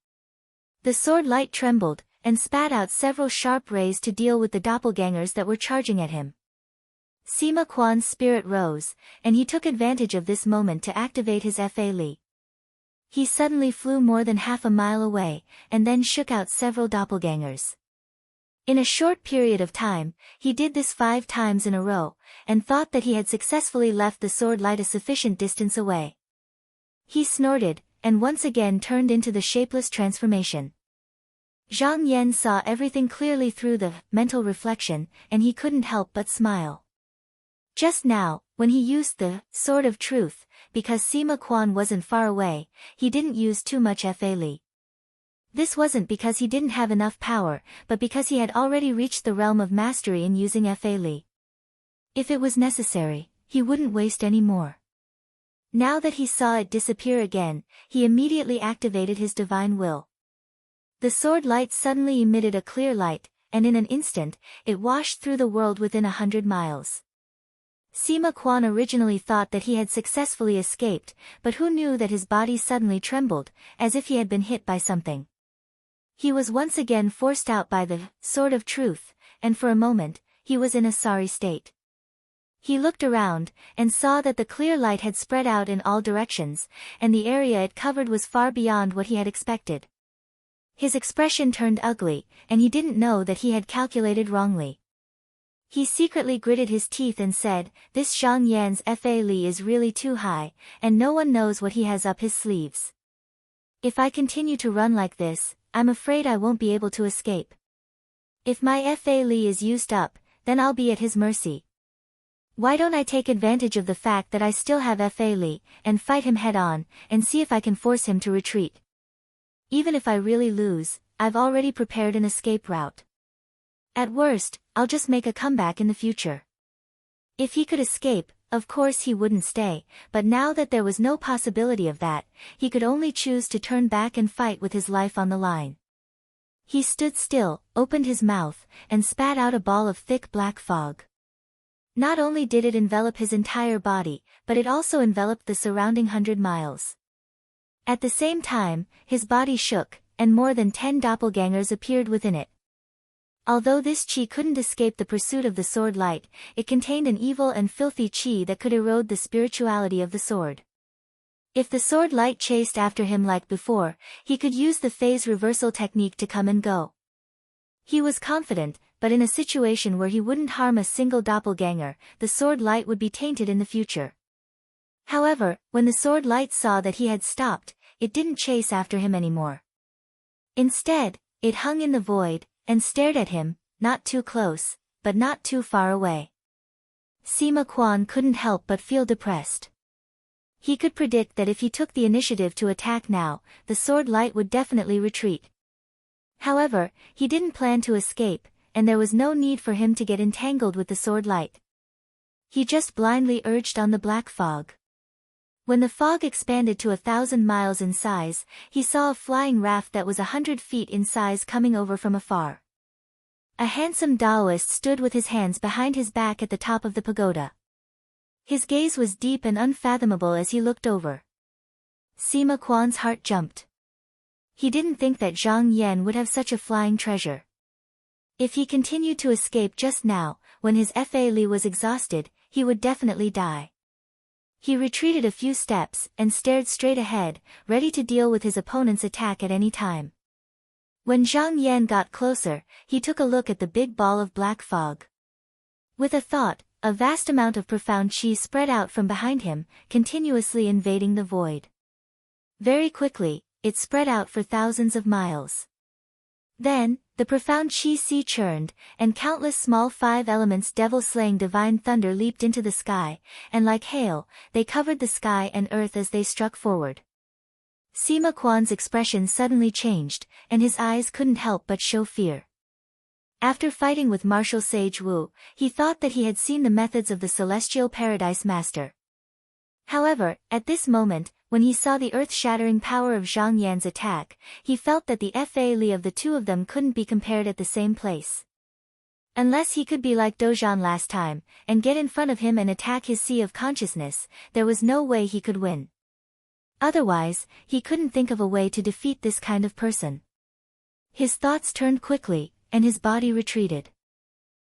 The sword light trembled, and spat out several sharp rays to deal with the doppelgangers that were charging at him. Sima Quan's spirit rose, and he took advantage of this moment to activate his FA Li. He suddenly flew more than half a mile away, and then shook out several doppelgangers. In a short period of time, he did this 5 times in a row, and thought that he had successfully left the sword light a sufficient distance away. He snorted, and once again turned into the shapeless transformation. Zhang Yan saw everything clearly through the mental reflection, and he couldn't help but smile. Just now, when he used the sword of truth, because Sima Quan wasn't far away, he didn't use too much FA Li. This wasn't because he didn't have enough power, but because he had already reached the realm of mastery in using FA Li. If it was necessary, he wouldn't waste any more. Now that he saw it disappear again, he immediately activated his divine will. The sword light suddenly emitted a clear light, and in an instant, it washed through the world within 100 miles. Sima Quan originally thought that he had successfully escaped, but who knew that his body suddenly trembled, as if he had been hit by something. He was once again forced out by the sword of truth, and for a moment, he was in a sorry state. He looked around, and saw that the clear light had spread out in all directions, and the area it covered was far beyond what he had expected. His expression turned ugly, and he didn't know that he had calculated wrongly. He secretly gritted his teeth and said, "This Zhang Yan's FA Li is really too high, and no one knows what he has up his sleeves. If I continue to run like this, I'm afraid I won't be able to escape. If my FA Li is used up, then I'll be at his mercy. Why don't I take advantage of the fact that I still have FA Li, and fight him head-on, and see if I can force him to retreat? Even if I really lose, I've already prepared an escape route. At worst, I'll just make a comeback in the future." If he could escape, of course he wouldn't stay, but now that there was no possibility of that, he could only choose to turn back and fight with his life on the line. He stood still, opened his mouth, and spat out a ball of thick black fog. Not only did it envelop his entire body, but it also enveloped the surrounding 100 miles. At the same time, his body shook, and more than 10 doppelgangers appeared within it. Although this chi couldn't escape the pursuit of the sword light, it contained an evil and filthy chi that could erode the spirituality of the sword. If the sword light chased after him like before, he could use the phase reversal technique to come and go. He was confident, but in a situation where he wouldn't harm a single doppelganger, the sword light would be tainted in the future. However, when the sword light saw that he had stopped, it didn't chase after him anymore. Instead, it hung in the void, and stared at him, not too close, but not too far away. Sima Quan couldn't help but feel depressed. He could predict that if he took the initiative to attack now, the sword light would definitely retreat. However, he didn't plan to escape, and there was no need for him to get entangled with the sword light. He just blindly urged on the black fog. When the fog expanded to 1,000 miles in size, he saw a flying raft that was 100 feet in size coming over from afar. A handsome Taoist stood with his hands behind his back at the top of the pagoda. His gaze was deep and unfathomable as he looked over. Sima Qian's heart jumped. He didn't think that Zhang Yan would have such a flying treasure. If he continued to escape just now, when his Fa Li was exhausted, he would definitely die. He retreated a few steps and stared straight ahead, ready to deal with his opponent's attack at any time. When Zhang Yan got closer, he took a look at the big ball of black fog. With a thought, a vast amount of profound qi spread out from behind him, continuously invading the void. Very quickly, it spread out for thousands of miles. Then, the profound qi sea churned, and countless small five elements devil-slaying divine thunder leaped into the sky, and like hail, they covered the sky and earth as they struck forward. Sima Qian's expression suddenly changed, and his eyes couldn't help but show fear. After fighting with martial sage Wu, he thought that he had seen the methods of the celestial paradise master. However, at this moment, when he saw the earth-shattering power of Zhang Yan's attack, he felt that the Fa Li of the two of them couldn't be compared at the same place. Unless he could be like Dozhan last time, and get in front of him and attack his sea of consciousness, there was no way he could win. Otherwise, he couldn't think of a way to defeat this kind of person. His thoughts turned quickly, and his body retreated.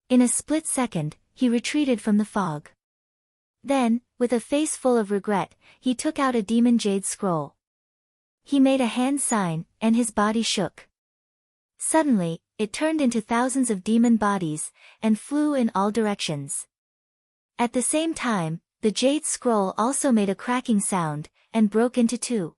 In a split second, he retreated from the fog. Then, with a face full of regret, he took out a demon jade scroll. He made a hand sign, and his body shook. Suddenly, it turned into thousands of demon bodies, and flew in all directions. At the same time, the jade scroll also made a cracking sound, and broke into two.